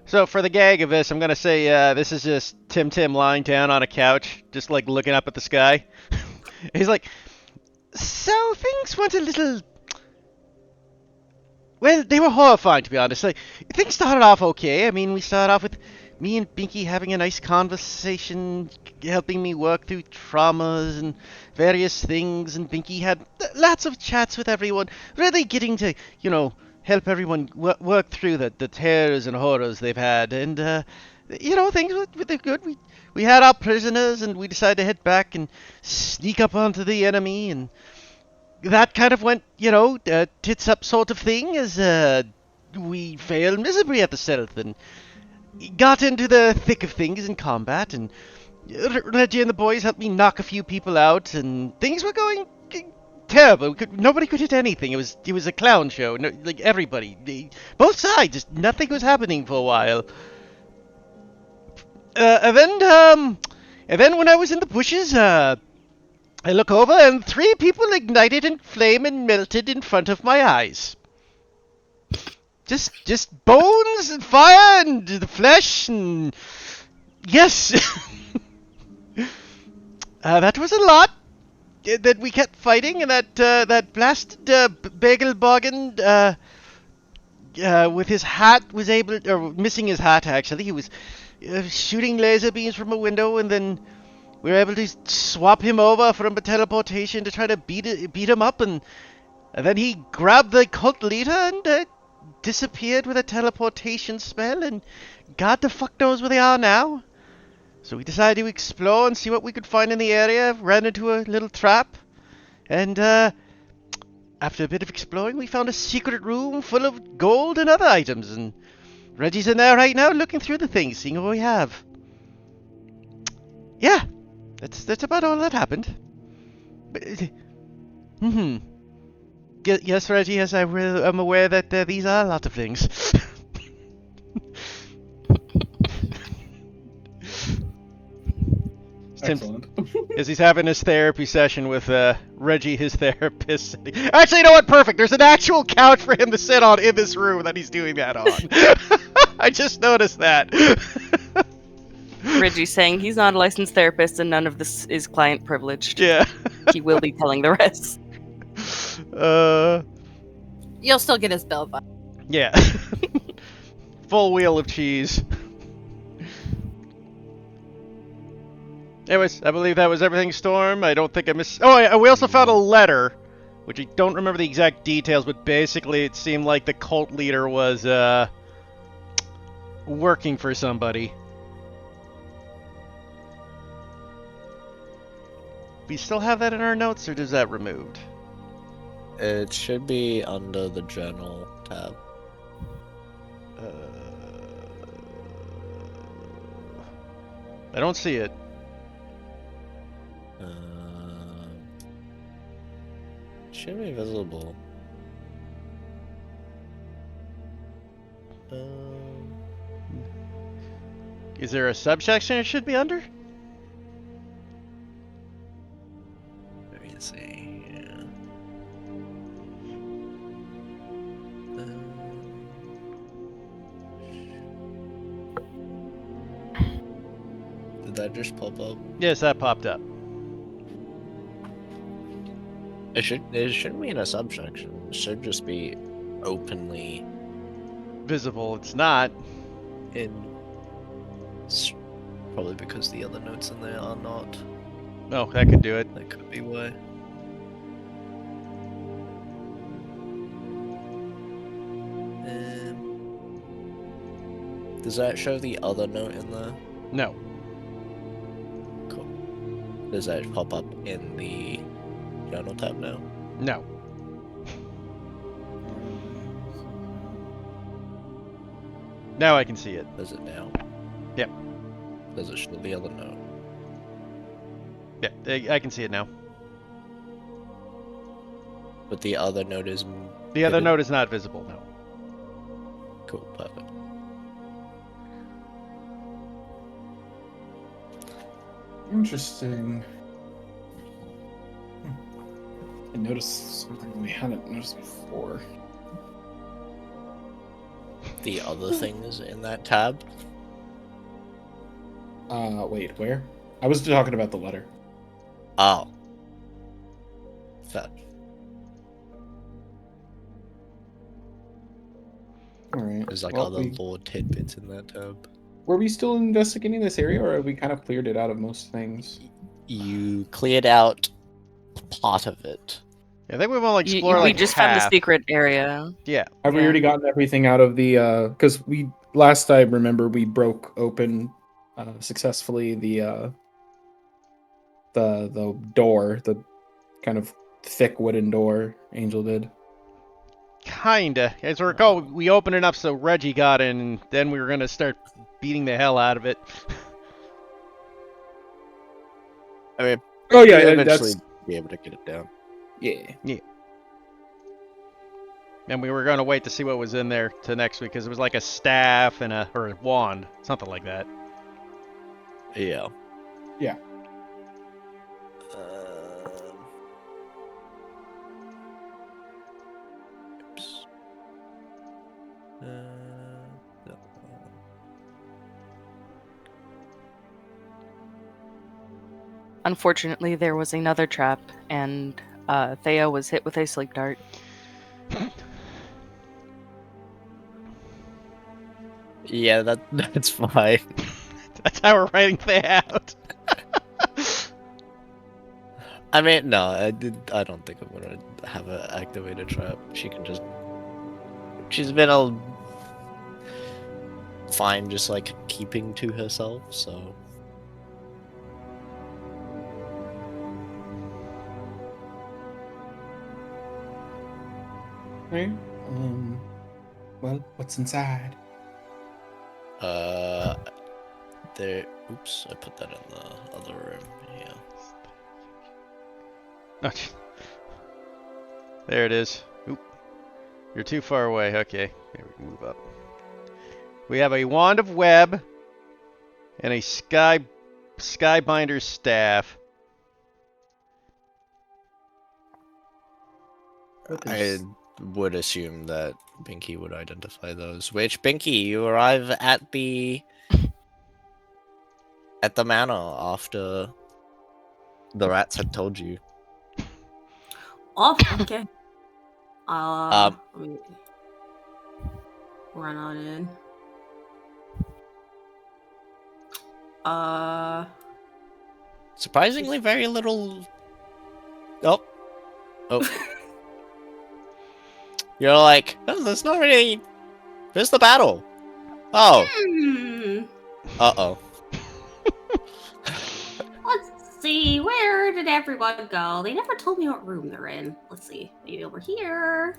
So for the gag of this, I'm gonna say this is just Tim lying down on a couch, just like looking up at the sky. He's like, so things went a little. Well, they were horrifying to be honest. Like things started off okay. I mean, we started off with me and Binky having a nice conversation, helping me work through traumas and various things, and Binky had lots of chats with everyone, really getting to, help everyone work through the terrors and horrors they've had, and things were good. We had our prisoners, and we decided to head back and sneak up onto the enemy, and that kind of went, tits up sort of thing, as we failed miserably at the stealth and got into the thick of things in combat, and Reggie and the boys helped me knock a few people out, and things were going terrible. Nobody could hit anything. It was a clown show. No, like everybody, both sides, just nothing was happening for a while. And then when I was in the bushes, I look over and 3 people ignited in flame and melted in front of my eyes. Just bones and fire and the flesh and yes. That was a lot. That we kept fighting, and that blasted Bagel Boggin with his hat was able, or missing his hat actually. He was shooting laser beams from a window, and then we were able to swap him over from a teleportation to try to beat him up, and then he grabbed the cult leader and disappeared with a teleportation spell, and God the fuck knows where they are now. So we decided to explore and see what we could find in the area. Ran into a little trap, and after a bit of exploring, we found a secret room full of gold and other items, and Reggie's in there right now looking through the things, seeing what we have. Yeah, that's about all that happened. But, yes, Reggie, yes, I'm aware that these are a lot of things. Excellent. As he's having his therapy session with Reggie, his therapist. Actually, you know what? Perfect. There's an actual couch for him to sit on in this room that he's doing that on. I just noticed that. Reggie saying he's not a licensed therapist and none of this is client privileged. Yeah. He will be telling the rest. You'll still get his bill, but Yeah. Full wheel of cheese. Anyways, I believe that was everything, Storm. I don't think I missed... Oh, we also found a letter, which I don't remember the exact details, but basically it seemed like the cult leader was, working for somebody. We still have that in our notes, or is that removed? It should be under the journal tab. I don't see it. Should be visible. Is there a subsection it should be under? Let me see. Did that just pop up? Yes, that popped up. It shouldn't be in a subsection. It should just be openly Visible, it's not. in. It's probably because the other notes in there are not. Oh, that could do it. That could be why. Does that show the other note in there? No. Cool. Does that pop up in the journal tab now? No. Now I can see it. Does it now? Yep. Does it show the other note? Yeah, I can see it now. But the other note is. The other hidden? note is not visible, no. Cool, perfect. Interesting. I noticed something we hadn't noticed before. the other things in that tab. Wait, where? I was talking about the letter. Oh. Fair. All right. There's like Well, other lore tidbits in that tab. were we still investigating this area, or have we kind of cleared it out of most things? You cleared out part of it. I think we've only You- explored we like just found the half. secret area. Yeah. Have we Yeah. already gotten everything out of the? Because we last I remember we broke open successfully the door, the kind of thick wooden door. Angel did. Kinda. As I recall, we opened it up so Reggie got in, and then we were gonna start beating the hell out of it. I mean, Oh you'll yeah, eventually that's be able to get it down. yeah. And we were gonna wait to see what was in there to next week, because it was like a staff and a wand, something like that. Yeah. Yeah. Oops. No. Unfortunately, there was another trap, and Thea was hit with a sleep dart. Yeah, that's fine. That's how we're writing that out. I mean, no, I don't think I'm gonna have her activate a trap. She can just. She's been fine, just like keeping to herself. So. Right. Well, what's inside? There. Oops, I put that in the other room. Yeah. Oh, there it is. Oop. You're too far away. Okay. Here we can move up. We have a wand of web and a skybinder's staff. I would assume that Binky would identify those. Which Binky, you arrive at the manor after the rats had told you. Oh, okay. Let me run on in. Surprisingly, very little. Oh. You're like, oh, there's not really. Where's the battle? Oh. Uh-oh. Let's see. Where did everyone go? They never told me what room they're in. Let's see. Maybe over here.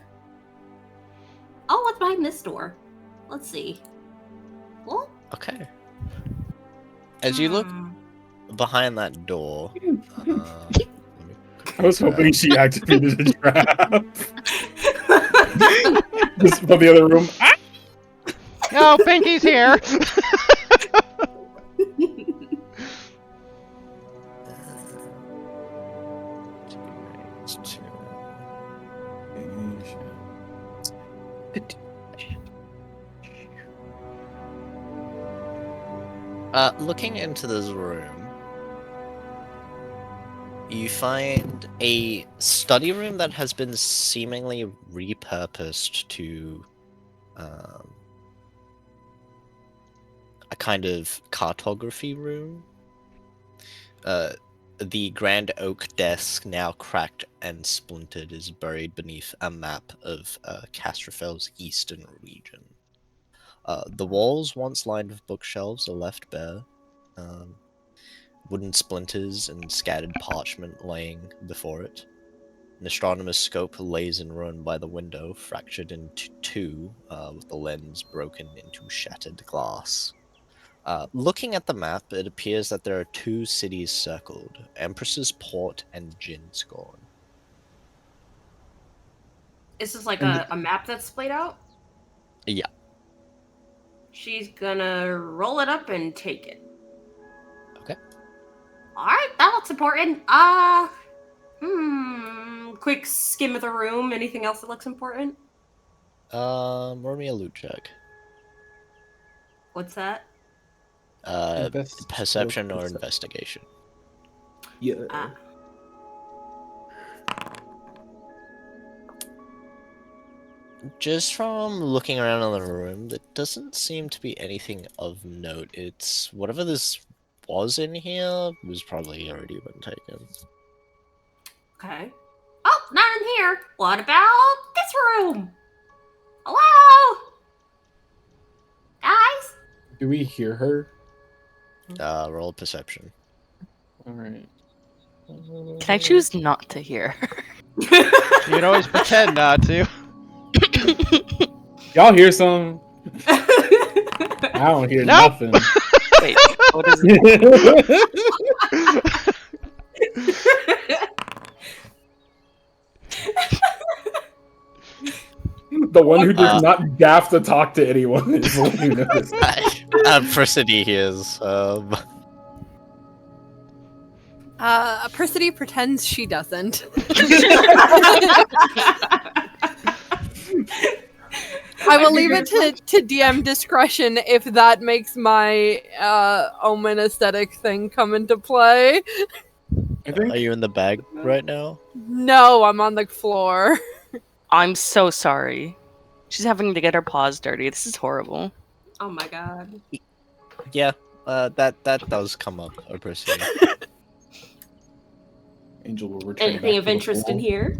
Oh, what's behind this door? Let's see. Well, Okay. As you look behind that door, I was hoping she activated a trap. Just from the other room. Ah! Oh, Pinky's here. looking into this room, you find a study room that has been seemingly repurposed to a kind of cartography room. The grand oak desk, now cracked and splintered, is buried beneath a map of Castrofel's eastern region. The walls, once lined with bookshelves, are left bare. Wooden splinters and scattered parchment laying before it. An astronomer's scope lays in ruin by the window, fractured into two, with the lens broken into shattered glass. Looking at the map, it appears that there are two cities circled, Empress's Port and Jinscorn. is this like a map that's splayed out? Yeah. She's gonna roll it up and take it. Okay. Alright, that looks important. Quick skim of the room. Anything else that looks important? Roll me a loot check. What's that? Perception or investigation. Yeah. Ah. Just from looking around in the room, there doesn't seem to be anything of note. It's whatever this was in here was probably already been taken. Okay. Oh, not in here. What about this room? Hello? Guys? Do we hear her? Roll perception. All right. Can I choose not to hear? You can always pretend not to. Y'all hear something? I don't hear Nope. nothing. Wait, what is it? The one who does not gaff to talk to anyone is the one who knows. Persody hears. Persody pretends she doesn't. I will leave it to DM discretion if that makes my omen aesthetic thing come into play. I think Are you in the bag right now? No, I'm on the floor. I'm so sorry. She's having to get her paws dirty. This is horrible. Oh my god. Yeah, that does come up, Persody. Angel will return. Anything back of to the interest in wall. here?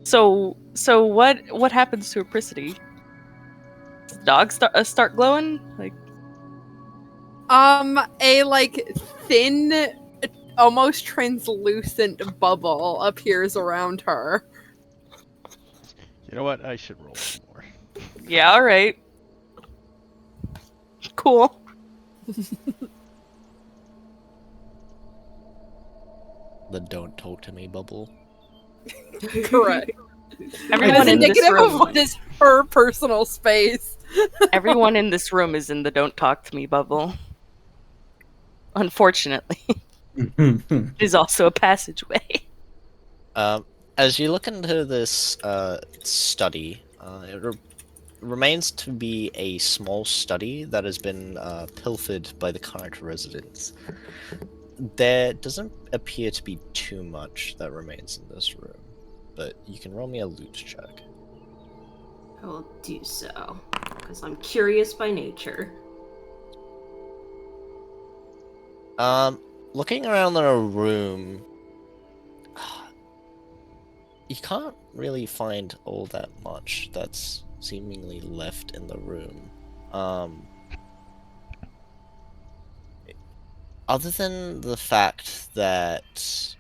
So what happens to Apricity? Does the dog start glowing? Like, A like thin, almost translucent bubble appears around her. You know what? I should roll some more. yeah, all right, cool. The don't talk to me bubble. Correct. Everyone As in this indicative of room, what is her personal space. everyone in this room is in the "Don't Talk to Me" bubble. Unfortunately, it is also a passageway. As you look into this study, it remains to be a small study that has been pilfered by the current residents. There doesn't appear to be too much that remains in this room, but you can roll me a loot check. I will do so, because I'm curious by nature. Looking around the room, you can't really find all that much that's seemingly left in the room. Other than the fact that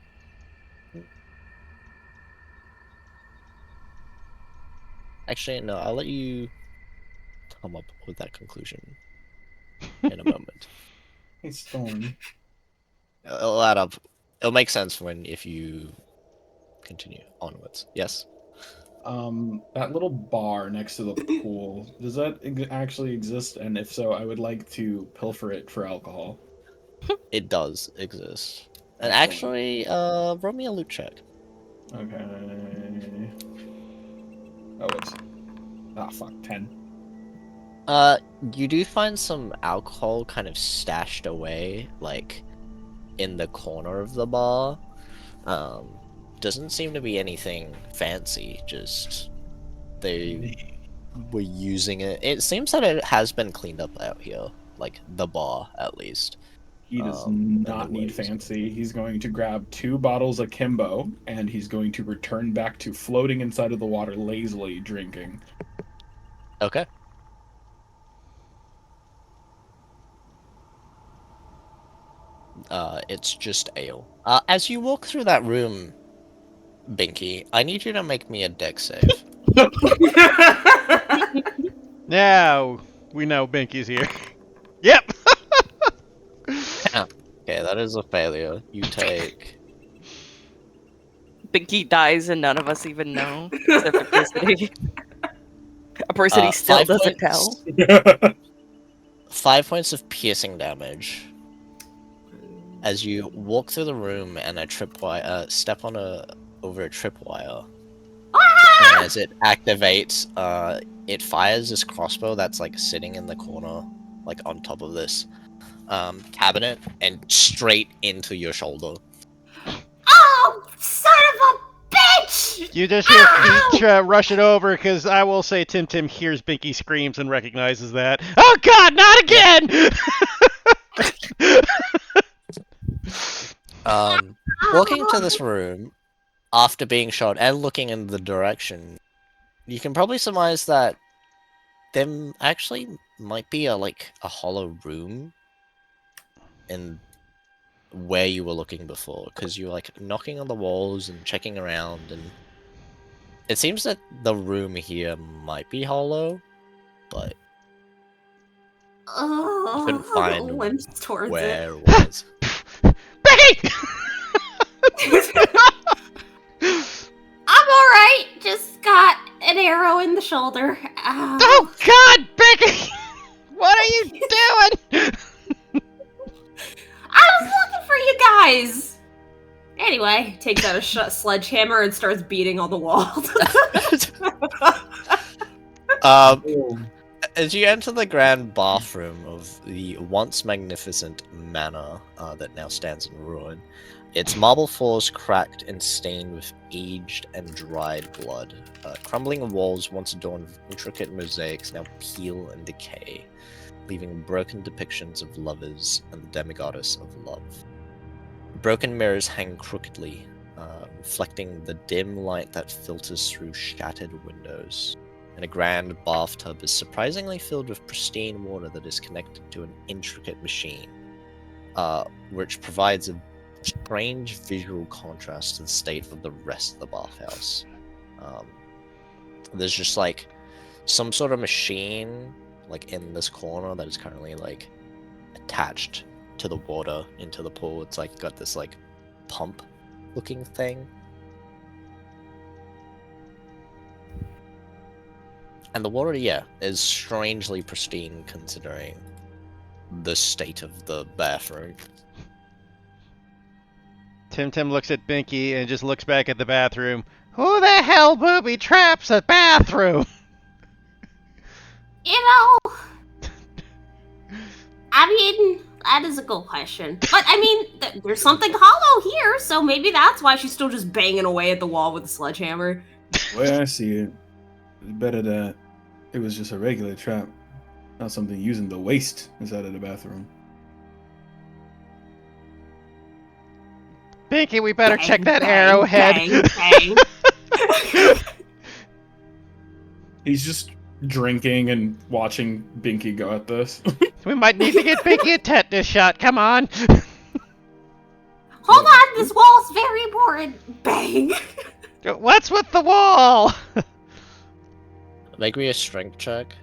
actually, no, I'll let you come up with that conclusion in a moment. Hey, Storm. It'll add up. It'll make sense if you continue onwards. Yes. That little bar next to the pool, does that actually exist? And if so, I would like to pilfer it for alcohol. It does exist. And Excellent. actually, roll me a loot check. Okay. Oh, it's... Ah, fuck, 10. You do find some alcohol kind of stashed away, like, in the corner of the bar. Doesn't seem to be anything fancy, just they were using it. It seems that it has been cleaned up out here, like the bar at least. He does and the not need waves. fancy. He's going to grab 2 bottles of Kimbo, and he's going to return back to floating inside of the water lazily drinking. Okay. It's just ale. As you walk through that room, Binky, I need you to make me a dex save. Now we know Binky's here. Yep. Okay, that is a failure. You take... Binky dies and none of us even know, except Apricity. Apricity still 5 doesn't points. tell. 5 points of piercing damage. As you walk through the room and a tripwire, step on over a tripwire. And as it activates, it fires this crossbow that's like sitting in the corner like on top of this cabinet and straight into your shoulder. Oh, son of a bitch! You just hear Ow! feet rushing over, because I will say Tim Tim hears Binky screams and recognizes that. Oh God, not again! Walking to this room after being shot and looking in the direction, you can probably surmise that there actually might be a hollow room in where you were looking before, because you were like knocking on the walls and checking around, and it seems that the room here might be hollow, but Oh, couldn't find limps towards where it was. Becky! I'm alright. Just got an arrow in the shoulder. Ow. Oh God, Becky! What are you doing? I was looking for you guys. Anyway, takes out a sledgehammer and starts beating on the wall. As you enter the grand bathroom of the once magnificent manor that now stands in ruin, its marble floors cracked and stained with aged and dried blood. Crumbling walls once adorned with intricate mosaics now peel and decay, leaving broken depictions of lovers and the demigoddess of love. Broken mirrors hang crookedly, reflecting the dim light that filters through shattered windows. And a grand bathtub is surprisingly filled with pristine water that is connected to an intricate machine, which provides a strange visual contrast to the state of the rest of the bathhouse. There's just like some sort of machine like in this corner that is currently like attached to the water into the pool. It's like got this like pump looking thing. And the water, yeah, is strangely pristine considering the state of the bathroom. Tim Tim looks at Binky and just looks back at the bathroom. Who the hell booby traps a bathroom? You know, I mean, that is a good question. But I mean, there's something hollow here, so maybe that's why she's still just banging away at the wall with a sledgehammer. The way I see it, it's better that it was just a regular trap, not something using the waste inside of the bathroom. Binky, we better Bang, check that bang, arrowhead. bang, bang. He's just drinking and watching Binky go at this. We might need to get Binky a tetanus shot. Come on. Hold on, this wall's very important. Bang. What's with the wall? Make me a strength check.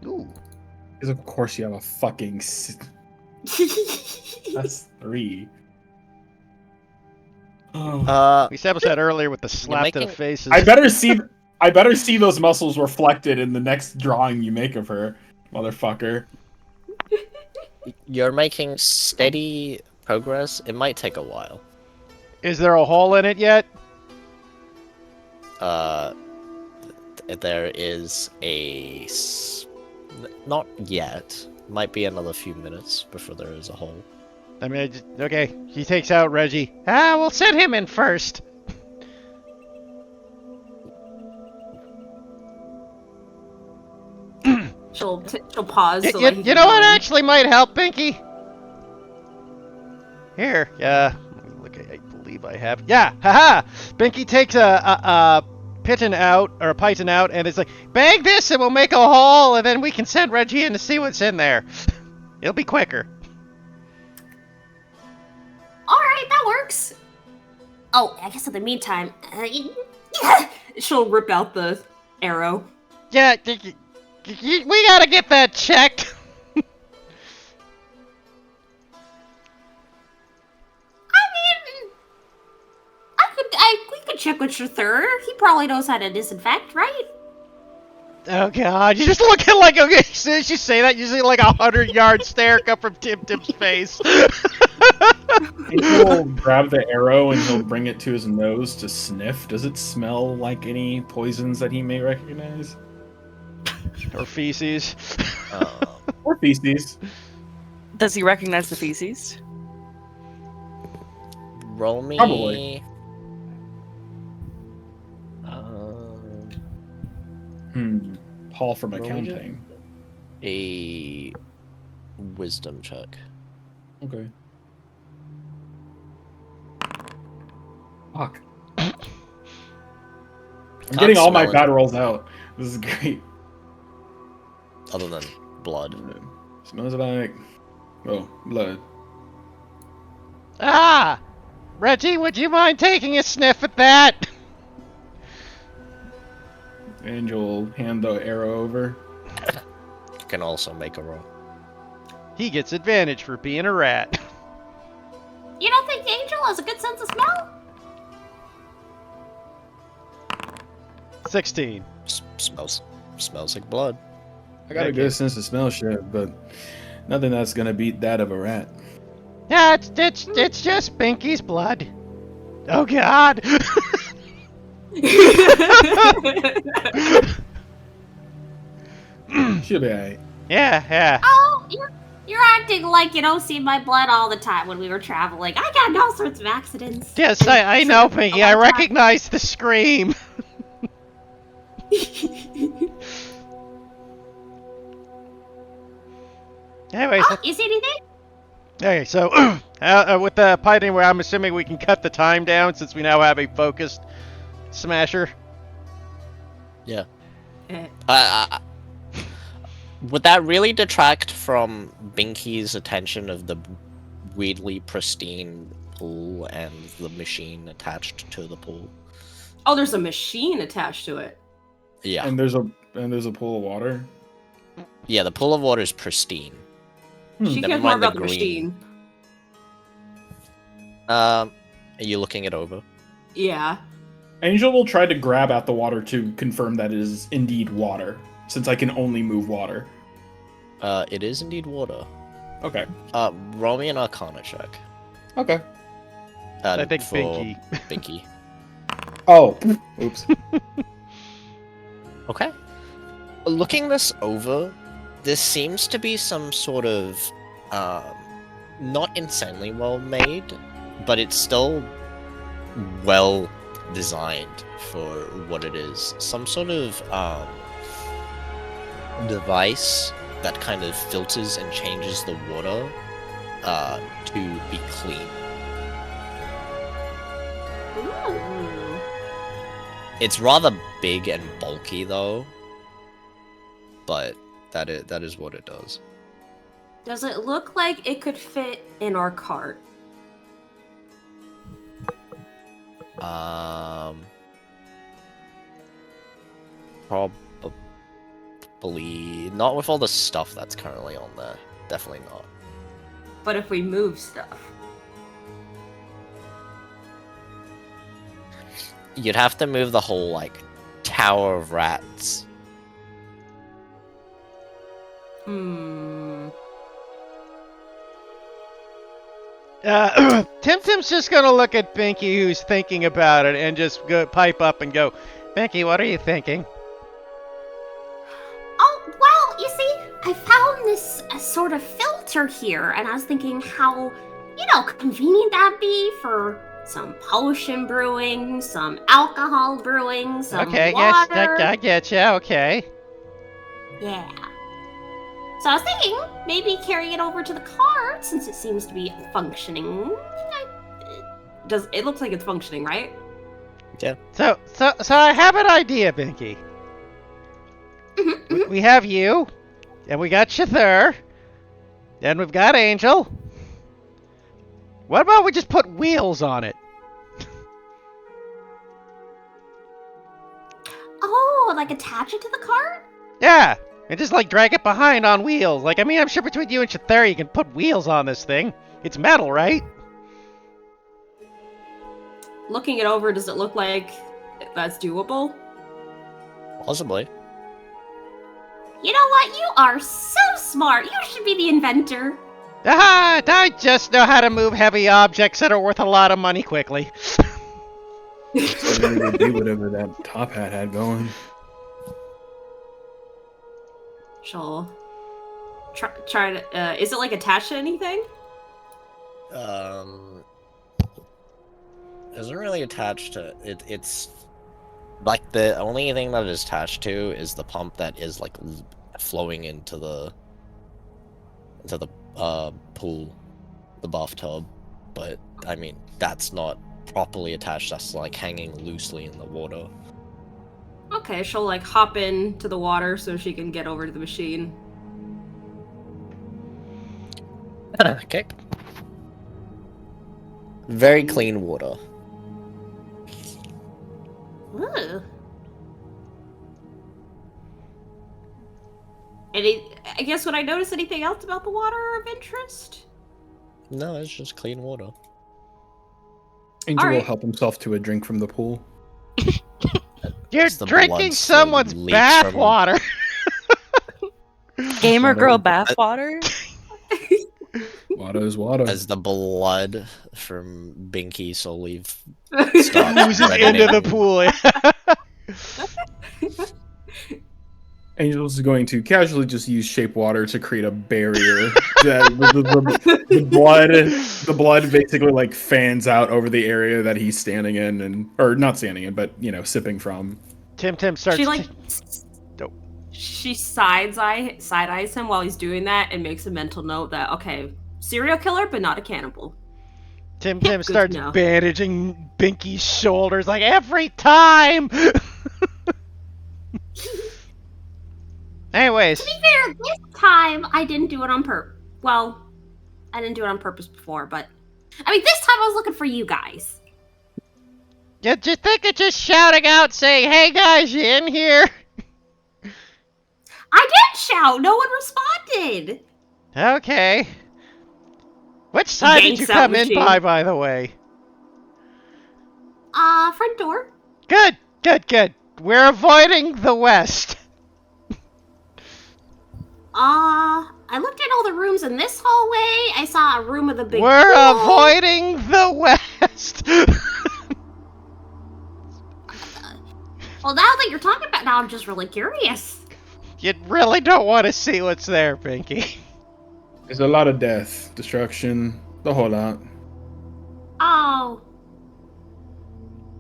Ooh. Because of course you have a fucking... That's 3. Oh. We established that earlier with the slap to the making- faces. I better see those muscles reflected in the next drawing you make of her, motherfucker. You're making steady progress. It might take a while. Is there a hole in it yet? There is not yet. Might be another few minutes before there is a hole. I mean, okay. He takes out Reggie. We'll send him in first. She'll pause. so You that he know can what go in. actually might help, Binky? Here, look, I believe I have. Yeah, haha! Binky takes a piton out, or a python out, and it's like, bang this and we'll make a hole, and then we can send Reggie in to see what's in there. It'll be quicker. Alright, that works. Oh, I guess in the meantime, she'll rip out the arrow. Yeah, we gotta get that checked. We could check with Shather. He probably knows how to disinfect, right? Oh God, you just look at like, okay, as soon as you say that, you see like 100-yard stare come from Tim Tim's face. Angel will grab the arrow and he'll bring it to his nose to sniff. Does it smell like any poisons that he may recognize? Or feces. Or feces. Does he recognize the feces? Roll me. Probably. Paul from Roll me accounting. A wisdom check. Okay. Fuck. I'm Can't getting all my smell bad it. rolls out. This is great. Other than blood. Smells like blood. Ah! Reggie, would you mind taking a sniff at that? Angel will hand the arrow over. You can also make a roll. He gets advantage for being a rat. You don't think Angel has a good sense of smell? 16. Smells like blood. I got a good sense of smell shit, but nothing that's gonna beat that of a rat. Yeah, it's just Binky's blood. Oh God. She'll be alright. Yeah. Oh, you're acting like you don't see my blood all the time when we were traveling. I got in all sorts of accidents. Yes, I know, Pinky. I recognize the scream. Anyways, You see anything? okay, so with the piloting, where I'm assuming we can cut the time down since we now have a focused smasher. Yeah. Uh, Would that really detract from Binky's attention of the weirdly pristine pool and the machine attached to the pool? Oh, there's a machine attached to it. Yeah. And there's a pool of water. Yeah, the pool of water is pristine. She Never cares more mind the about the green. machine. Are you looking it over? Yeah. Angel will try to grab at the water to confirm that it is indeed water, since I can only move water. It is indeed water. Okay. Roll me an Arcana check. Okay. I think for Binky. Binky. Oh, oops. Okay. Looking this over, this seems to be some sort of, not insanely well made, but it's still well designed for what it is. Some sort of, device that kind of filters and changes the water, to be clean. Ooh. It's rather big and bulky though, but that is what it does. Does it look like it could fit in our cart? Probably not with all the stuff that's currently on there. Definitely not. But if we move stuff. You'd have to move the whole like Tower of Rats. Tim's just gonna look at Binky, who's thinking about it, and just go pipe up and go, Binky, what are you thinking? Oh, well, you see, I found this sort of filter here, and I was thinking how, convenient that'd be for some potion brewing, some alcohol brewing, some Okay, water. yes, I get you. Okay. Yeah. So I was thinking maybe carry it over to the cart since it seems to be functioning. It looks like it's functioning, right? Yeah. So I have an idea, Binky. We have you, and we got Shather, and we've got Angel. What about we just put wheels on it? Oh, like attach it to the cart? Yeah, and just drag it behind on wheels. I'm sure between you and Shather you can put wheels on this thing. It's metal, right? Looking it over, does it look like that's doable? Possibly. You know what? You are so smart. You should be the inventor. Ah, I just know how to move heavy objects that are worth a lot of money quickly. So we would do whatever that top hat had going. She'll try to. Is it like attached to anything? Isn't really attached to it. It's like the only thing that it is attached to is the pump that is like flowing into the pool, the bathtub. But I mean, that's not properly attached. That's like hanging loosely in the water. Okay, she'll like hop into the water so she can get over to the machine. Okay. Very clean water. Ooh. I guess would I notice anything else about the water of interest? No, it's just clean water. Angel will Alright. help himself to a drink from the pool. You're It's the drinking blood someone's slowly leaks from- bathwater. Gamer Water. girl bathwater? Water is water. As the blood from Binky slowly Oozes starts into the reddening. pool. Angel's going to casually just use shape water to create a barrier. That the blood basically like fans out over the area that he's standing in, or not standing in, but sipping from. Tim starts. She like Dope. she side eyes him while he's doing that and makes a mental note that okay, serial killer but not a cannibal. Tim to starts know. bandaging Binky's shoulders like every time. Anyways, To be fair, this time I didn't do it on purpose. Well, I didn't do it on purpose before, but I mean this time I was looking for you guys. you think of just shouting out saying, "Hey guys, you in here?" I did shout. No one responded. Okay. Which side did you Yanks out come in machine. by the way? Front door. Good. We're avoiding the west. I looked at all the rooms in this hallway. I saw a room with a big We're pool. avoiding the west. Well, now that you're talking about it, now I'm just really curious. You really don't want to see what's there, Binky. There's a lot of death, destruction, the whole lot. Oh.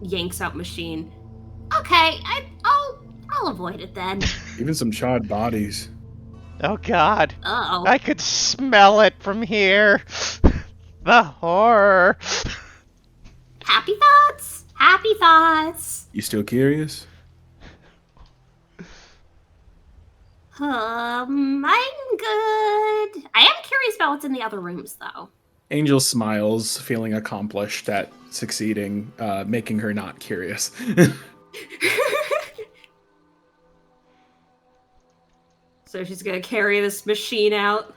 Yanks out machine. Okay, I'll avoid it then. Even some charred bodies. Oh God. Uh-oh. I could smell it from here. The horror. Happy thoughts? Happy thoughts. You still curious? I'm good. I am curious about what's in the other rooms, though. Angel smiles, feeling accomplished at succeeding, making her not curious. So she's gonna carry this machine out.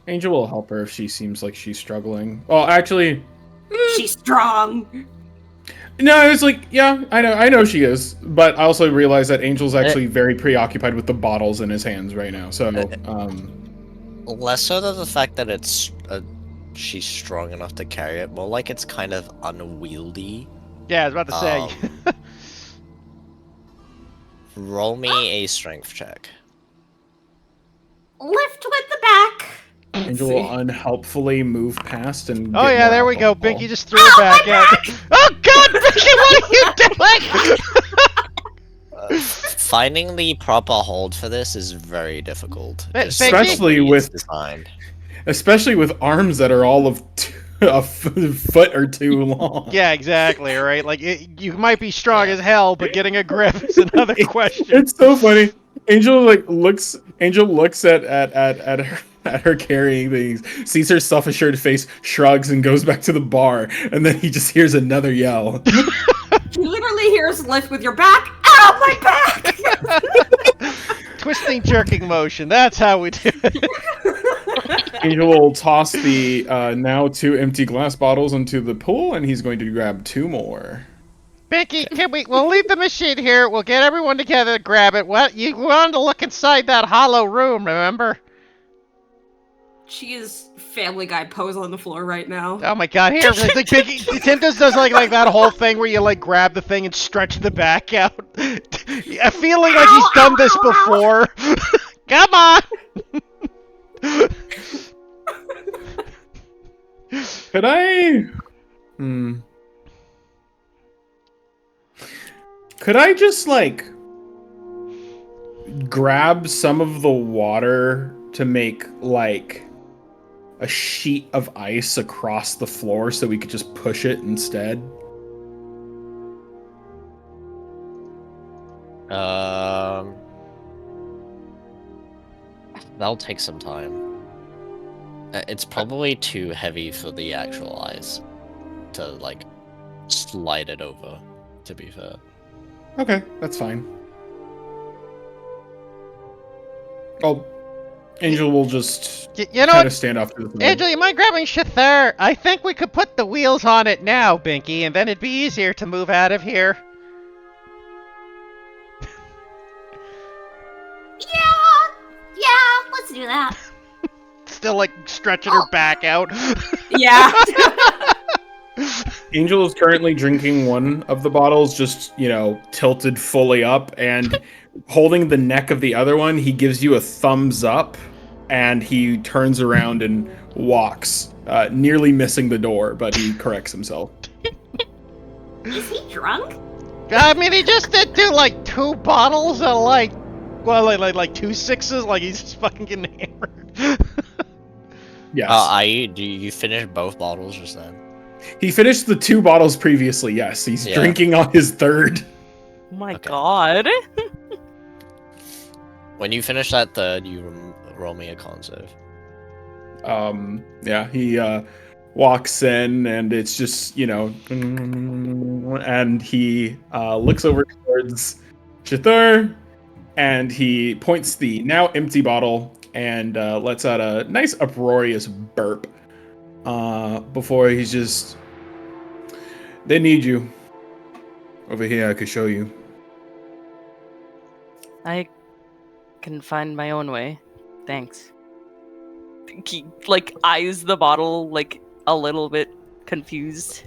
Angel will help her if she seems like she's struggling. Well, actually, She's strong. no, it's like, yeah, I know she is, but I also realize that Angel's actually very preoccupied with the bottles in his hands right now. So, Less so than the fact that it's she's strong enough to carry it, more like it's kind of unwieldy. Yeah, I was about to say. Roll me a strength check. Lift with the back. Angel will unhelpfully move past and. Oh get yeah, more there we go. alcohol. Binky just threw it back out. Oh God, Binky, what are you doing? Finding the proper hold for this is very difficult. But just thank you. the way Especially it's with- designed. Especially with arms that are all of a foot or two long. Yeah, exactly. Right. Like you might be strong as hell, but getting a grip is another question. It's so funny. Angel looks at her carrying things, sees her self-assured face, shrugs, and goes back to the bar, and then he just hears another yell. He literally hears lift with your back. Ow, my back! Twisting, jerking motion. That's how we do it. Angel will toss the now 2 empty glass bottles into the pool, and he's going to grab 2 more. Binky, we'll leave the machine here. We'll get everyone together to grab it. What? You wanted to look inside that hollow room, remember? She is Family Guy pose on the floor right now. Oh my god, here, like Tim does like that whole thing where you like grab the thing and stretch the back out. I feel like he's done this before. Come on! Could I? Could I just like grab some of the water to make like a sheet of ice across the floor so we could just push it instead? That'll take some time. It's probably too heavy for the actual ice to like slide it over, to be fair. Okay, that's fine. Oh, Angel will just You know kind what? of stand off to the side. Angel, you mind grabbing Shithar? I think we could put the wheels on it now, Binky, and then it'd be easier to move out of here. Yeah, let's do that. Still, like, stretching her back out. Yeah. Angel is currently drinking one of the bottles, just, tilted fully up, and holding the neck of the other one, he gives you a thumbs up, and he turns around and walks, nearly missing the door, but he corrects himself. Is he drunk? I mean, he just did do, like, 2 bottles of, like 2 6s, like he's just fucking getting hammered. Yes. Do you finish both bottles just then? He finished the 2 bottles previously, yes. He's drinking on his 3rd. Oh my god. When you finish that 3rd, you roll me a con save. He walks in, and it's just, and he looks over towards Chithur, and he points the now empty bottle and lets out a nice uproarious burp before he's just... They need you. Over here, I could show you. I can find my own way. Thanks. He, like, eyes the bottle, like, a little bit confused.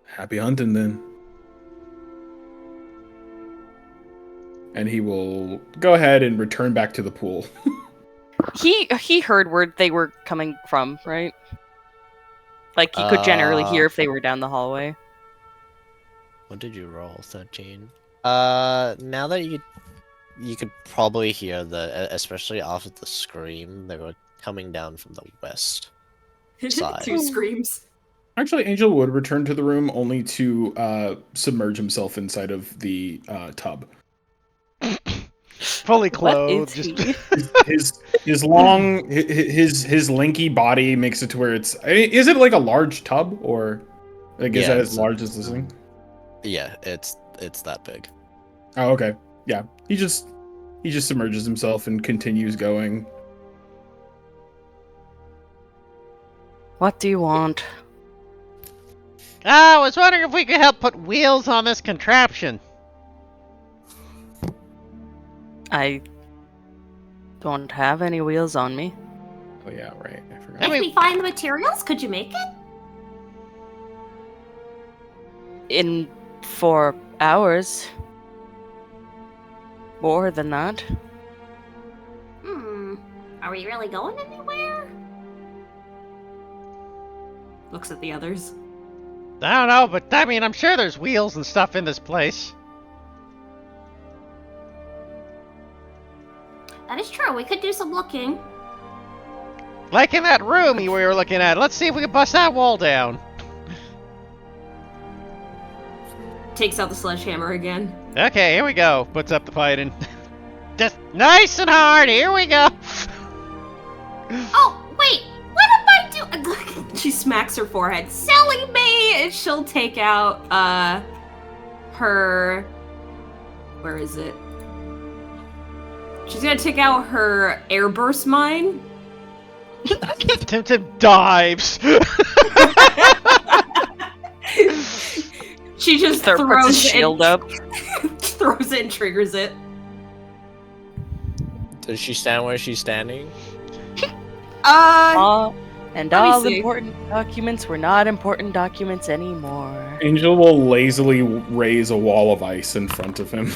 Happy hunting, then. And he will go ahead and return back to the pool. He heard where they were coming from, right? Like, he could generally hear if they were down the hallway. What did you roll? 13. Now that you could probably hear especially after the scream, they were coming down from the west side. 2 screams. Actually, Angel would return to the room only to submerge himself inside of the tub. Fully clothed. His long, his lanky body makes it to where it's... is it like a large tub, or like is that as large as this thing? Yeah, it's that big. Oh, okay. Yeah, he just submerges himself and continues going. What do you want? I was wondering if we could help put wheels on this contraption. I don't have any wheels on me. Oh yeah, right. I forgot. If we find the materials, could you make it? In 4 hours. More than that. Are we really going anywhere? Looks at the others. I don't know, but I mean, I'm sure there's wheels and stuff in this place. That is true. We could do some looking. Like in that room we were looking at. Let's see if we can bust that wall down. Takes out the sledgehammer again. Okay, here we go. Puts up the python. Just nice and hard. Here we go. Oh, wait. What am I doing? She smacks her forehead. Silly me! And she'll take out, her... Where is it? She's gonna take out her airburst mine. Tim dives. She just Puts throws his shield up. throws it and triggers it. Does she stand where she's standing? And Let me all see. important documents were not important documents anymore. Angel will lazily raise a wall of ice in front of him.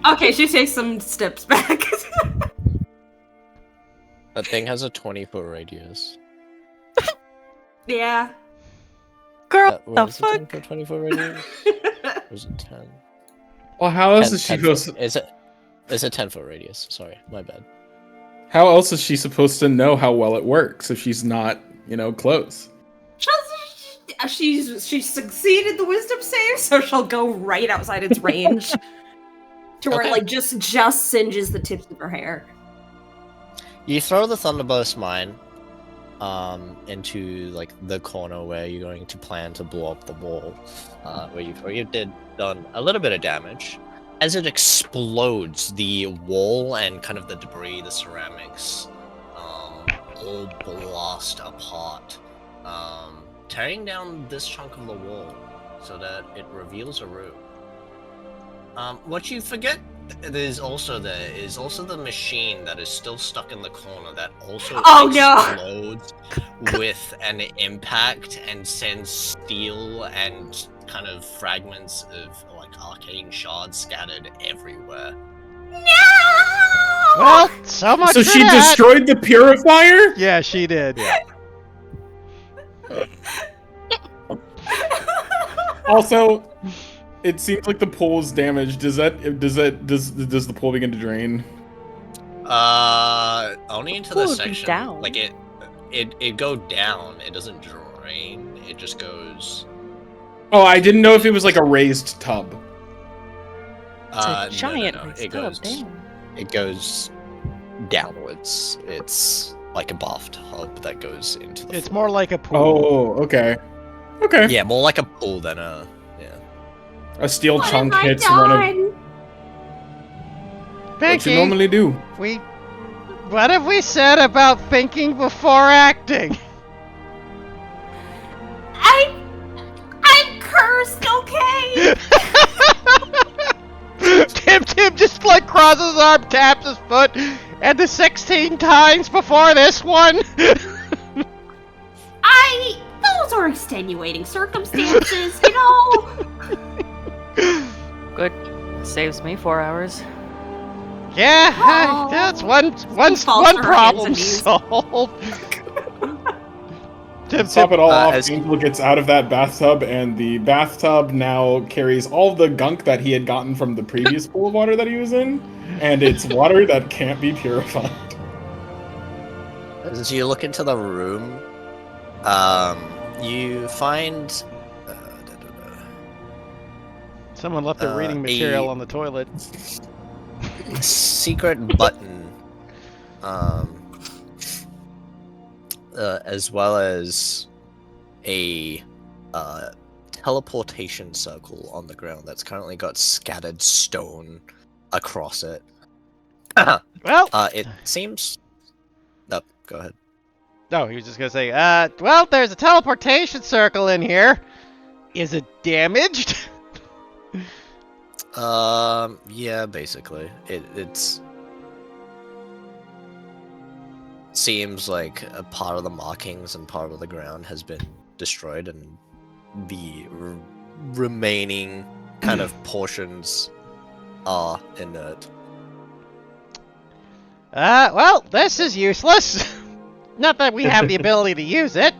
Okay, she takes some steps back. That thing has a 20-foot radius. Yeah. Girl, What the is it, fuck? 10 foot, 20-foot radius? Or is it 10? Well, how else 10, is she 10 supposed? foot. It's a 10-foot radius. Sorry, my bad. How else is she supposed to know how well it works if she's not, close? She's succeeded the wisdom save, so she'll go right outside its range. To where Okay. it like just singes the tips of her hair. You throw the Thunderburst mine into like the corner where you're going to plan to blow up the wall, where you done a little bit of damage. As it explodes, the wall and kind of the debris, the ceramics, all blast apart, tearing down this chunk of the wall so that it reveals a room. What you forget is also the machine that is still stuck in the corner that also explodes with an impact and sends steel and kind of fragments of like arcane shards scattered everywhere. Well, so much So for she that. destroyed the purifier? Yeah, she did. Also, it seems like the pool is damaged. Does the pool begin to drain? Only into Pool the would be section. down. Like it go down. It doesn't drain. It just goes. Oh, I didn't know if it was like a raised tub. It's a No, giant no. raised It tub, goes. damn. It goes downwards. It's like a bathtub that goes into the. It's floor. more like a pool. Oh, okay. Okay. Yeah, more like a pool than a. Yeah. A steel What chunk have I hits one of done? what Pinky, you normally do. what have we said about thinking before acting? I'm cursed, okay? Tim just like crosses his arm, taps his foot, and the 16 times before this one. Those are extenuating circumstances, you know? Good. Saves me 4 hours. Yeah, Oh. that's one Falls one to her problem hands and knees. solved. Tim, Top it all off, as- Angel gets out of that bathtub, and the bathtub now carries all the gunk that he had gotten from the previous pool of water that he was in, and it's water that can't be purified. As you look into the room, you find. Someone left their reading material a- on the toilet. Secret button, as well as a teleportation circle on the ground that's currently got scattered stone across it. Well, It seems. No, go ahead. no, he was just gonna say, well, there's a teleportation circle in here. Is it damaged? Yeah, basically, it's. Seems like a part of the markings and part of the ground has been destroyed, and the remaining kind of portions are inert. Well, this is useless. Not that we have the ability to use it.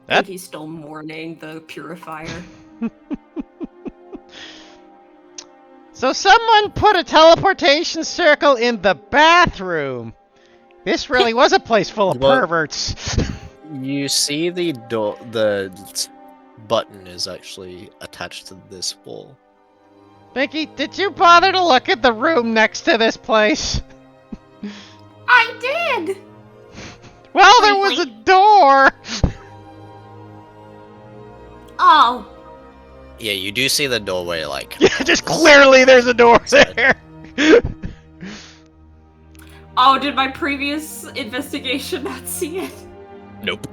I think he's still mourning the purifier. So someone put a teleportation circle in the bathroom. This really was a place full of Well- perverts. You see the door. The button is actually attached to this wall. Mickey, did you bother to look at the room next to this place? I did! Well, there was a door. Oh, Yeah, you do see the doorway, like. Yeah, just clearly there's a door there. oh, did my previous investigation not see it? Nope.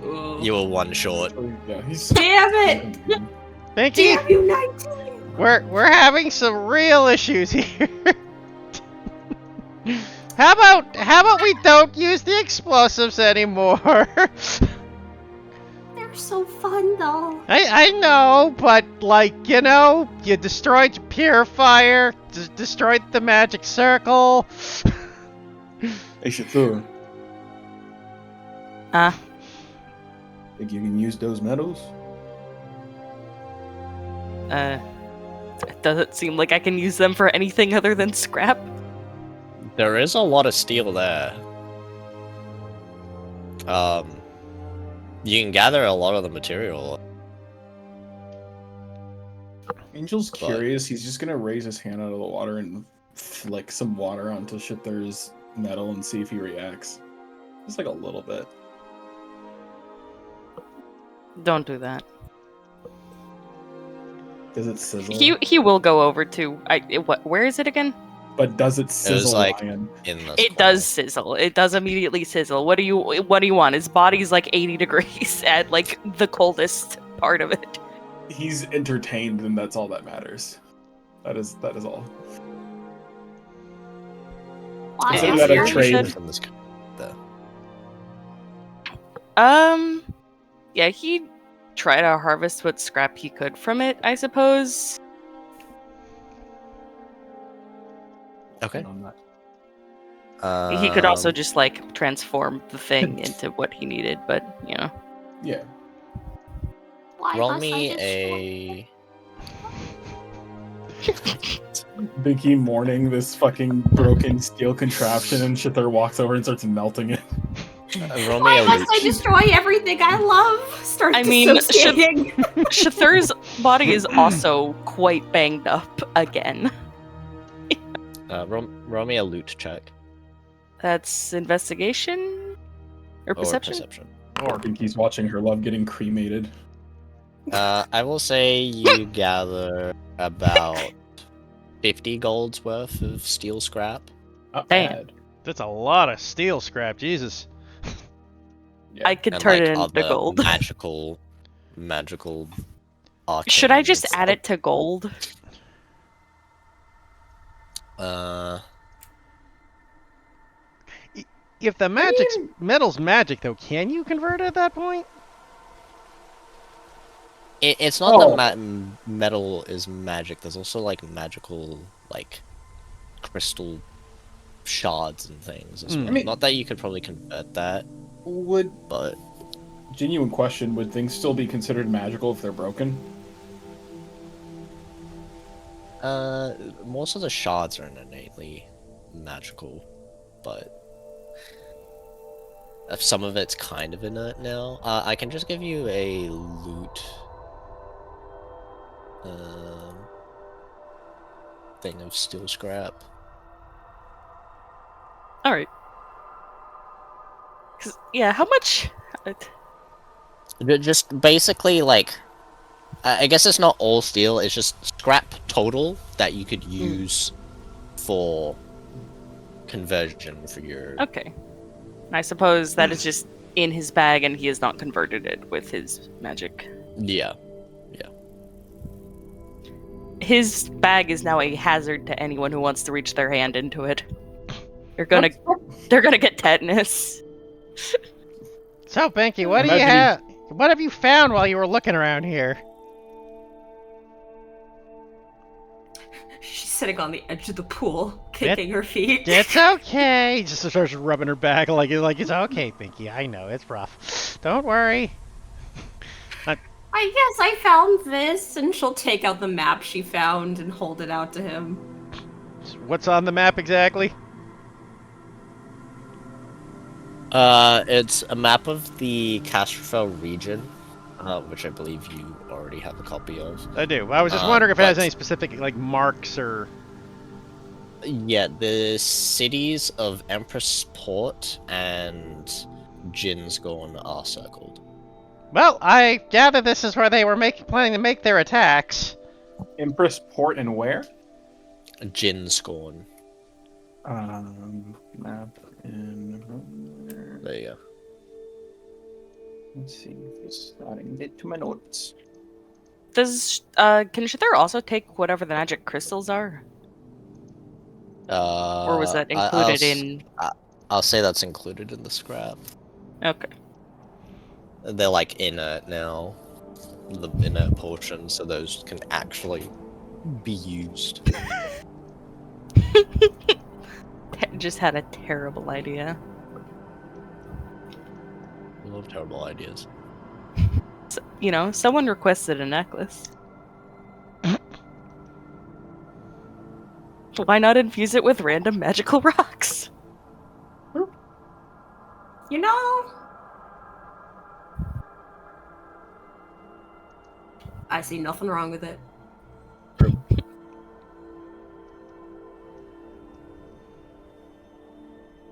Ugh. You were one short. Yeah, he's Damn it! Mickey, Damn you, 19! We're having some real issues here. How about we don't use the explosives anymore? They're so fun, though. I know, but like, you know, you destroyed your purifier, destroyed the magic circle. Hey, Shathur, Ah, think you can use those metals? it doesn't seem like I can use them for anything other than scrap. There is a lot of steel there. You can gather a lot of the material. Angel's But- curious. He's just gonna raise his hand out of the water and flick some water onto Shathur's metal and see if he reacts. Just like a little bit. Don't do that. Does it sizzle? He will go over to what? Where is it again? But does it sizzle, like- Ryan? In this It does sizzle. It does immediately sizzle. What do you want? His body's like 80 degrees at like the coldest part of it. He's entertained, and that's all that matters. That is all. Why Consider Is that a here, you trade. should- From this, Yeah, he tried to harvest what scrap he could from it, I suppose. okay. I'm not- He could also just like transform the thing into what he needed, but you know. Yeah. Why roll must I me destroy- a. Binky mourning this fucking broken steel contraption, and Shathur walks over and starts melting it. Roll me Why a must I loot. destroy everything I love? Start I mean, dissociating. Shathur's body is also quite banged up again. Roll me a loot check That's investigation or perception. or perception. Or Binky's watching her love getting cremated. I will say you gather about 50 gold's worth of steel scrap. Not Damn. bad. That's a lot of steel scrap, Jesus. Yeah. I could and, turn like, it into other gold. magical arcane Should I just and add it to gold? If the metal's magic, though, can you convert it at that point? It's not Oh. that metal is magic. There's also like magical like crystal shards and things as Mm. well. I mean- Not that you could probably convert that, Would but genuine question? Would things still be considered magical if they're broken? most of the shards are innately magical, but some of it's kind of inert now. I can just give you a loot thing of steel scrap. All right. 'Cause, yeah, how much? Just basically like, I guess it's not all steel. It's just scrap total that you could use for conversion for your. Okay. I suppose that is just in his bag, and he has not converted it with his magic. Yeah. His bag is now a hazard to anyone who wants to reach their hand into it. They're gonna get tetanus. So, Binky, what do you Imagine have? What have you found while you were looking around here? She's sitting on the edge of the pool, kicking her feet. It's okay. He just starts rubbing her back like it's okay, Binky. I know it's rough. Don't worry. I guess I found this, and she'll take out the map she found and hold it out to him. What's on the map exactly? It's a map of the Castrofel region, which I believe you already have a copy of. I do. I was just wondering if it has but- any specific like marks or. Yeah, the cities of Empress Port and Jinsgorn are circled. Well, I gather this is where they were planning to make their attacks. Empress Port and where? Jinsgorn. Map in. There you go. Let's see if it's starting to get to my notes. Does can Shithir also take whatever the magic crystals are? Or was that included in... I'll say that's included in the scrap. Okay. They're like inert now. The inert portion, so those can actually be used. Just had a terrible idea. I love terrible ideas. So, you know, someone requested a necklace. Why not infuse it with random magical rocks? You know, I see nothing wrong with it.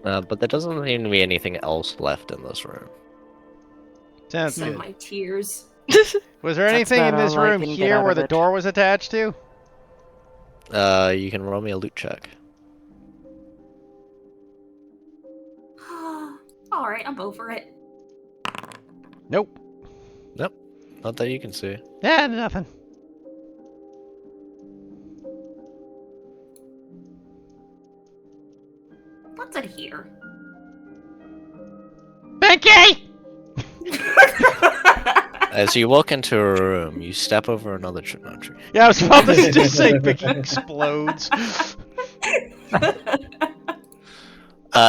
But there doesn't seem to be anything else left in this room. Sounds Send good. my tears. Was there That's anything in about this all I room can get here out where of the it. door was attached to? You can roll me a loot check. Alright, I'm over it. Nope. Nope. Not that you can see. Yeah, nothing. What's in here? Becky! As you walk into a room, you step over another tree. Yeah, I was about to just say Becky explodes.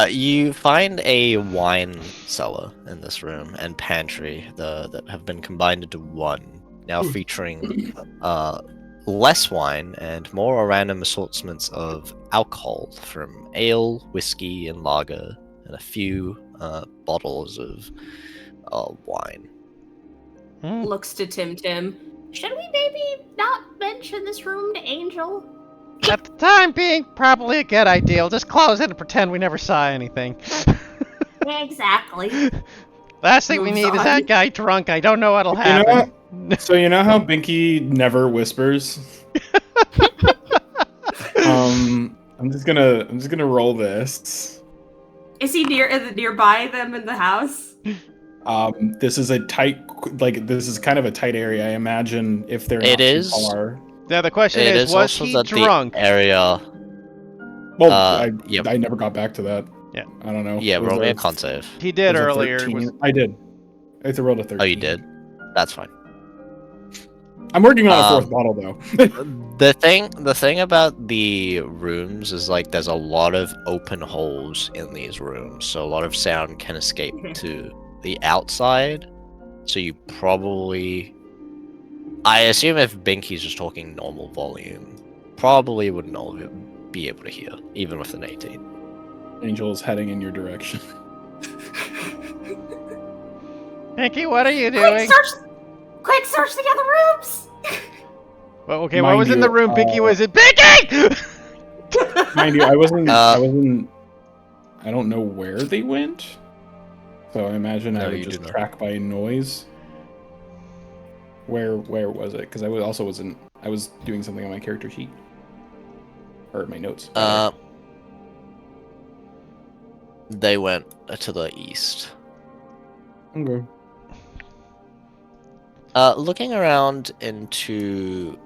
You find a wine cellar in this room and pantry that have been combined into one, now featuring less wine and more random assortments of alcohol from ale, whiskey, and lager, and a few bottles of wine. Looks to Tim. Should we maybe not mention this room to Angel? At the time being, probably a good idea. We'll just close it and pretend we never saw anything. Exactly. Last thing we Moves need is on. that guy drunk. I don't know what'll You know happen. So you know how Binky never whispers? I'm just gonna roll this. Is he nearby them in the house? This is a tight, this is kind of a tight area. I imagine if they're It not too is. far. Now the question It is, is was also he that drunk? the area. Well, yep. I never got back to that. Yeah. I don't know. Yeah, Was roll me a it- con save. He did was it earlier. 13? I did. I rolled a 13. Oh, you did? That's fine. I'm working on a fourth bottle though. The thing about the rooms is like there's a lot of open holes in these rooms, so a lot of sound can escape to the outside. So you probably, I assume if Binky's just talking normal volume, probably wouldn't all be able to hear, even with an 18. Angel is heading in your direction. Pinky, what are you doing? Quick, search the other rooms! Well, okay, what Mind was in the you, room Pinky was in? Pinky! Mind you, I wasn't. I don't know where they went. So I imagine I No, would you just do not. track by noise. Where was it? Because I was doing something on my character sheet or my notes. They went to the east. Okay. Looking around into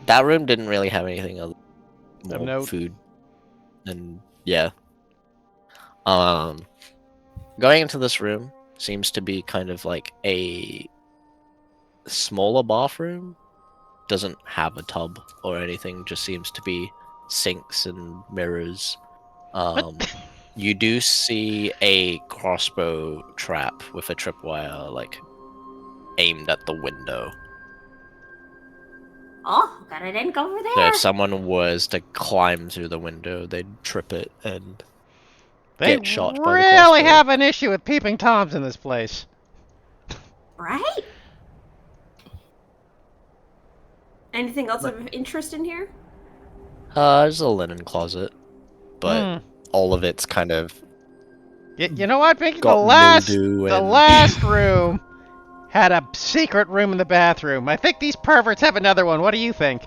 that room didn't really have anything other Of more note. food, and yeah. Going into this room seems to be kind of like a smaller bathroom. Doesn't have a tub or anything. Just seems to be sinks and mirrors. You do see a crossbow trap with a tripwire, like aimed at the window. Oh, glad I didn't go over So there. if someone was to climb through the window, they'd trip it and They get shot by the really crossbow. have an issue with peeping toms in this place. Right? Anything else of interest in here? There's a linen closet, but Hmm. all of it's kind of You know what, Pinky? The got last mildew and last room had a secret room in the bathroom. I think these perverts have another one. What do you think?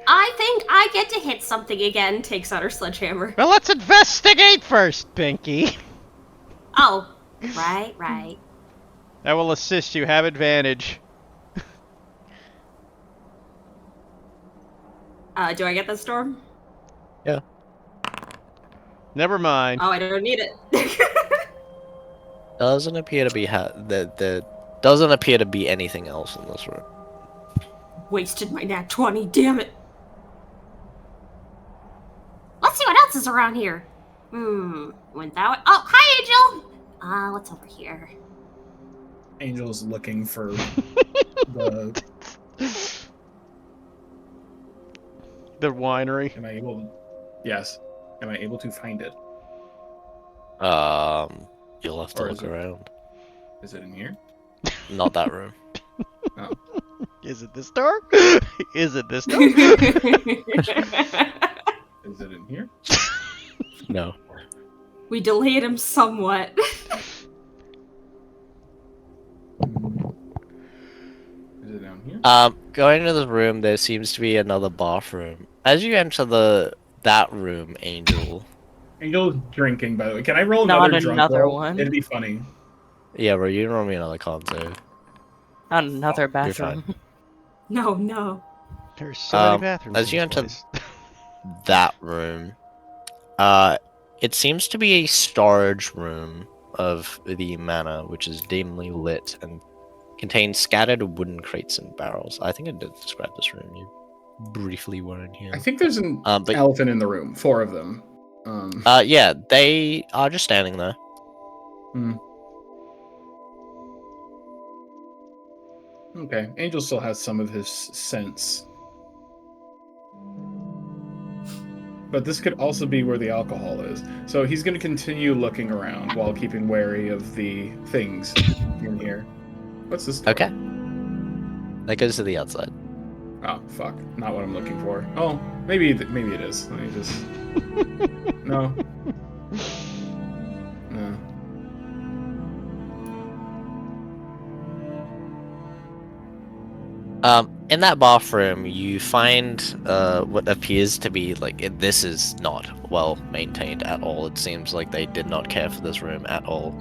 I think I get to hit something again, takes out her sledgehammer. Well, let's investigate first, Pinky. Oh, right. I will assist you. Have advantage. Do I get the storm? Never mind. Oh, I don't need it. Doesn't appear to be there doesn't appear to be anything else in this room. Wasted my nat 20, damn it. Let's see what else is around here. Went that way. Oh, hi, Angel! What's over here? Angel's looking for the. The winery. Am I able? Yes. Am I able to find it? You'll have to Or look is it- around. Is it in here? Not that room. Oh. Is it this door? Is it this door? Is it in here? No. We delayed him somewhat. Is it down here? Going into the room, there seems to be another bathroom. As you enter that room, Angel. Angel's drinking, by the way. Can I roll Not another drunk another roll? one. It'd be funny. Yeah, bro, you can roll me another con save. Another You're bathroom. fine. No. There's so many bathrooms. as you in this enter- place. That room. It seems to be a storage room of the manor, which is dimly lit and contains scattered wooden crates and barrels. I think I did describe this room. You briefly were in here. I think there's an But elephant in the room. 4 of them. yeah, they are just standing there. Okay. Angel still has some of his sense. But this could also be where the alcohol is. So he's going to continue looking around while keeping wary of the things in here. What's this door? Okay. That goes to the outside. Oh, fuck. Not what I'm looking for. Oh, maybe it is. Let me just... No. No. In that bathroom, you find what appears to be this is not well maintained at all. It seems like they did not care for this room at all.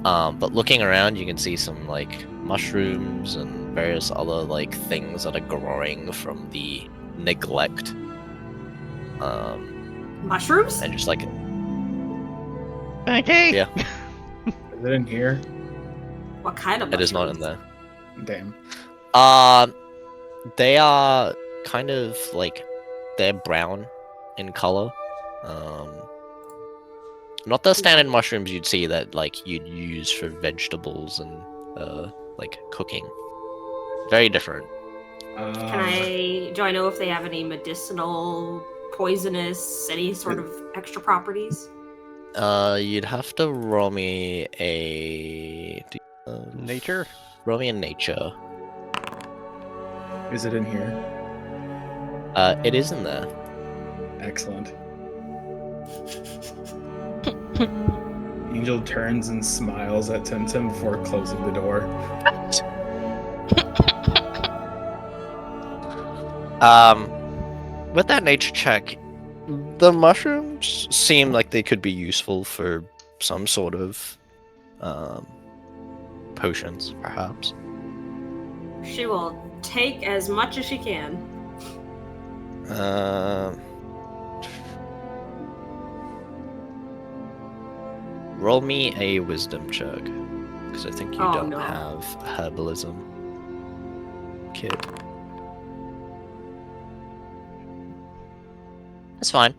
But looking around, you can see some mushrooms and various other things that are growing from the neglect. Mushrooms? And just Okay. Yeah. Is it in here? What kind of it is not mushrooms? in there. Damn. They are kind of they're brown in color. Not the standard mushrooms you'd see that you'd use for vegetables and cooking. Very different. Do I know if they have any medicinal, poisonous, any sort of extra properties? You'd have to roll me a Nature? Roll me a nature. Is it in here? It is in there. Excellent. Angel turns and smiles at Temtem before closing the door. With that nature check, the mushrooms seem like they could be useful for some sort of potions, perhaps. She will take as much as she can. Roll me a wisdom check, because I think you Oh, don't no. have herbalism, kid. That's fine.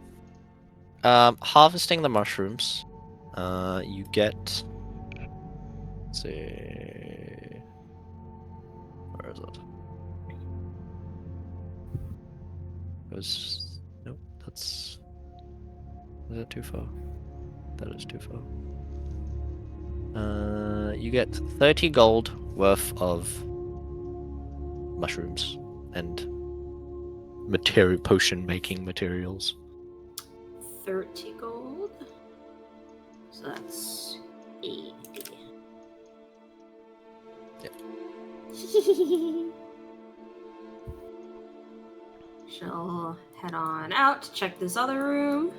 Harvesting the mushrooms, you get. Let's see. Where is it? Nope. That's. Is that too far? That is too far. You get 30 gold worth of mushrooms and potion making materials. 30 gold. So that's 80. Yep. She'll head on out to check this other room.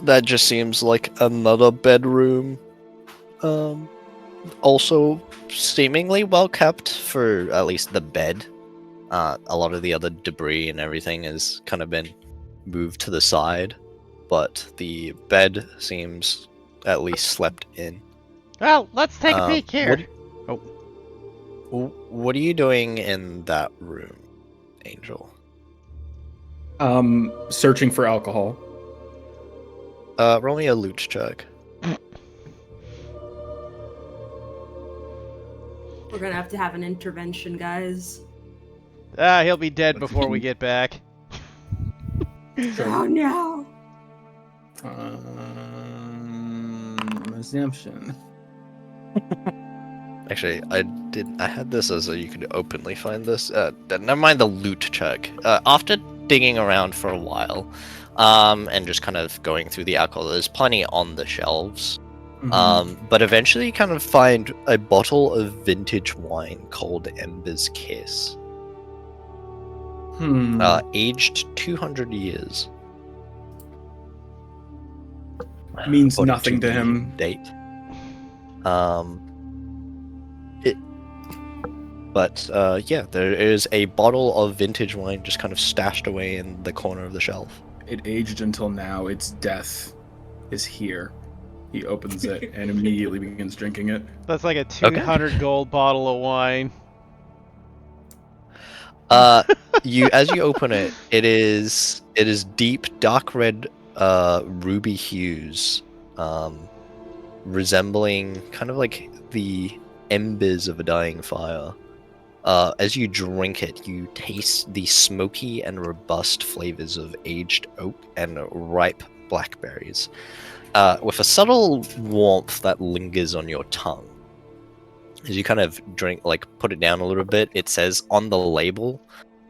That just seems like another bedroom. also seemingly well kept for at least the bed. A lot of the other debris and everything has kind of been moved to the side, but the bed seems at least slept in. Well, let's take a peek here. What are you doing in that room, Angel? Searching for alcohol. Roll me a loot check. We're gonna have an intervention, guys. He'll be dead before we get back. Oh no! Assumption. Actually, I had this as you could openly find this. Never mind the loot check. After digging around for a while, and just kind of going through the alcohol, there's plenty on the shelves. But eventually you kind of find a bottle of vintage wine called Ember's Kiss. Aged 200 years. Means According nothing to the him. Date. Yeah, there is a bottle of vintage wine just kind of stashed away in the corner of the shelf. It aged until now. Its death is here. He opens it and immediately begins drinking it. That's like a 200 gold bottle of wine. As you open it, it is deep dark red ruby hues, resembling kind of like the embers of a dying fire. As you drink it, you taste the smoky and robust flavors of aged oak and ripe blackberries, with a subtle warmth that lingers on your tongue. As you kind of put it down a little bit, it says on the label,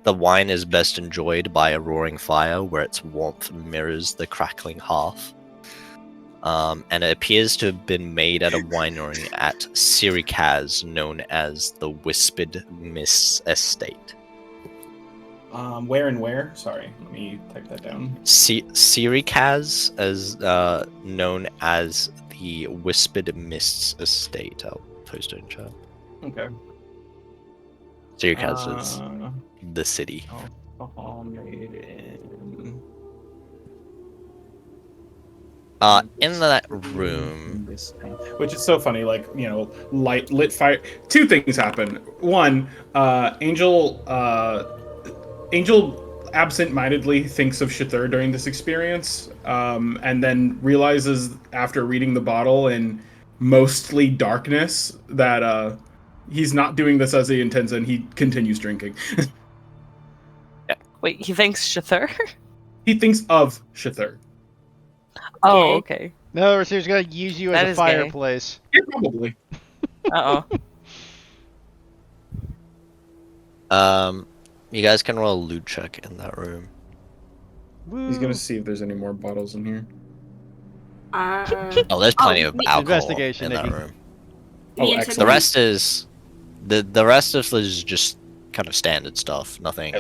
the wine is best enjoyed by a roaring fire where its warmth mirrors the crackling hearth. And it appears to have been made at a winery at Sirikaz, known as the Whispered Mists Estate. Where and where? Sorry, let me type that down. Sirikaz, as known as the Whispered Mists Estate. I'll post it in chat. Okay. Sirikaz is the city. Alcohol made in... In that room, which is so funny, lit fire. Two things happen. One, Angel absent-mindedly thinks of Shithur during this experience, and then realizes after reading the bottle in mostly darkness that he's not doing this as he intends, and he continues drinking. Wait, he thinks Shithur? He thinks of Shithur. Oh, okay. No, so he's gonna use you That as a is gay. fireplace. Yeah, probably. you guys can roll a loot check in that room. He's gonna see if there's any more bottles in here. Oh, there's plenty of alcohol Investigation, in that Nikki. room. Oh, The excellent. rest is the rest of it is just kind of standard stuff. Nothing.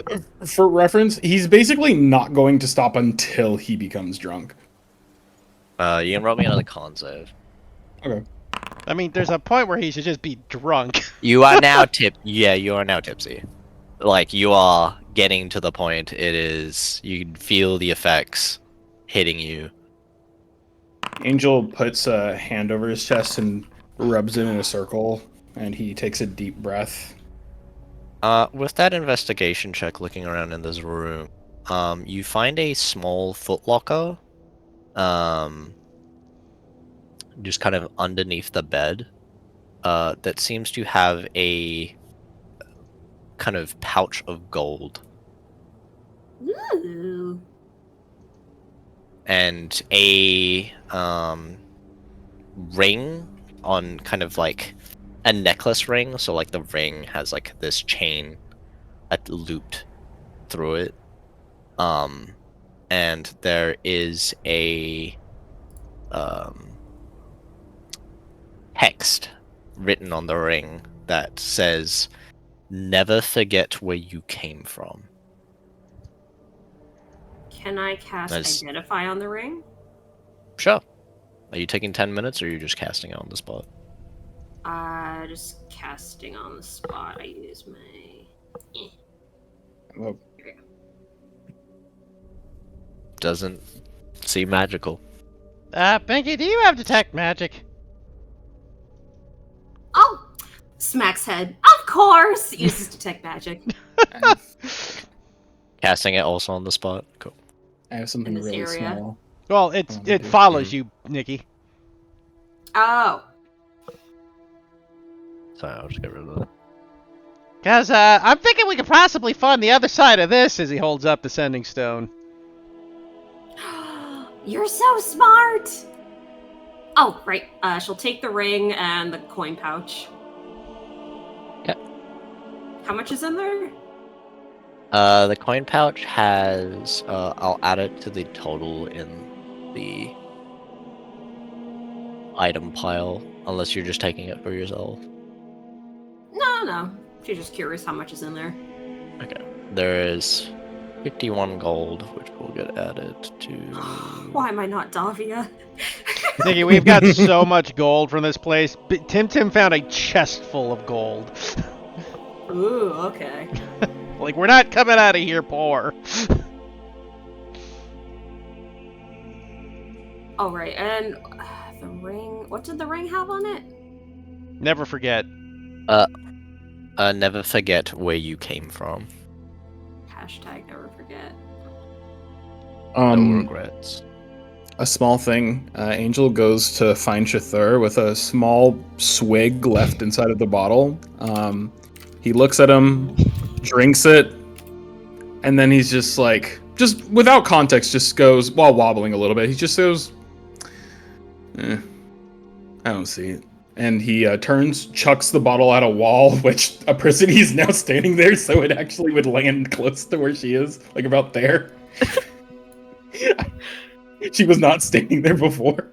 For reference, he's basically not going to stop until he becomes drunk. You can roll me another con save. Okay. I mean, there's a point where he should just be drunk. You are now you are now tipsy. Like, you are getting to the point. It is. You can feel the effects hitting you. Angel puts a hand over his chest and rubs it in a circle, and he takes a deep breath. With that investigation check, looking around in this room, you find a small footlocker, just kind of underneath the bed, that seems to have a kind of pouch of gold. Ooh. And a ring on kind of like a necklace ring, so like the ring has like this chain looped through it, and there is a text written on the ring that says, "Never forget where you came from." Can I cast Nice. Identify on the ring? Sure. Are you taking 10 minutes, or are you just casting it on the spot? Just casting on the spot. I use my. Well, Here we go. Doesn't seem magical. Pinky, do you have detect magic? Oh, smacks head. Of course, uses detect magic Casting it also on the spot. Cool. I have something in this really area. small. Well, I it wanna do. follows you, Nikki. Oh, So I'll just get rid of it. Cause I'm thinking we could possibly find the other side of this as he holds up the sending stone. you're so smart. Oh, right. She'll take the ring and the coin pouch. Yep. How much is in there? The coin pouch has. I'll add it to the total in the item pile, unless you're just taking it for yourself. No. She's just curious how much is in there. Okay. There is 51 gold, which will get added to. Why am I not Davia? Nikki, we've got so much gold from this place. Tim found a chest full of gold. Ooh, okay. Like, we're not coming out of here poor. Oh, right. And the ring. What did the ring have on it? Never forget. Never forget where you came from. Hashtag never forget. No regrets. A small thing. Angel goes to find Chithur with a small swig left inside of the bottle. He looks at him, drinks it, and then he's just like, just without context, just goes, while wobbling a little bit, he just goes, I don't see it. And he turns, chucks the bottle at a wall, which a person he's now standing there, so it actually would land close to where she is, like about there. She was not standing there before.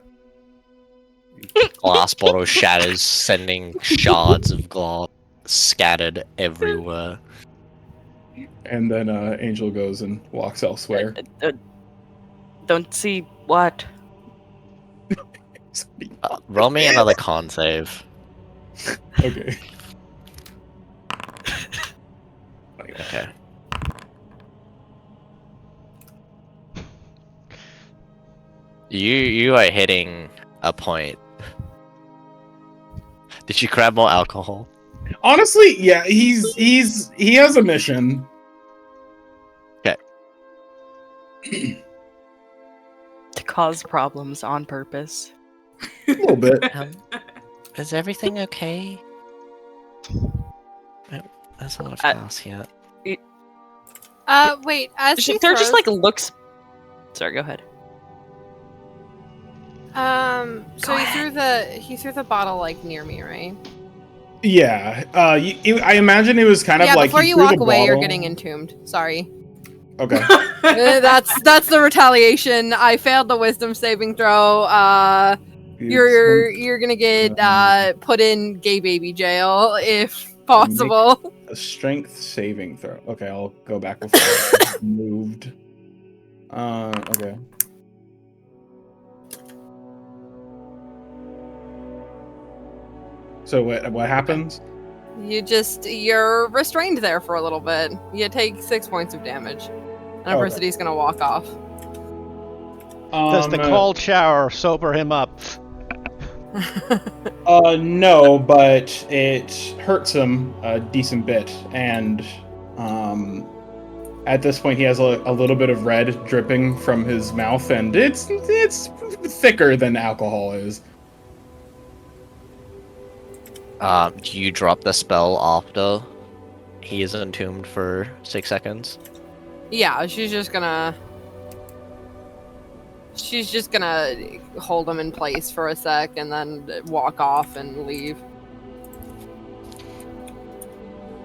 Glass bottle shatters, sending shards of glass scattered everywhere. And then Angel goes and walks elsewhere. Don't see what. Roll me another con save. Okay. Okay. You are hitting a point. Did you grab more alcohol? Honestly, yeah, he has a mission. Okay. To cause problems on purpose. A little bit. Is everything okay? That's not a fast yet. Wait, as he They're just throws- like looks. Sorry, go ahead. So he threw the bottle like near me, right? Yeah. I imagine it was kind of Yeah, like before he you threw walk the away, you're bottle- getting entombed. Sorry. Okay. That's the retaliation. I failed the wisdom saving throw. You're gonna get put in gay baby jail if possible. A strength saving throw. Okay, I'll go back before I moved. Okay. So what happens? You're restrained there for a little bit. You take 6 points of damage. And Adversity's gonna walk off. Does the cold shower sober him up? No, but it hurts him a decent bit, and at this point he has a little bit of red dripping from his mouth, and it's thicker than alcohol is. Do you drop the spell after he is entombed for 6 seconds? Yeah, she's just gonna hold him in place for a sec and then walk off and leave.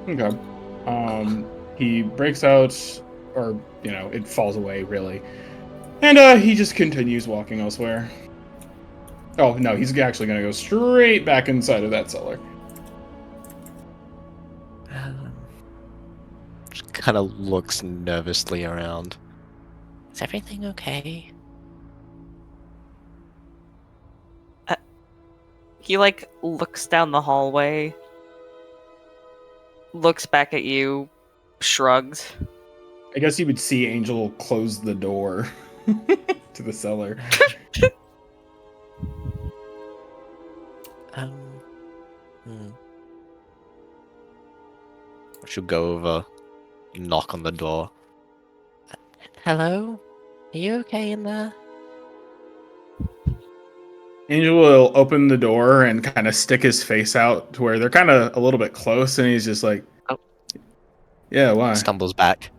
Okay. He breaks out, or it falls away really, and he just continues walking elsewhere. Oh no, he's actually gonna go straight back inside of that cellar. Just kind of looks nervously around. Is everything okay? He like looks down the hallway, looks back at you, shrugs. I guess you would see Angel close the door to the cellar. Hmm. She'll go over, knock on the door. Hello? Are you okay in there? Angel will open the door and kind of stick his face out to where they're kind of a little bit close, and he's just like, Oh. Yeah, why? Stumbles back.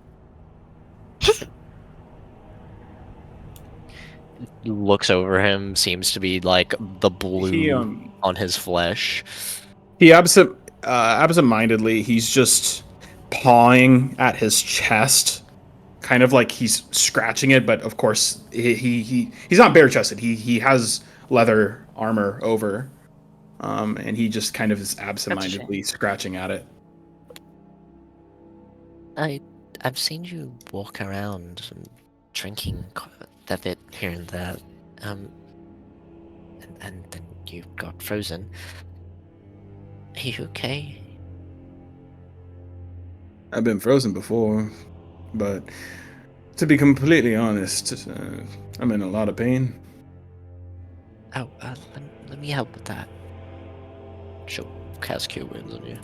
Looks over him, seems to be like the blue He, on his flesh. He absent-mindedly, he's just pawing at his chest, kind of like he's scratching it. But of course, he's not bare chested. He has leather armor over, and he just kind of is absent-mindedly scratching at it. I've seen you walk around and drinking a bit here and there, and then you got frozen. Are you okay? I've been frozen before, but to be completely honest, I'm in a lot of pain. Oh, let me help with that. She'll cast Cure Wounds on you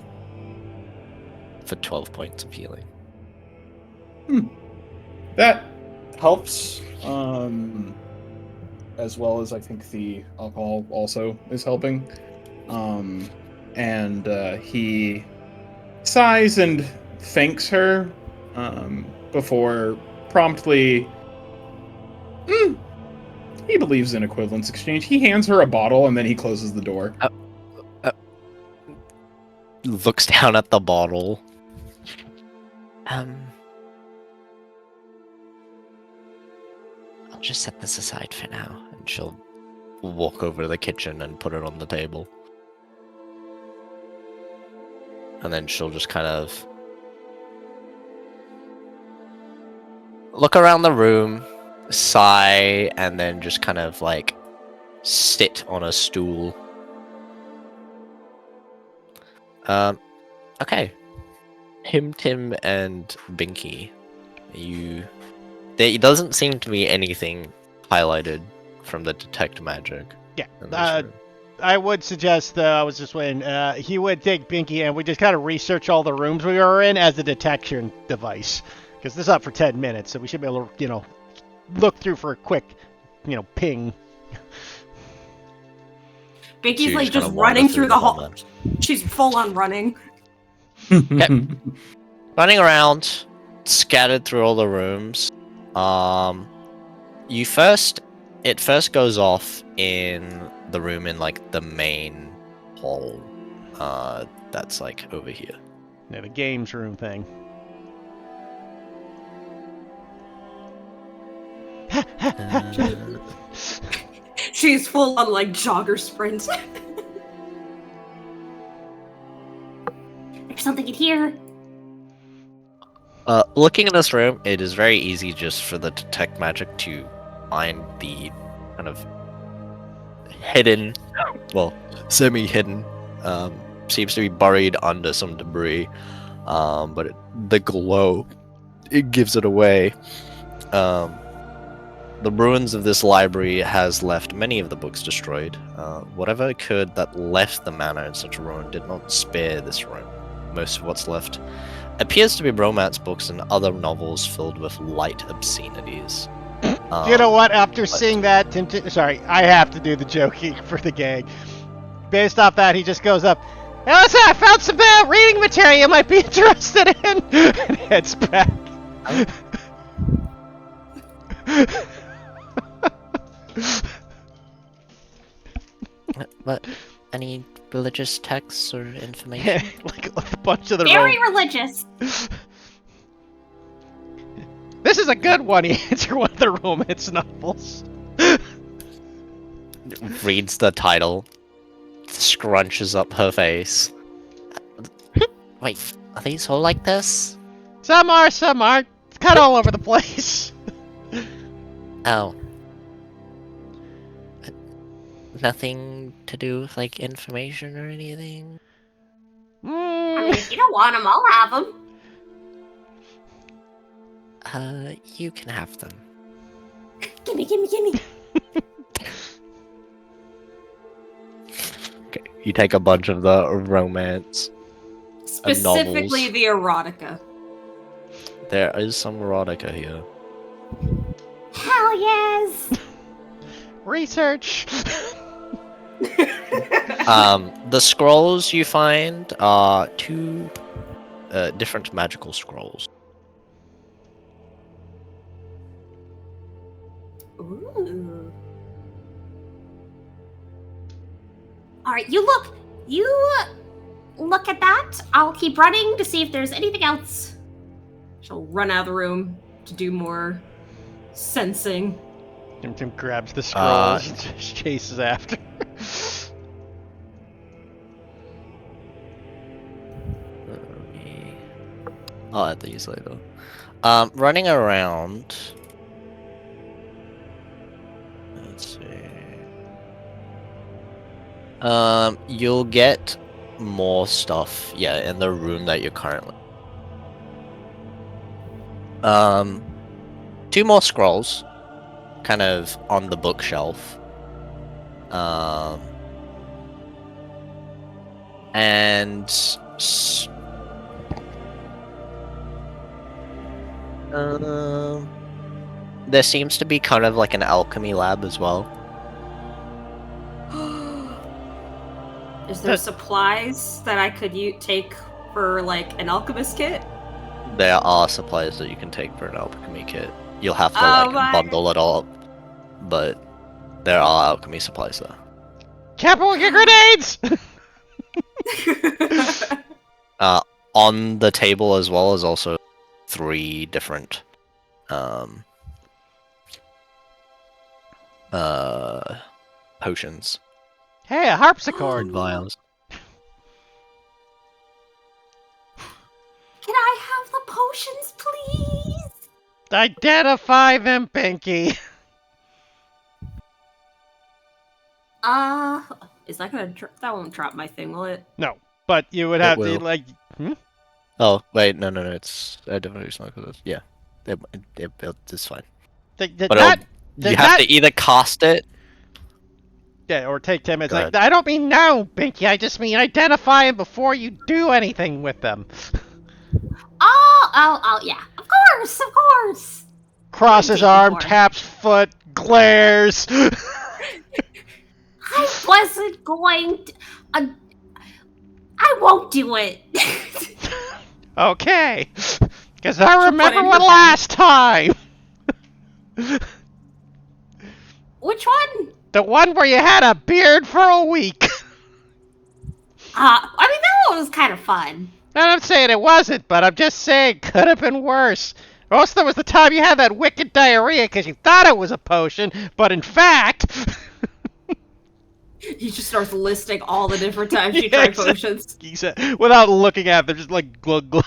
for 12 points of healing. That helps, as well as I think the alcohol also is helping. And he sighs and thanks her before promptly... he believes in equivalence exchange. He hands her a bottle and then he closes the door. Looks down at the bottle. I'll just set this aside for now, and she'll walk over to the kitchen and put it on the table. And then she'll just kind of look around the room, sigh, and then just kind of like sit on a stool. Okay. Tim, and Binky, there doesn't seem to be anything highlighted from the detect magic. Yeah. in this room. I would suggest, I was just waiting, he would take Binky and we just kind of research all the rooms we were in as a detection device. Because this is up for 10 minutes, so we should be able to, look through for a quick, ping. Binky's So like you just kinda running wander through the hall. hallway. She's full on running. Running around, scattered through all the rooms. It first goes off in the room in like the main hall. That's like over here. Yeah, the games room thing. She's full on like jogger sprint. There's something in here. Looking in this room, it is very easy just for the detect magic to find the kind of hidden, well, semi-hidden, seems to be buried under some debris, but the glow, it gives it away. The ruins of this library has left many of the books destroyed. Whatever occurred that left the manor in such a ruin did not spare this room. Most of what's left appears to be romance books and other novels filled with light obscenities. You know what? After seeing that, sorry, I have to do the joking for the gag. Based off that, he just goes up. Hey, listen, I found some reading material you might be interested in, and heads back. But any religious texts or information? like a bunch of the Very religious. This is a good one. He answered one of the romance novels. Reads the title, scrunches up her face. Wait, are these all like this? Some are, some aren't. It's kind of all over the place. Oh. nothing to do with like information or anything? I mean, if you don't want them, I'll have them. You can have them. Gimme, gimme, gimme. Okay, you take a bunch of the romance. Specifically novels. the erotica. There is some erotica here. Hell yes! Research. The scrolls you find are two different magical scrolls. Ooh. Alright, you look at that. I'll keep running to see if there's anything else. She'll run out of the room to do more sensing. Tim grabs the scrolls and just chases after. I'll add these later. Running around. Let's see. You'll get more stuff, yeah, in the room that you're currently. Two more scrolls, kind of on the bookshelf. And there seems to be kind of like an alchemy lab as well. Is there supplies that I could take for like an alchemist kit? There are supplies that you can take for an alchemy kit. You'll have to bundle it all up, but there are alchemy supplies there. Capital get grenades! On the table as well as also 3 different potions. Hey, a harpsichord. And vials. Can I have the potions, please? Identify them, Pinky. Is that gonna that won't drop my thing, will it? No, but you would have to will. like. Oh wait, no, it's Divinity smoke with this. Yeah, it's fine. But you have to either cast it. Yeah, or take 10 minutes. Go Like, I don't mean now, Pinky. I just mean identify them before you do anything with them. Oh, yeah. Of course. Crosses arm, taps foot, glares. I wasn't going to. I won't do it. Okay. Because I remember what last time. Which one? The one where you had a beard for a week. I mean, that one was kind of fun. I'm not saying it wasn't, but I'm just saying could have been worse. Also, there was the time you had that wicked diarrhea because you thought it was a potion, but in fact... He just starts listing all the different times you tried potions. Without looking at them, just like glug glug.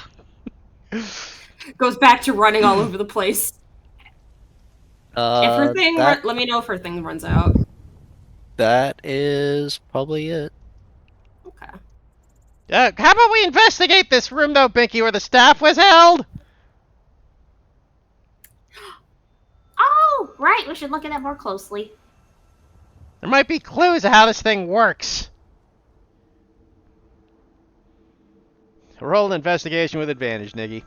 Goes back to running all over the place. If her thing, let me know if her thing runs out. That is probably it. Okay. How about we investigate this room, though, Binky, where the staff was held? Oh, right. We should look at that more closely. There might be clues of how this thing works. Roll an investigation with advantage, Niggy.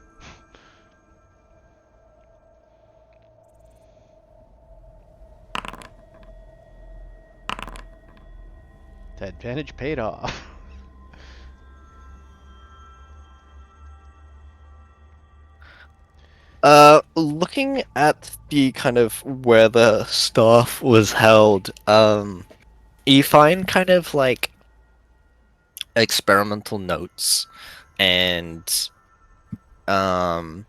That advantage paid off. Looking at the kind of where the staff was held, you find kind of like experimental notes and kind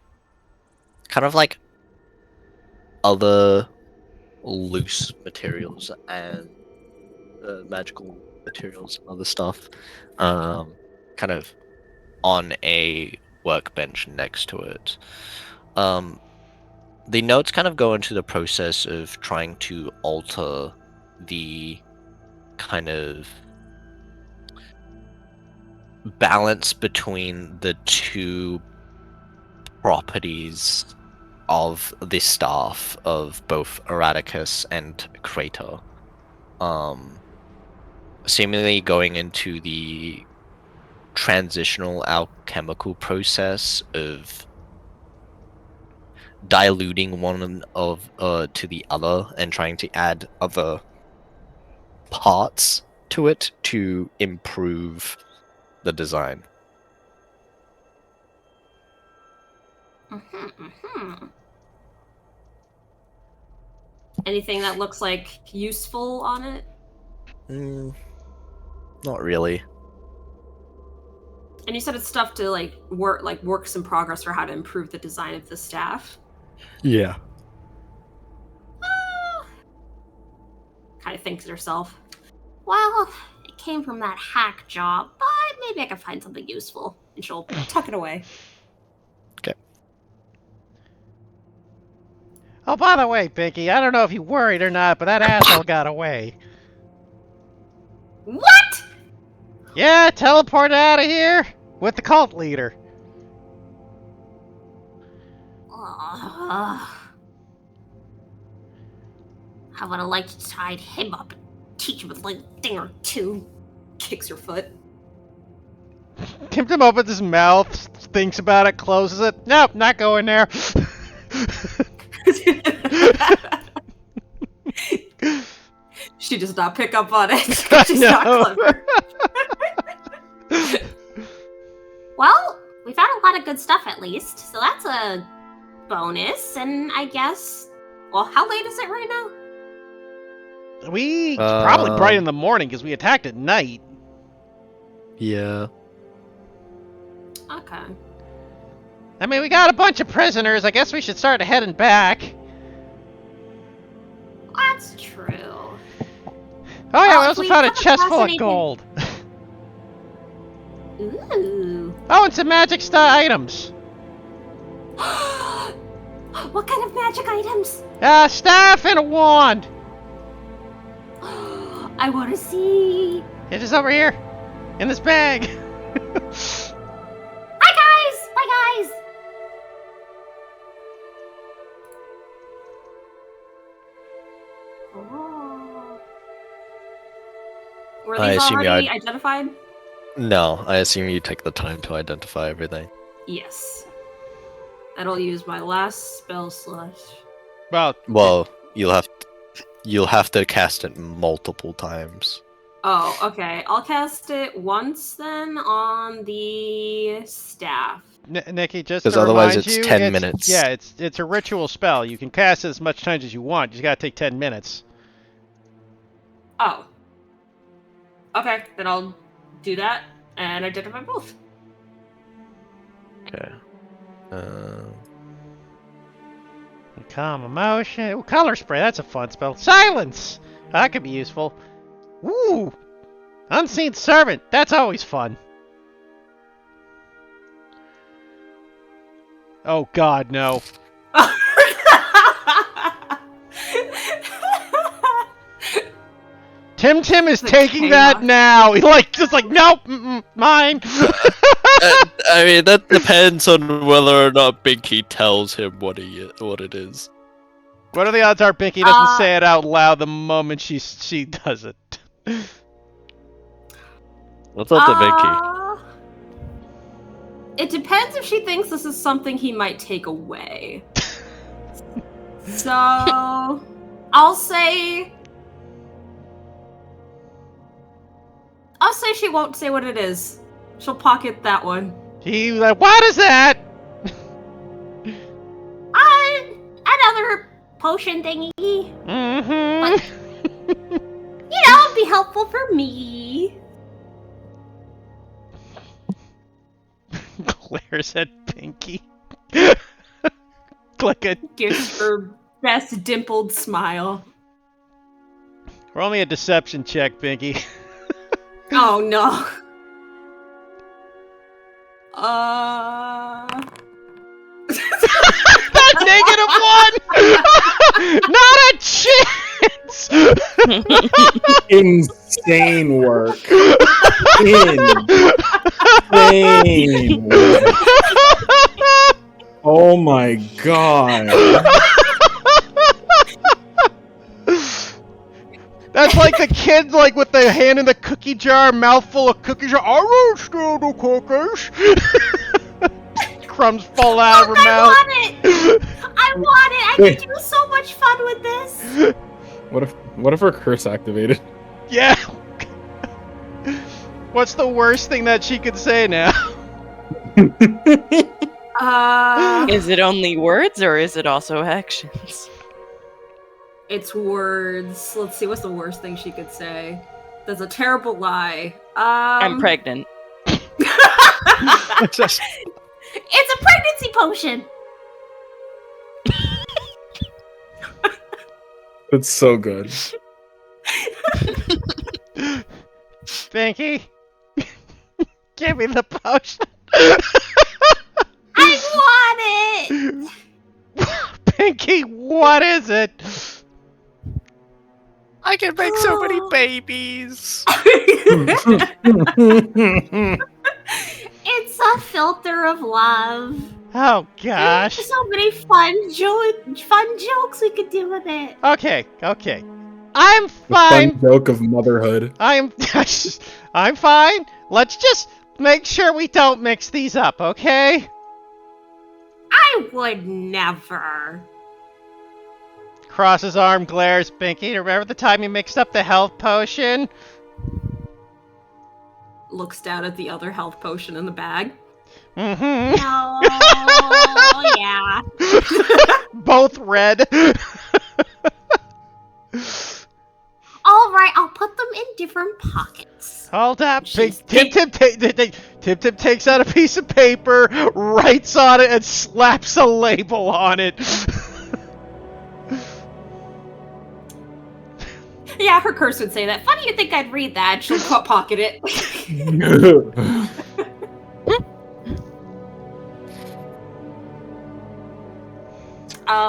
of like other loose materials and magical materials and other stuff, kind of on a workbench next to it. The notes kind of go into the process of trying to alter the kind of balance between the two properties of the staff of both Erraticus and Crater. Seemingly going into the transitional alchemical process of diluting one of to the other and trying to add other parts to it to improve the design. Anything that looks like useful on it? Not really. And you said it's stuff to like works in progress for how to improve the design of the staff. Yeah. Kind of thinks to herself, well, it came from that hack job, but maybe I can find something useful. And she'll tuck it away. Okay. Oh, by the way, Pinky, I don't know if you worried or not, but that asshole got away. What? Yeah, teleported out of here with the cult leader. I would have liked to tie him up and teach him a little thing or two. Kicks your foot. Tim opens his mouth, thinks about it, closes it. Nope, not going there. She does not pick up on it. She's No. not clever. Well, we found a lot of good stuff at least, so that's a bonus. And I guess, well, how late is it right now? It's probably bright in the morning because we attacked at night. Yeah. Okay. I mean, we got a bunch of prisoners. I guess we should start heading back. That's true. Oh yeah, Well, we if also we found a come chest across full of anything- gold. Ooh. Oh, and some magic items. What kind of magic items? A staff and a wand. I want to see. It is over here, in this bag. Bye, guys! Bye, guys! Oh. Were I these assume you already identified? No, I assume you take the time to identify everything. Yes. That'll use my last spell slot. Well, You'll have to cast it multiple times. Oh, okay. I'll cast it once then on the staff. Nikki, just 'Cause to otherwise remind it's you, 10 minutes. Yeah, it's a ritual spell. You can cast it as much times as you want. You just gotta take 10 minutes. Oh. Okay, then I'll do that and identify both. Okay. Calm emotion. Ooh, color spray. That's a fun spell. Silence. That could be useful. Ooh, unseen servant. That's always fun. Oh God, no. Tim is taking chaos. that now. He just like nope, mine. I mean, that depends on whether or not Binky tells him what it is. What are the odds are Binky doesn't say it out loud the moment she does it? What's up to Binky? It depends if she thinks this is something he might take away. So, I'll say she won't say what it is. She'll pocket that one. He like, what is that? Another potion thingy. Mm-hmm. It'd be helpful for me. Glares at Pinky. Click it. Gives her best dimpled smile. Roll me a deception check, Pinky. Oh no. That's -1! Not a chance! insane work. Insane work. Oh my god. That's like the kid, like with the hand in the cookie jar, mouthful of cookies. I won't steal the cookies. Crumbs fall out of her mouth. I want it! I could do so much fun with this! What if her curse activated? Yeah. What's the worst thing that she could say now? Is it only words or is it also actions? It's words. Let's see, what's the worst thing she could say? That's a terrible lie. I'm pregnant. Just It's a pregnancy potion! It's so good. Pinky, give me the potion. I want it! Pinky, what is it? I can make so many babies. It's a filter of love. Oh gosh. There's so many fun jokes we could do with it. Okay. I'm The fine. fun joke of motherhood. I'm fine. Let's just make sure we don't mix these up, okay? I would never. Crosses arm, glares, Pinky. Remember the time you mixed up the health potion? Looks down at the other health potion in the bag. Mm-hmm. No, yeah. Both red. All right, I'll put them in different pockets. Hold up. She's Tip takes out a piece of paper, writes on it, and slaps a label on it. Yeah, her curse would say that. Funny you think I'd read that. She'll pocket it.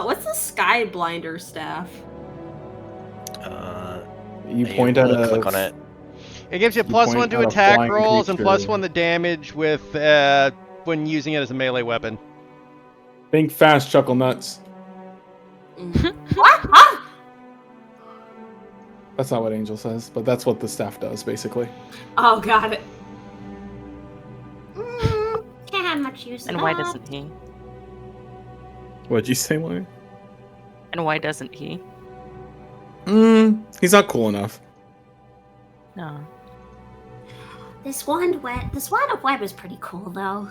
What's the sky blinder staff? You point at a click on it. It gives you You +1 point to at a attack flying rolls and creature. +1 to damage with when using it as a melee weapon. think fast, chuckle nuts. What? Huh? That's not what Angel says, but that's what the staff does, basically. Oh, got it. Can't have much use of And why that. doesn't he? What'd you say, Lauren? And why doesn't he? He's not cool enough. No. This wand of web is pretty cool, though.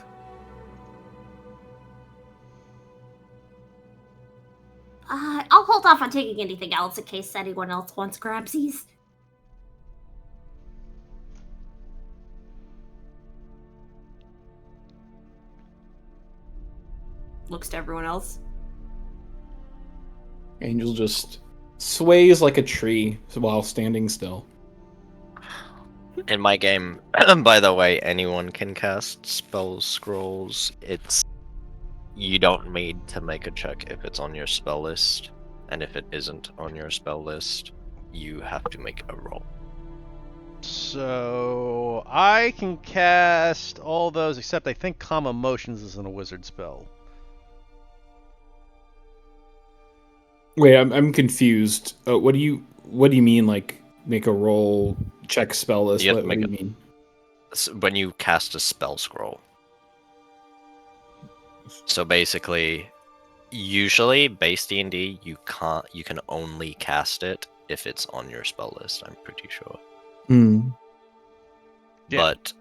I'll hold off on taking anything else in case anyone else wants grabsies. Looks to everyone else. Angel just sways like a tree while standing still. In my game, by the way, anyone can cast spell scrolls. You don't need to make a check if it's on your spell list, and if it isn't on your spell list, you have to make a roll. So I can cast all those except I think Calm Emotions isn't a wizard spell. Wait, I'm confused. What do you mean? Like make a roll, check spell list? You have What, to what do make you mean? When you cast a spell scroll. So basically, usually base D&D, you can only cast it if it's on your spell list. I'm pretty sure. Yeah. But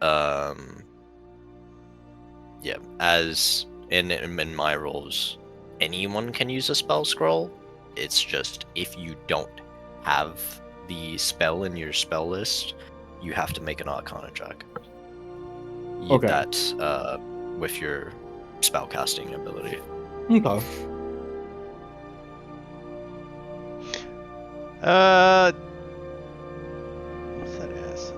yeah, as in my rules, anyone can use a spell scroll. It's just if you don't have the spell in your spell list, you have to make an Arcana check. Okay. That's with your spellcasting ability. Okay. What's that acid?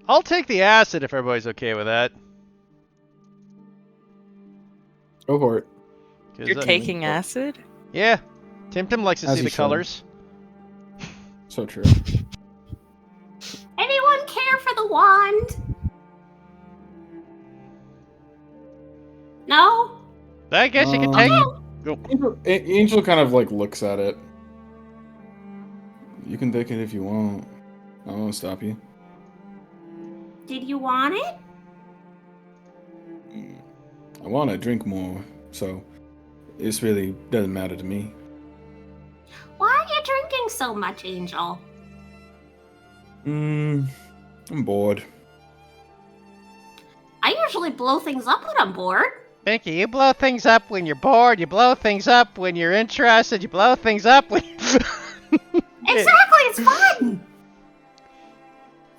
I'll take the acid if everybody's okay with that. Go for it. 'Cause, You're taking acid? Yeah. Tim likes to As see he the should. colors. So true. Anyone care for the wand? No? I guess you could take. Angel kind of like looks at it. You can take it if you want. I won't stop you. Did you want it? I want to drink more, so this really doesn't matter to me. Why are you drinking so much, Angel? I'm bored. I usually blow things up when I'm bored. Binky, you blow things up when you're bored. You blow things up when you're interested. You blow things up when. Exactly, it's fun!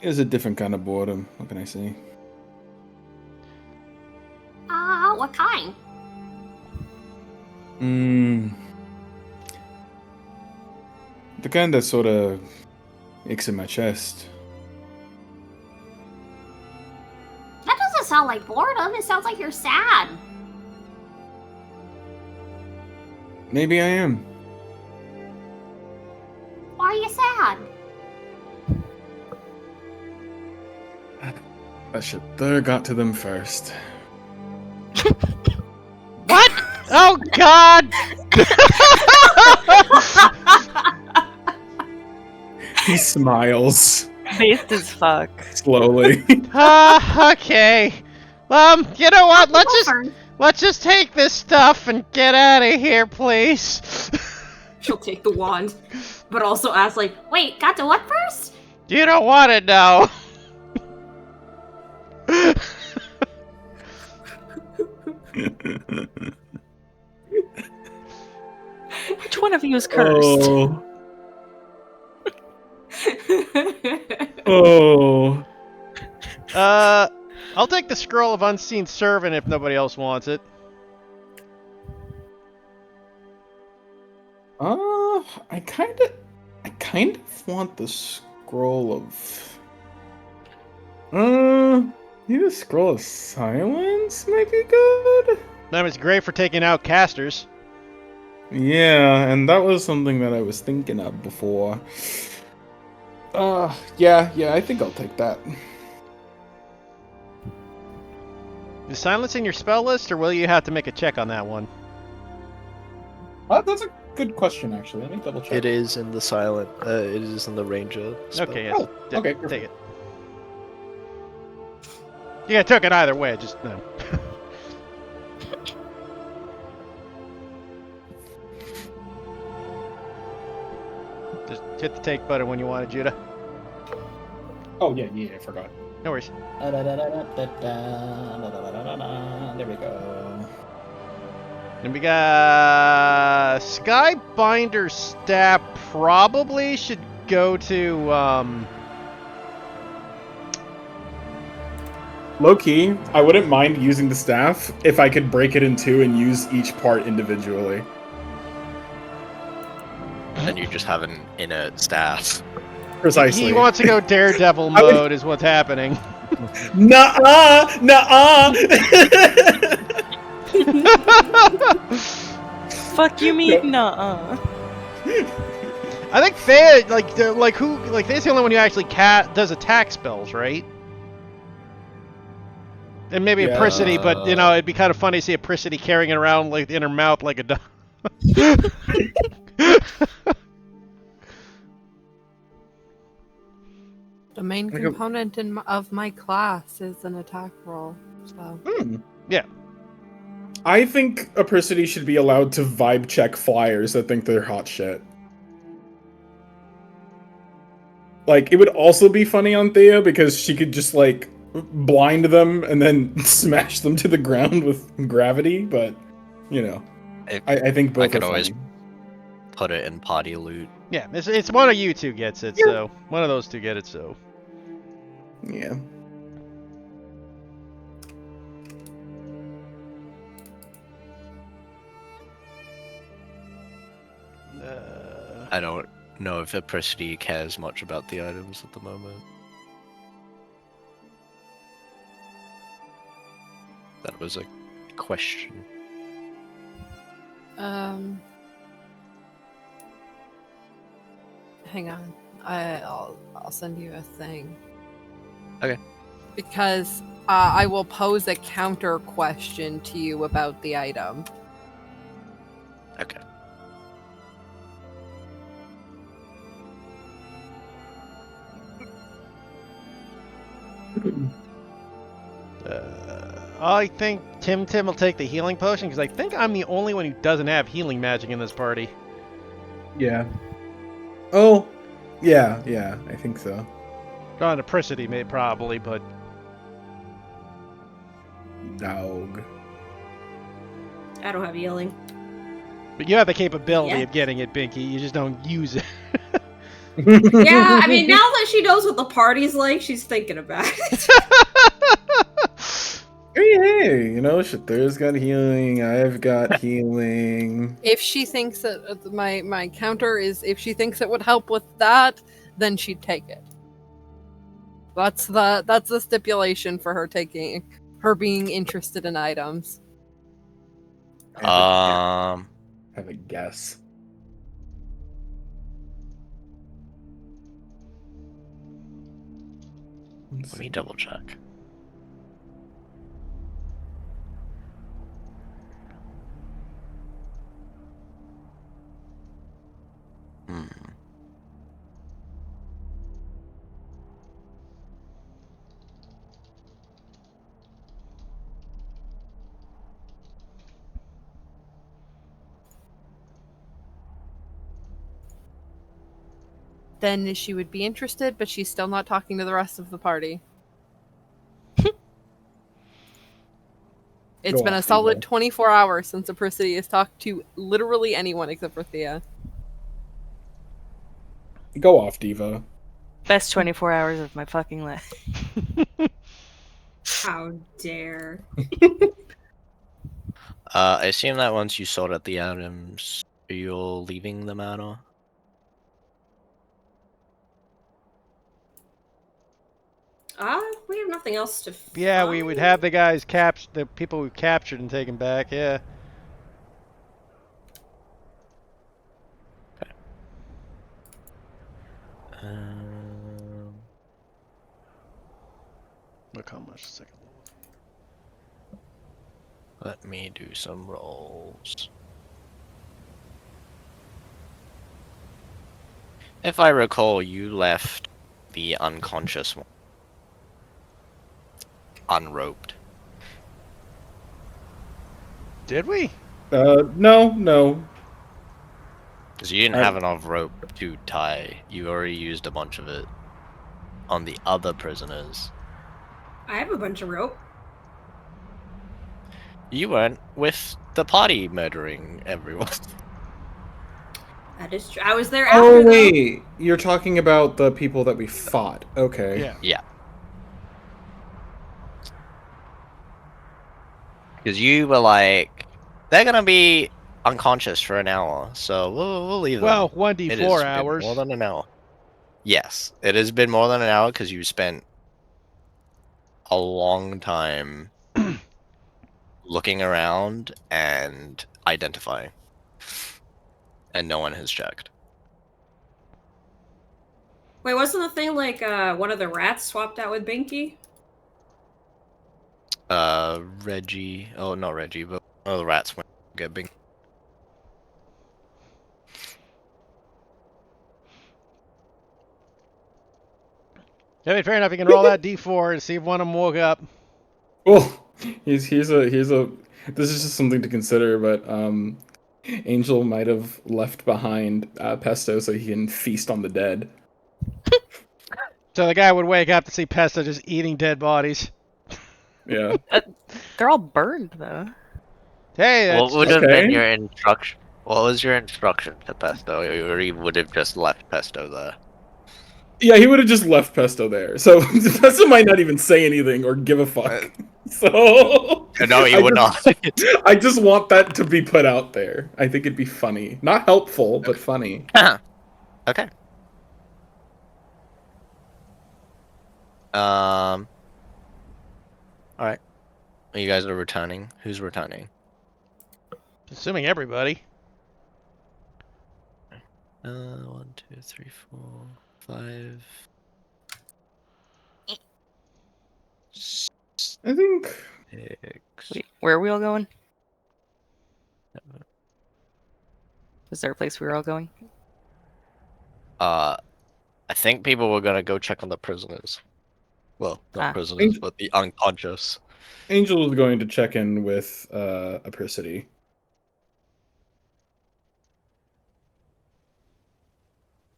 It's a different kind of boredom. What can I say? What kind? The kind that sort of aches in my chest. That doesn't sound like boredom. It sounds like you're sad. Maybe I am. Why are you sad? That shit got to them first. What? Oh God! He smiles Based as fuck. slowly. Okay. You know what? Let's just take this stuff and get out of here, please. She'll take the wand, but also ask, like, Wait, got to what first? You don't want to know. Which one of you is cursed? Oh. I'll take the scroll of unseen servant if nobody else wants it. I kind of want the scroll of. Maybe the scroll of silence might be good. That was great for taking out casters. Yeah, and that was something that I was thinking of before. Yeah, I think I'll take that. Is silence in your spell list, or will you have to make a check on that one? That's a good question, actually. Let me double check. It is in the silent. It is in the ranger spell. Okay, yes. Oh, okay, Take it. Yeah, I took it either way. Just no. Just hit the take button when you want it, Judah. Oh, yeah, I forgot. No worries. There we go. And we got Skybinder staff. Probably should go to Low key, I wouldn't mind using the staff if I could break it in two and use each part individually. And you just have an inert staff. Precisely. He wants to go Daredevil mode, is what's happening. Nuh-uh! Fuck you mean nuh-uh. I think Thea, Thea's the only one who actually does attack spells, right? And maybe Yeah. Apricity, but it'd be kind of funny to see Apricity carrying it around like in her mouth like a dog. The main component of my class is an attack roll. So Yeah. I think Apricity should be allowed to vibe check flyers that think they're hot shit. Like, it would also be funny on Thea because she could just, like, blind them and then smash them to the ground with gravity, but, I think both I could are always funny. put it in party loot. Yeah, it's one of you two gets it, so one of those two get it, so. Yeah. I don't know if Apricity cares much about the items at the moment. That was a question. hang on. I'll send you a thing. Okay. Because I will pose a counter question to you about the item. Okay. I think Tim will take the healing potion because I think I'm the only one who doesn't have healing magic in this party. Yeah. Oh, yeah, I think so. Gone to Pricity, probably, but Dog. I don't have healing. you have the capability Yeah. of getting it, Binky. You just don't use it. Yeah, I mean, now that she knows what the party's like, she's thinking about it. Hey, you know, Shathir's got healing. I've got healing. If she thinks that my counter is if she thinks it would help with that, then she'd take it. That's the stipulation for her being interested in items. Have a guess. Let me double check. Hmm. Then she would be interested, but she's still not talking to the rest of the party. It's Go been a off, solid Eva. 24 hours since Apricity has talked to literally anyone except for Thea. Go off, Diva. Best 24 hours of my fucking life. How dare. I assume that once you sorted the items, you're leaving the manor. We have nothing else to Yeah, we would have the guys the people we captured and taken back. Yeah. Look how much second level. Let me do some rolls. If I recall, you left the unconscious one unroped. Did we? No. Because you didn't have enough rope to tie. You already used a bunch of it on the other prisoners. I have a bunch of rope. You weren't with the party murdering everyone. That is true. I was there after. Oh though. wait, you're talking about the people that we fought. Okay. Yeah. Yeah. Because you were like, they're gonna be unconscious for an hour, so we'll leave them. Well, It has 1d4 been hours. more than an hour. Yes, it has been more than an hour because you spent a long time looking around and identifying, and no one has checked. Wait, wasn't the thing like one of the rats swapped out with Binky? Reggie. Oh, not Reggie, but one of the rats went to get Bing. I mean, fair enough. You can roll that d4 and see if one of them woke up. Well, here's a this is just something to consider, but Angel might have left behind Pesto so he can feast on the dead. So the guy would wake up to see Pesto just eating dead bodies. Yeah. They're all burned, though. Hey, that's What would have Okay. been your instruction? What was your instruction to Pesto? Or you would have just left Pesto there? Yeah, he would have just left Pesto there. So Pesto might not even say anything or give a fuck. So No, he would not. I just want that to be put out there. I think it'd be funny. Not helpful, but funny. Okay. All right. You guys are returning. Who's returning? assuming everybody. 1, 2, 3, 4, 5. I think 6. Wait, where are we all going? Was there a place we were all going? I think people were gonna go check on the prisoners. Well, not Ah. prisoners, but the unconscious. Angel is going to check in with Apricity.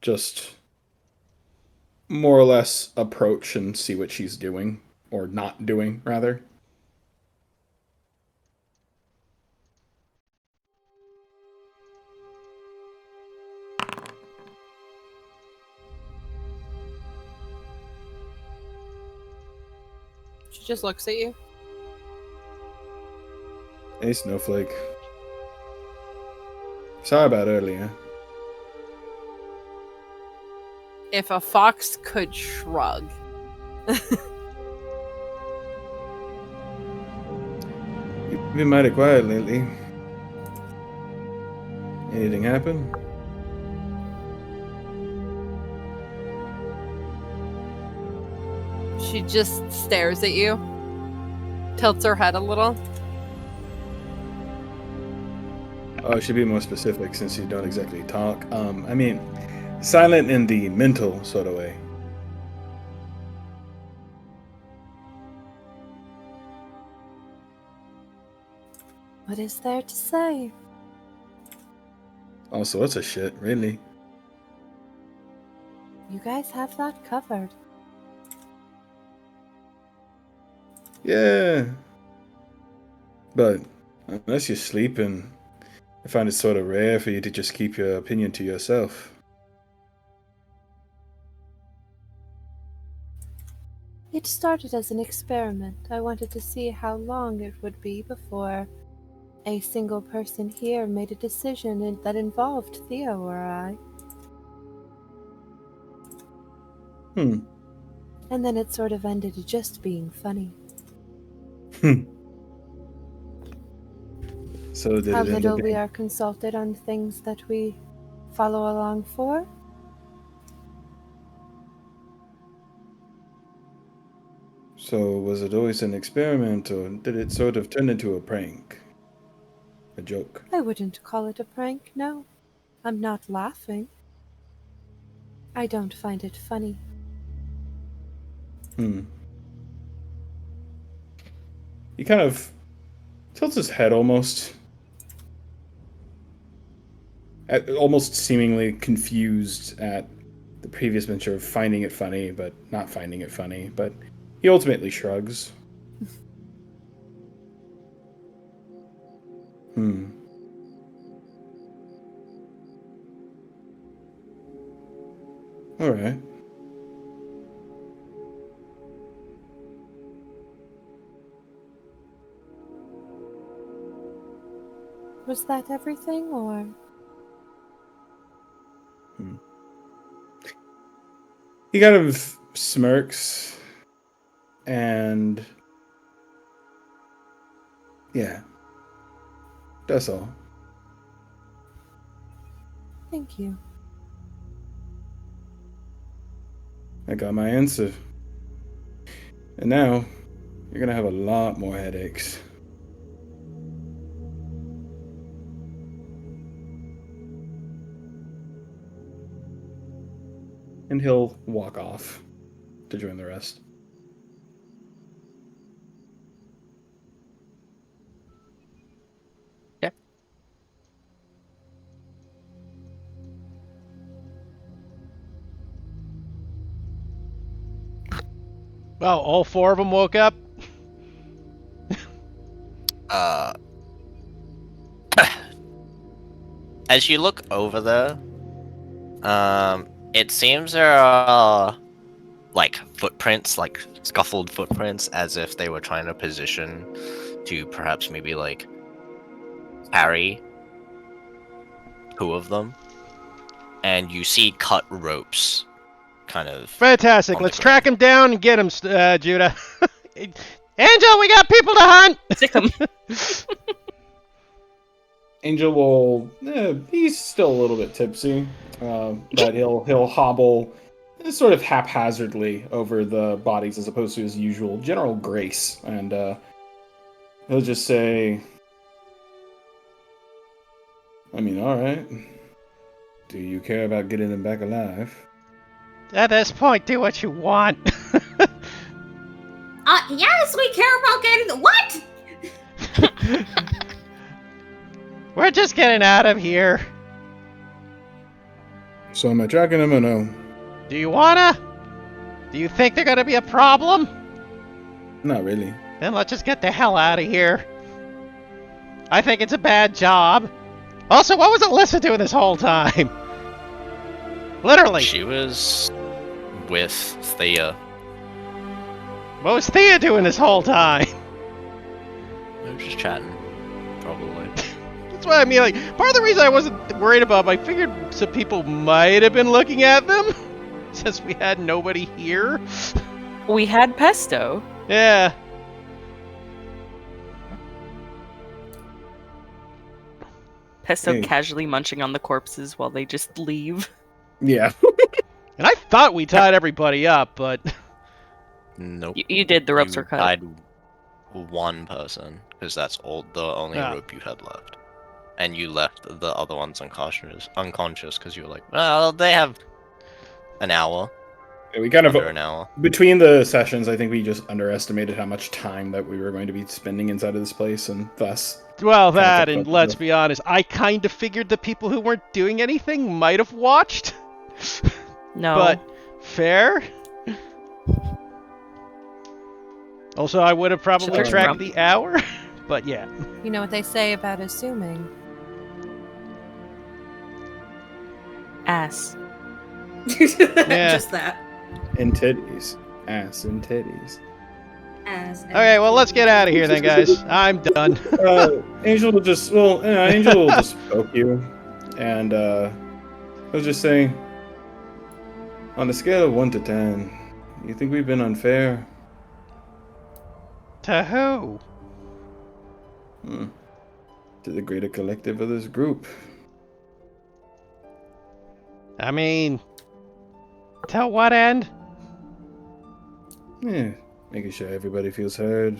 Just more or less approach and see what she's doing, or not doing, rather. She just looks at you. Hey, Snowflake. Sorry about earlier. If a fox could shrug. You've been mighty quiet lately. Anything happen? She just stares at you. Tilts her head a little. Oh, I should be more specific since you don't exactly talk. I mean, silent in the mental sort of way. What is there to say? Also, what's a shit, really? You guys have that covered. Yeah. But unless you're sleeping, I find it sort of rare for you to just keep your opinion to yourself. It started as an experiment. I wanted to see how long it would be before a single person here made a decision that involved Theo or I. And then it sort of ended just being funny. So did How it end little up we being... are consulted on things that we follow along for? So was it always an experiment, or did it sort of turn into a prank? A joke? I wouldn't call it a prank, no. I'm not laughing. I don't find it funny. He kind of tilts his head almost seemingly confused at the previous venture of finding it funny, but not finding it funny. But he ultimately shrugs. All right. Was that everything, or? He kind of smirks, and yeah, that's all. Thank you. I got my answer. And now, you're gonna have a lot more headaches. And he'll walk off to join the rest. Yeah. Well, all 4 of them woke up. As you look over there, it seems there are like footprints, like scuffled footprints, as if they were trying to position to perhaps maybe like carry 2 of them. And you see cut ropes kind of Fantastic. on the Let's ground. track him down and get him, Judah. Angel, we got people to hunt. Sick him. Angel will. He's still a little bit tipsy, but he'll hobble sort of haphazardly over the bodies as opposed to his usual general grace. And he'll just say, I mean, alright. Do you care about getting them back alive? At this point, do what you want. Yes, we care about getting the what? We're just getting out of here. So am I tracking them or no? Do you wanna? Do you think they're gonna be a problem? Not really. Then let's just get the hell out of here. I think it's a bad job. Also, what was Alyssa doing this whole time? Literally. She was with Thea. What was Thea doing this whole time? They were just chatting, probably. That's what I mean. Like, part of the reason I wasn't worried about them, I figured some people might have been looking at them since we had nobody here. We had pesto. Yeah. Pesto Hey. casually munching on the corpses while they just leave. Yeah. And I thought we tied everybody up, but Nope. You did. The ropes You were cut. tied one person, because that's the only Ah. rope you had left. And you left the other ones unconscious because you were like, well, they have an hour, We kind of, under an hour. between the sessions, I think we just underestimated how much time that we were going to be spending inside of this place, and thus... well, Kinda that took and up let's the- be honest, I kind of figured the people who weren't doing anything might have watched. No. But fair. Also, I would have probably Should've tracked jumped. the hour, but yeah. You know what they say about assuming. Ass. Just that. And titties. Ass and titties. Okay, well, let's get out of here then, guys. I'm done. Angel will just, Angel will just poke you. And, he'll just say, on a scale of 1 to 10, you think we've been unfair? To who? To the greater collective of this group. I mean, to what end? Yeah, making sure everybody feels heard.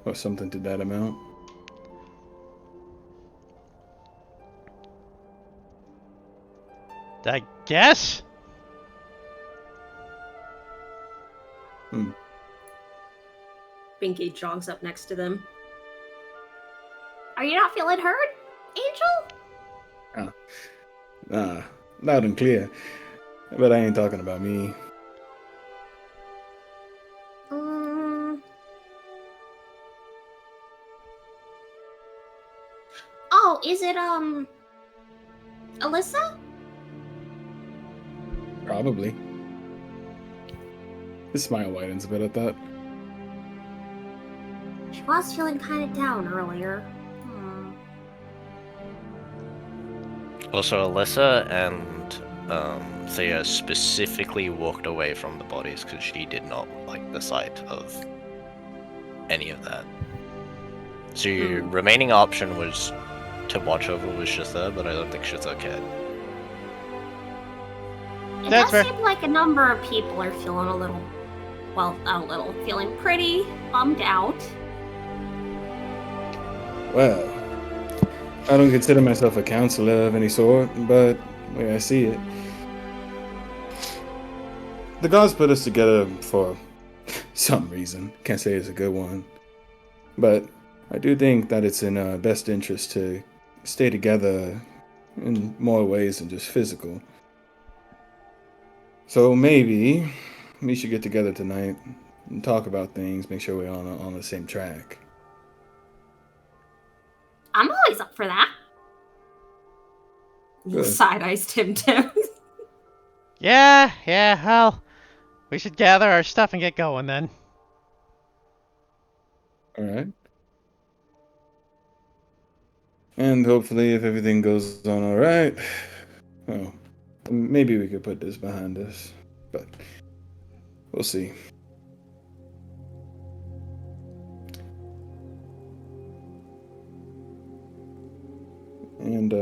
Or something to that amount. I guess? Binky jogs up next to them. Are you not feeling hurt, Angel? Nah, loud and clear. But I ain't talking about me. Oh, is it, Alyssa? Probably. His smile widens a bit at that. She was feeling kind of down earlier. Also, Alyssa and Thea specifically walked away from the bodies because she did not like the sight of any of that. So your remaining option was to watch over with Shitha, but I don't think Shitha cared. It That's does fair. seem like a number of people are feeling a little, well, not a little, feeling pretty bummed out. Well, I don't consider myself a counselor of any sort, but the way I see it, the gods put us together for some reason. Can't say it's a good one. But I do think that it's in our best interest to stay together in more ways than just physical. So maybe we should get together tonight and talk about things, make sure we're on the same track. I'm always up for that. Good. Side-eyes Tim. Yeah, well, we should gather our stuff and get going then. Alright. And hopefully, if everything goes on alright, well, maybe we could put this behind us. But we'll see. And,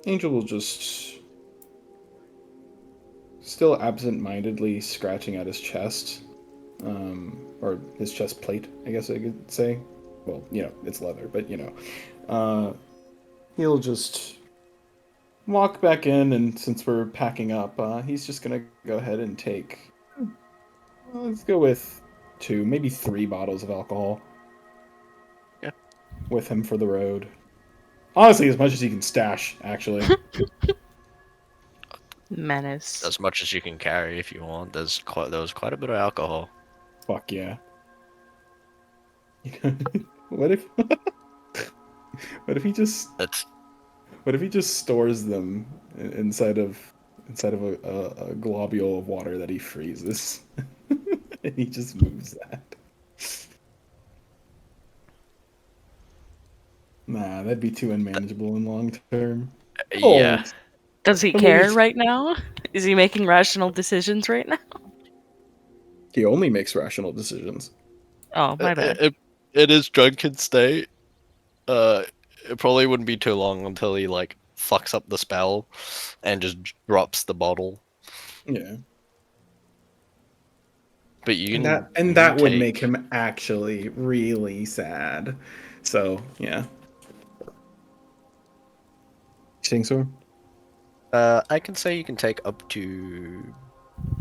Angel will just still absent-mindedly scratching at his chest, or his chest plate, I guess I could say. Well, it's leather, but he'll just walk back in, and since we're packing up, he's just gonna go ahead and take. Let's go with 2, maybe 3 bottles of alcohol. Yeah. With him for the road. Honestly, as much as he can stash, actually. Menace. As much as you can carry if you want. There was quite a bit of alcohol. Fuck yeah. What if what if he just That's what if he just stores them inside of a globule of water that he freezes? And he just moves that. Nah, that'd be too unmanageable in long term. yeah. Does he care right now? Is he making rational decisions right now? He only makes rational decisions. Oh, my bad. It is drunken state. It probably wouldn't be too long until he like fucks up the spell and just drops the bottle. Yeah. But you And can that would take... make him actually really sad. So, yeah. You think so? I can say you can take up to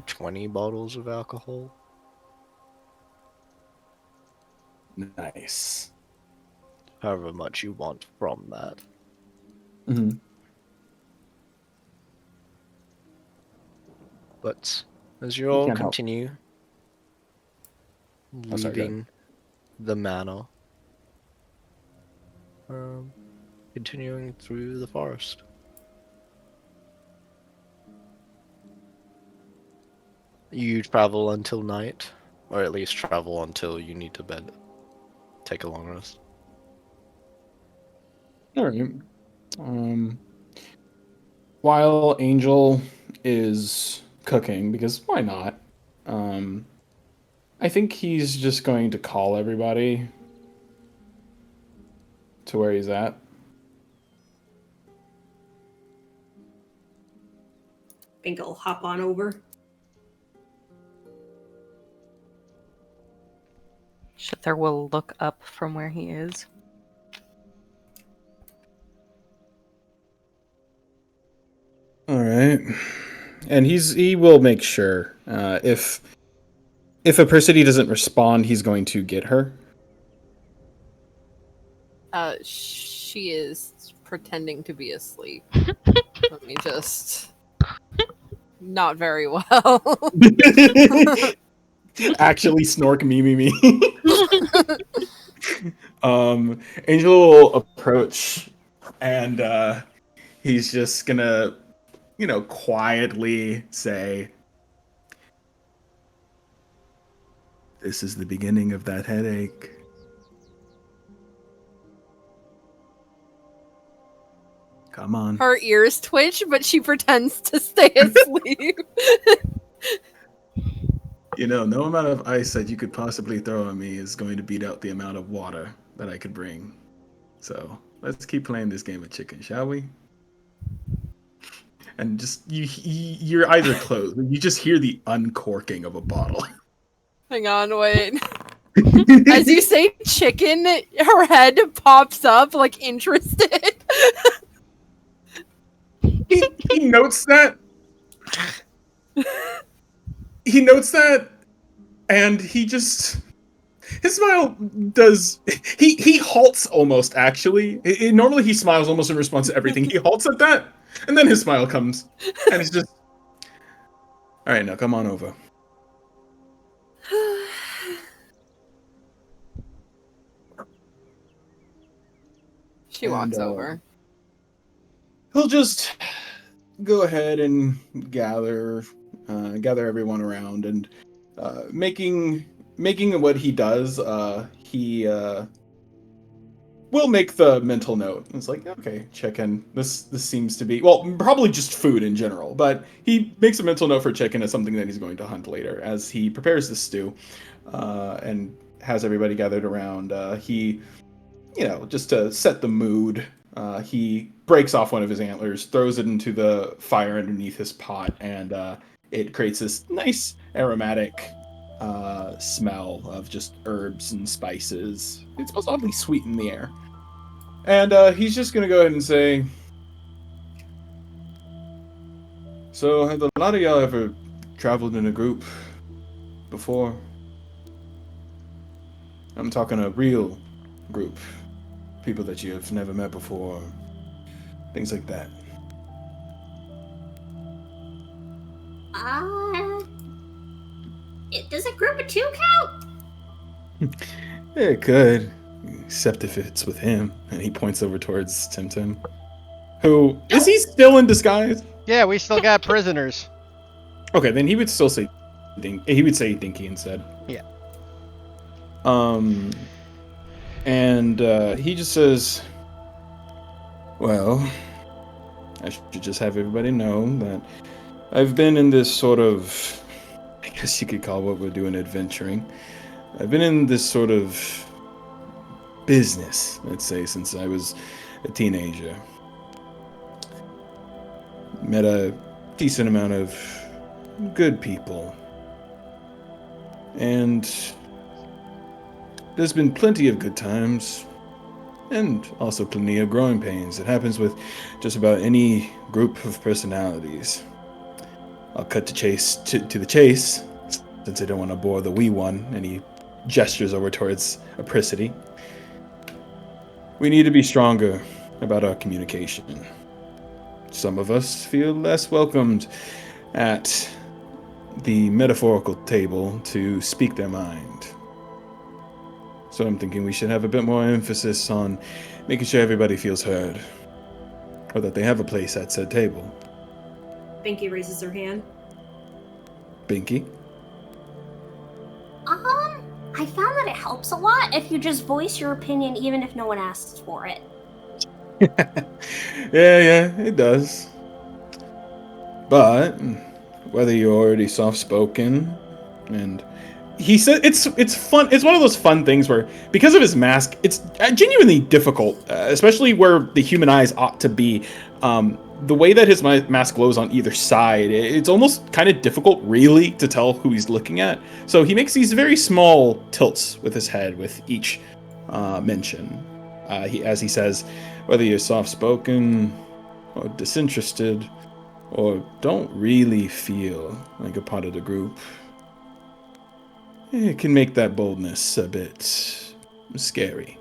20 bottles of alcohol. Nice. However much you want from that. Mm-hmm. But as you all can't help. continue Oh, sorry, go ahead. leaving the manor, continuing through the forest. You travel until night, or at least travel until you need to bed. Take a long rest. All right. While Angel is cooking, because why not? I think he's just going to call everybody to where he's at. I think I'll hop on over. Shither will look up from where he is. All right, and he will make sure if a Persody doesn't respond, he's going to get her. She is pretending to be asleep. Let me just. Not very well. Actually, snork me. Angel will approach, and he's just gonna, quietly say, "This is the beginning of that headache." Come on. Her ears twitch, but she pretends to stay asleep. No amount of ice that you could possibly throw at me is going to beat out the amount of water that I could bring. So let's keep playing this game of chicken, shall we? And just your eyes are closed, but you just hear the uncorking of a bottle. Hang on, wait. As you say chicken, her head pops up, like, interested. He notes that. He notes that, and he just... His smile does... He halts almost, actually. Normally he smiles almost in response to everything. He halts at that, and then his smile comes. And it's just... Alright, now come on over. She walks over. He'll just go ahead and gather everyone around, and making what he does, he will make the mental note. It's like, okay, chicken. This seems to be, well, probably just food in general, but he makes a mental note for chicken as something that he's going to hunt later as he prepares the stew, and has everybody gathered around. He, just to set the mood, he breaks off one of his antlers, throws it into the fire underneath his pot, and it creates this nice aromatic smell of just herbs and spices. It smells oddly sweet in the air. And he's just going to go ahead and say, so have a lot of y'all ever traveled in a group before? I'm talking a real group. People that you have never met before. Things like that. Does a group of 2 count? Yeah, it could. Except if it's with him. And he points over towards Tim. Who, is he still in disguise? Yeah, we still got prisoners. Okay, then he would still say he would say Dinky instead. Yeah. And he just says, well, I should just have everybody know that I've been in this sort of, I guess you could call what we're doing adventuring. I've been in this sort of business, let's say, since I was a teenager. Met a decent amount of good people. And there's been plenty of good times, and also plenty of growing pains. It happens with just about any group of personalities. I'll cut to the chase, since I don't want to bore the wee one, and he gestures over towards Apricity. We need to be stronger about our communication. Some of us feel less welcomed at the metaphorical table to speak their mind. So I'm thinking we should have a bit more emphasis on making sure everybody feels heard, or that they have a place at said table. Binky raises her hand. Binky? I found that it helps a lot if you just voice your opinion even if no one asks for it. Yeah, it does. But whether you're already soft-spoken, and he said it's fun. It's one of those fun things where, because of his mask, it's genuinely difficult, especially where the human eyes ought to be. The way that his mask glows on either side, it's almost kind of difficult, really, to tell who he's looking at. So he makes these very small tilts with his head with each mention. As he says, whether you're soft-spoken or disinterested, or don't really feel like a part of the group, it can make that boldness a bit scary.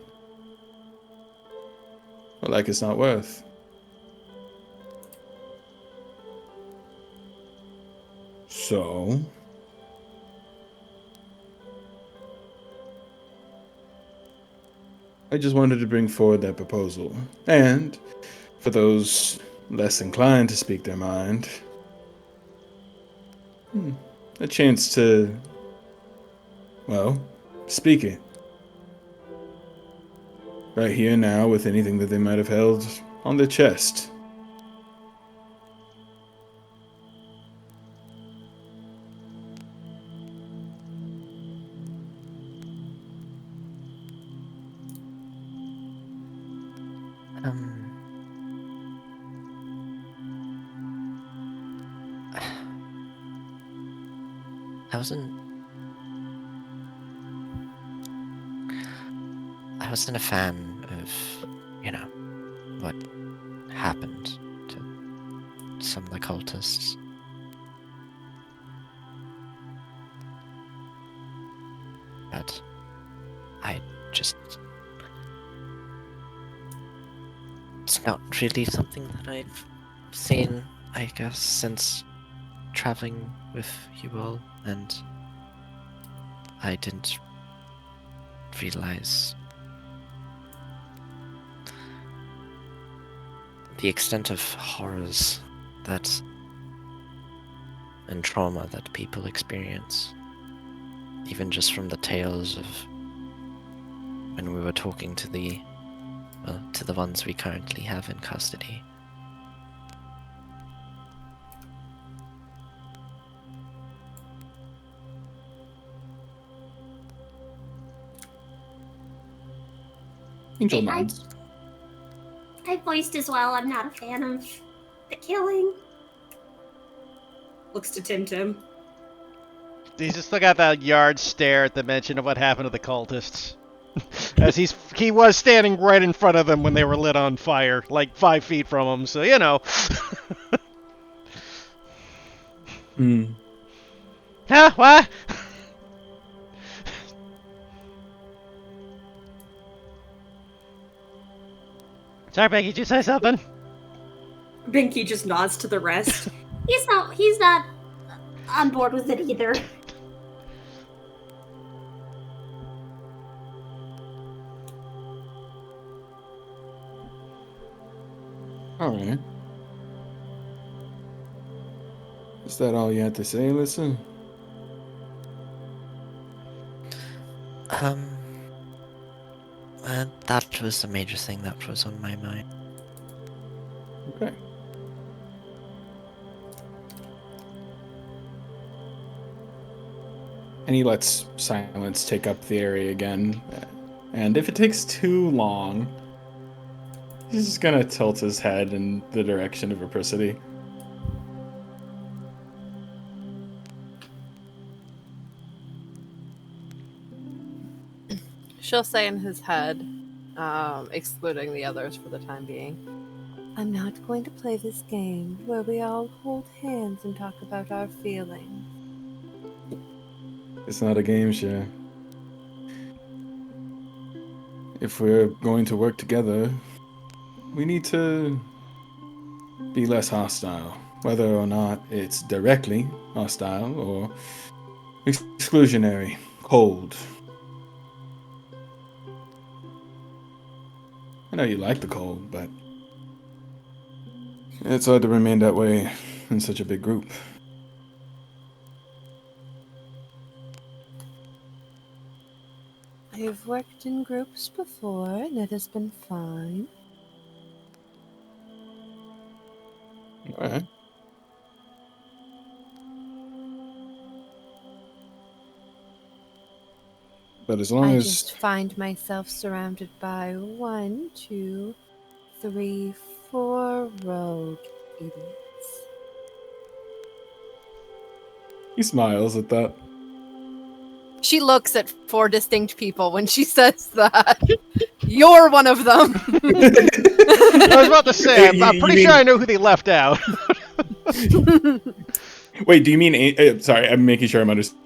Or like it's not worth. So, I just wanted to bring forward that proposal. And for those less inclined to speak their mind, a chance to, well, speak it. Right here now with anything that they might have held on their chest. I wasn't a fan of, what happened to some of the cultists. But it's not really something that I've seen, I guess, since traveling with you all, and I didn't realize the extent of horrors and trauma that people experience, even just from the tales of when we were talking to the ones we currently have in custody. Angel nods. I voiced as well. I'm not a fan of the killing. Looks to Tim. He's just look at that yard stare at the mention of what happened to the cultists. As he was standing right in front of them when they were lit on fire, like 5 feet from him, so you know. Huh? What? Sorry, Becky, did you say something? Binky just nods to the rest. He's not on board with it either. Alright. Is that all you had to say, Alyssa? That was the major thing that was on my mind. Okay. And he lets silence take up the area again. And if it takes too long, he's just gonna tilt his head in the direction of Apricity. She'll say in his head, excluding the others for the time being. I'm not going to play this game where we all hold hands and talk about our feelings. It's not a game, Cher. If we're going to work together, we need to be less hostile. Whether or not it's directly hostile or exclusionary, cold. I know you like the cold, but it's hard to remain that way in such a big group. I've worked in groups before, and it has been fine. Alright. But as long I as just find myself surrounded by 1, 2, 3, 4 rogue idiots. he smiles at that. She looks at 4 distinct people when she says that. You're one of them. I was about to say, You- I'm you pretty mean- sure I know who they left out. Wait, do you mean? Sorry, I'm making sure I'm understanding.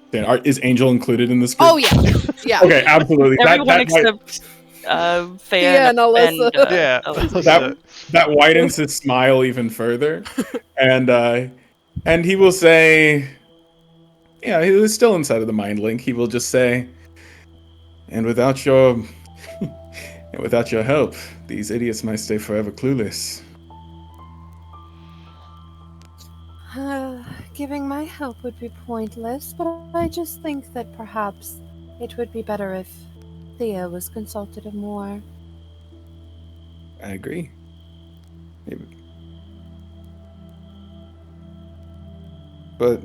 Is Angel included in this group? Oh yeah, yeah. Okay, absolutely. Everyone that, might- except Fan Yeah, and Alyssa. Yeah. Alyssa. that widens his smile even further, and he will say, "Yeah, he is still inside of the mind link." He will just say, "And without your, and without your help, these idiots might stay forever clueless." Giving my help would be pointless, but I just think that perhaps it would be better if Thea was consulted more. I agree. Maybe. But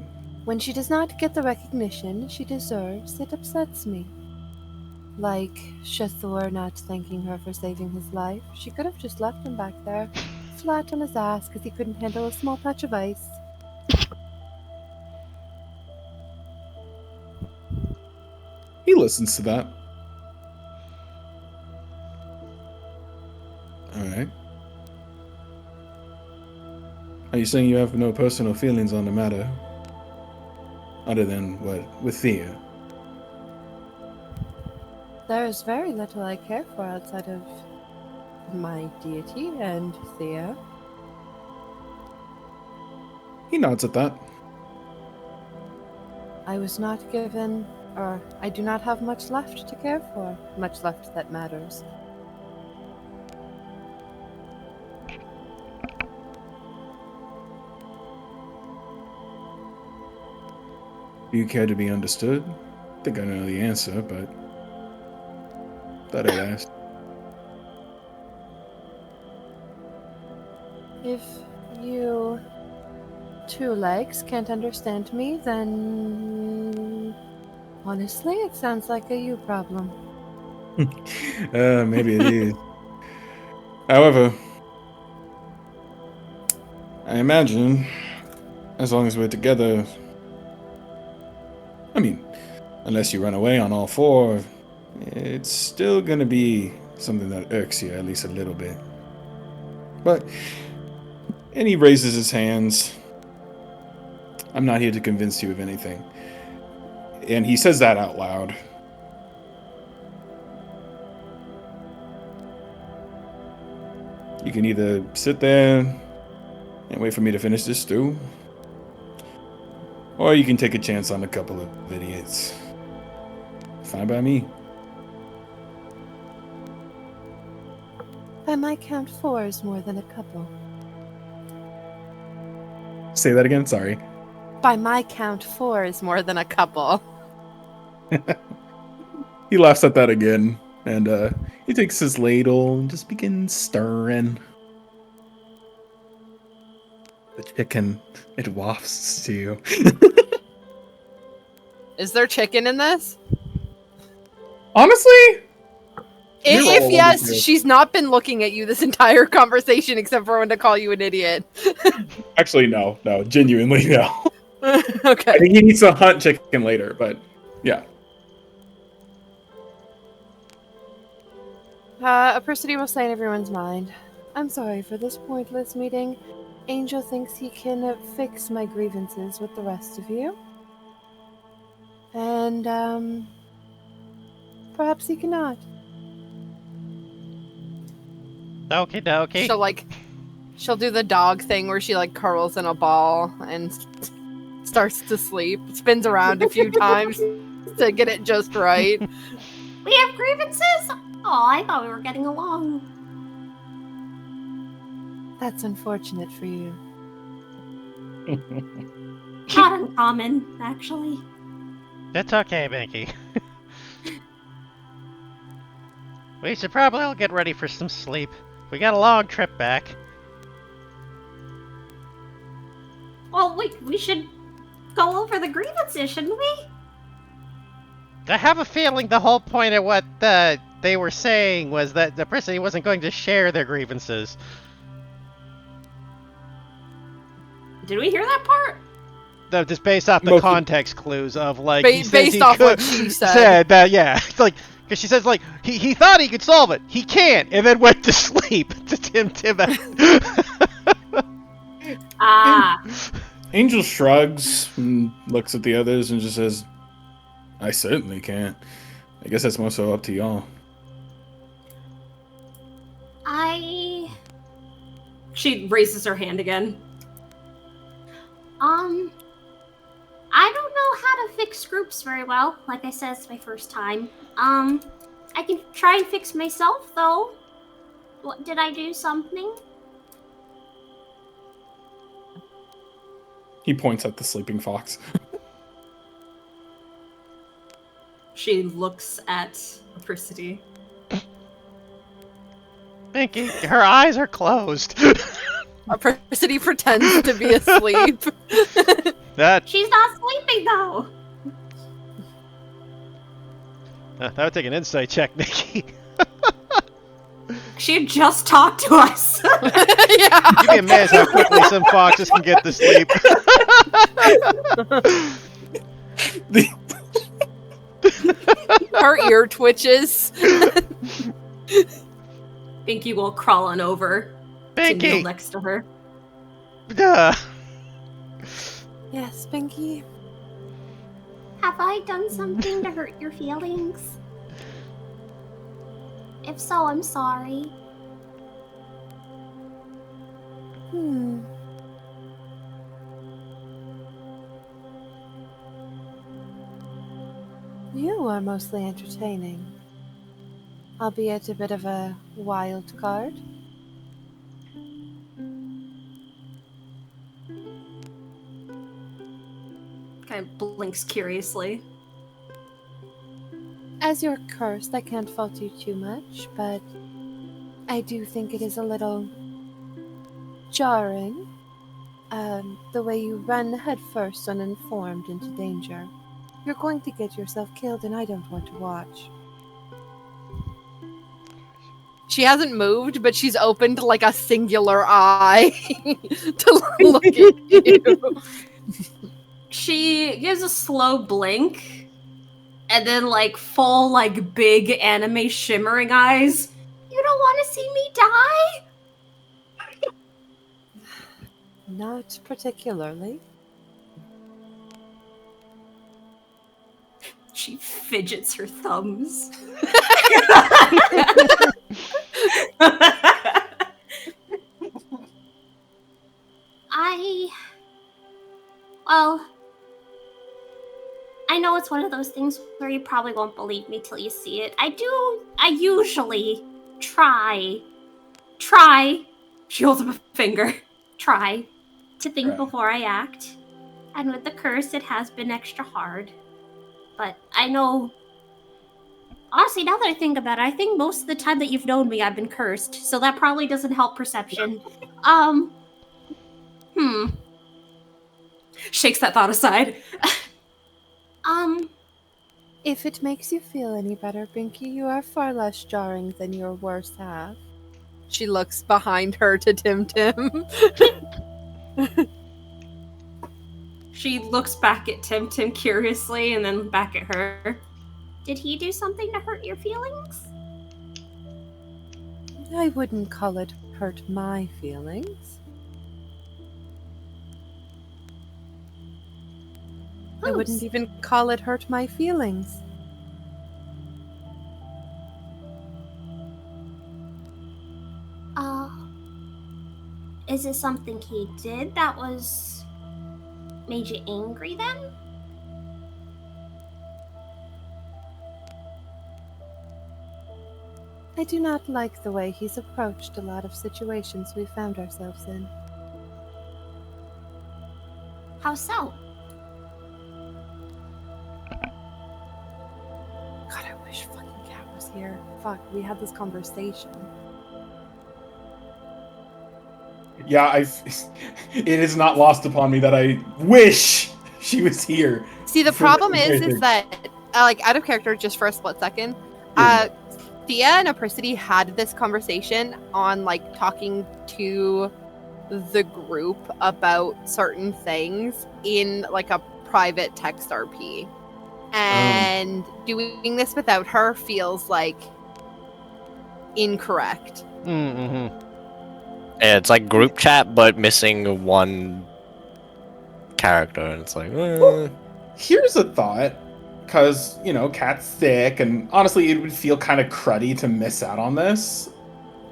When she does not get the recognition she deserves, it upsets me. Like Shathor not thanking her for saving his life. She could have just left him back there, flat on his ass because he couldn't handle a small patch of ice. he listens to that. Alright. Are you saying you have no personal feelings on the matter? Other than what with Thea? There is very little I care for outside of my deity and Thea. He nods at that. I was not given, or I do not have much left to care for, much left that matters. Do you care to be understood? I think I know the answer, but thought I'd ask. If you two legs can't understand me, then honestly, it sounds like a you problem. Maybe it is. However, I imagine, as long as we're together, I mean, unless you run away on all four, it's still gonna be something that irks you at least a little bit. But, and he raises his hands. I'm not here to convince you of anything. And he says that out loud. You can either sit there and wait for me to finish this stew, or you can take a chance on a couple of idiots. Fine by me. By my count, 4 is more than a couple. Say that again, sorry. By my count, 4 is more than a couple. He laughs at that again, and he takes his ladle and just begins stirring. The chicken, it wafts to you. Is there chicken in this? Honestly, If yes, You're- she's not been looking at you this entire conversation except for when to call you an idiot. actually, no, genuinely, no. Okay. I think he needs to hunt chicken later, but yeah. Apricity will stay in everyone's mind. I'm sorry for this pointless meeting. Angel thinks he can fix my grievances with the rest of you. And, perhaps he cannot. Okie dokie. She'll do the dog thing where she like curls in a ball and starts to sleep, spins around a few times to get it just right. We have grievances? Oh, I thought we were getting along. That's unfortunate for you. Not uncommon, actually. That's okay, Binky. We should probably all get ready for some sleep. We got a long trip back. Well, we should go over the grievances, shouldn't we? I have a feeling the whole point of what they were saying was that the person wasn't going to share their grievances. Did we hear that part? No, just based off the Most- context clues of like Ba- he says based he off what could- she said. that yeah, it's like because she says like he thought he could solve it, he can't, and then went to sleep. To Tim. Ah, Angel shrugs and looks at the others and just says, I certainly can't. I guess that's more so up to y'all. She raises her hand again. I don't know how to fix groups very well. Like I said, it's my first time. I can try and fix myself, though. What, did I do something? He points at the sleeping fox. She looks at Apricity. Binky, her eyes are closed. Apricity pretends to be asleep. that She's not sleeping, though. that would take an insight check, Nikki. She had just talked to us. Yeah. You'd be amazed how quickly some foxes can get to sleep. Her ear twitches. Binky will crawl on over to kneel Binky! next to her. Duh. Yes, Binky? Have I done something to hurt your feelings? If so, I'm sorry. You are mostly entertaining. Albeit a bit of a wild card. Kind of blinks curiously. As you're cursed, I can't fault you too much, but I do think it is a little jarring. The way you run headfirst uninformed into danger. You're going to get yourself killed, and I don't want to watch. She hasn't moved, but she's opened like a singular eye to look at you. She gives a slow blink, and then like full like big anime shimmering eyes. You don't want to see me die? Not particularly. She fidgets her thumbs. Well, I know it's one of those things where you probably won't believe me till you see it. I usually try, she holds up a finger, try to think Right. before I act. And with the curse, it has been extra hard. But I know, honestly, now that I think about it, I think most of the time that you've known me, I've been cursed. So that probably doesn't help perception. Shakes that thought aside. If it makes you feel any better, Binky, you are far less jarring than your worst half. She looks behind her to Tim Tim. She looks back at Tim Tim curiously and then back at her. Did he do something to hurt your feelings? I wouldn't call it hurt my feelings. I wouldn't even call it hurt my feelings. Is it something he did that made you angry then? I do not like the way he's approached a lot of situations we found ourselves in. How so? God, I wish fucking Cat was here. Fuck, we had this conversation. Yeah, it is not lost upon me that I wish she was here. See, the problem is that, like, out of character just for a split second, Thea and Apricity had this conversation on, like, talking to the group about certain things in, like, a private text RP. And doing this without her feels, like, incorrect. Mm-hmm. Yeah, it's like group chat, but missing one character, and it's like, Well, here's a thought, because, you know, Cat's sick, and honestly, it would feel kind of cruddy to miss out on this.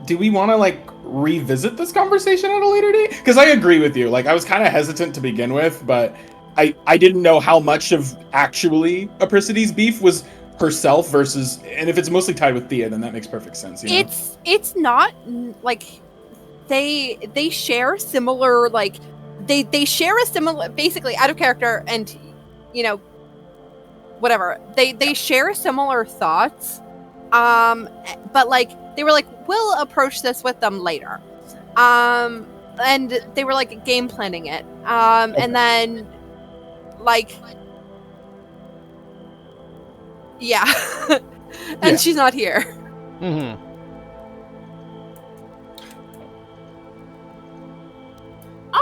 Do we want to, like, revisit this conversation at a later date? Because I agree with you. Like, I was kind of hesitant to begin with, but I didn't know how much of actually Apricity's beef was herself versus, and if it's mostly tied with Thea, then that makes perfect sense. You know? It's not, like, they share similar, like, they share a similar, basically, out of character, and, you know, whatever, they share similar thoughts, but, like, they were like, we'll approach this with them later, and they were, like, game planning it, and then, like, yeah, and Yeah. she's not here. Mm-hmm.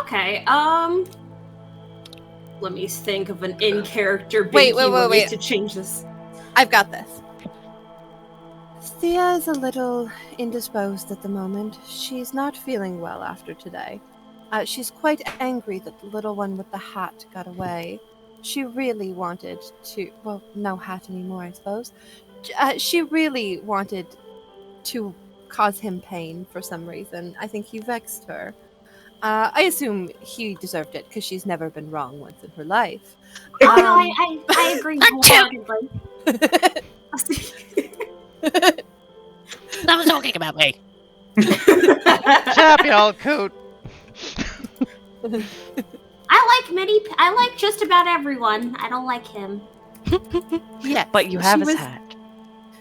Okay, let me think of an in-character Wait, way to change this. I've got this. Thea is a little indisposed at the moment. She's not feeling well after today. She's quite angry that the little one with the hat got away. She really wanted to... Well, no hat anymore, I suppose. She really wanted to cause him pain for some reason. I think he vexed her. I assume he deserved it, because she's never been wrong once in her life. No, I agree wholeheartedly. "Stop talking about me." Chappy old coot. I like just about everyone. I don't like him. Yes, But you have she his was- hat.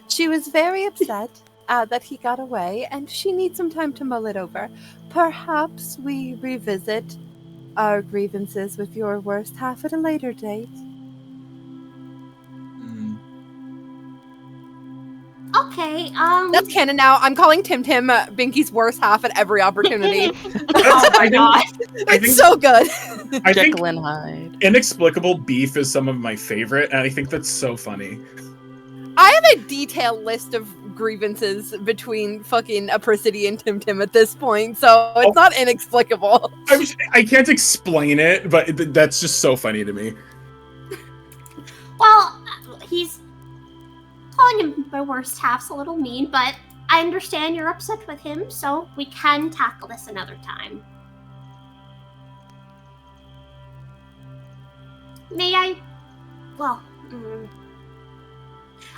She was very upset that he got away, and she needs some time to mull it over. Perhaps we revisit our grievances with your worst half at a later date. Mm. Okay, Okay, That's canon now. I'm calling Tim Binky's worst half at every opportunity. Oh my god. It's so good. I think Jekyll and Hyde. inexplicable beef is some of my favorite, and I think that's so funny. I have a detailed list of grievances between fucking Apricity and Tim at this point, so it's not inexplicable. I can't explain it, but that's just so funny to me. Well, he's calling him my worst half's a little mean, but I understand you're upset with him, so we can tackle this another time. May I? Well,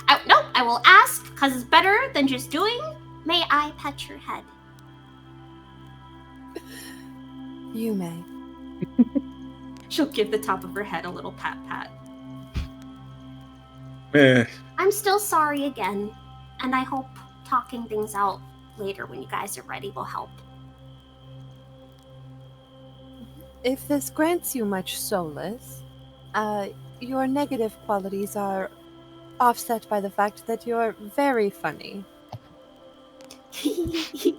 I will ask, because it's better than just doing. May I pet your head? You may. She'll give the top of her head a little pat. I'm still sorry again, and I hope talking things out later when you guys are ready will help. If this grants you much solace, your negative qualities are offset by the fact that you're very funny. She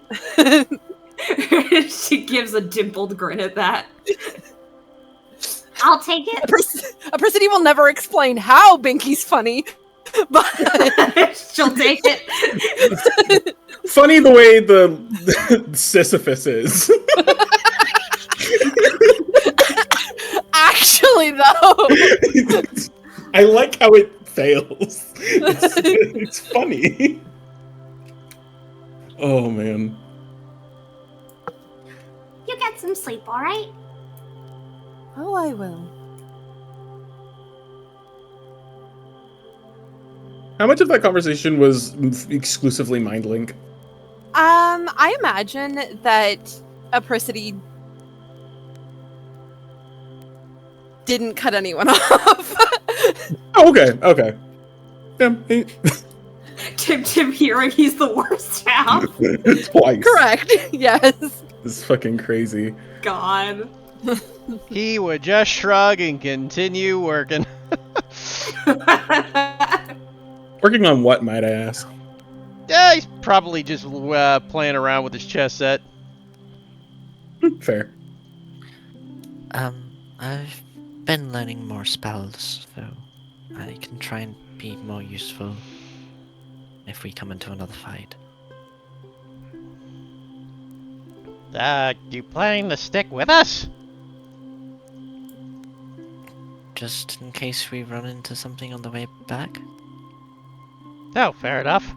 gives a dimpled grin at that. I'll take it. Apricity will never explain how Binky's funny, but she'll take it. Funny the way the Sisyphus is. actually, though, I like how it fails. It's funny. Oh man. You get some sleep, all right? Oh, I will. How much of that conversation was exclusively mind link? I imagine that Apricity didn't cut anyone off. Oh, okay. Yeah, Tim hearing he's the worst half. twice. Correct. Yes. This is fucking crazy. God. He would just shrug and continue working. Working on what, might I ask? Yeah, he's probably just playing around with his chess set. Fair. I've been learning more spells, so I can try and be more useful if we come into another fight. You planning to stick with us? Just in case we run into something on the way back? Oh, fair enough.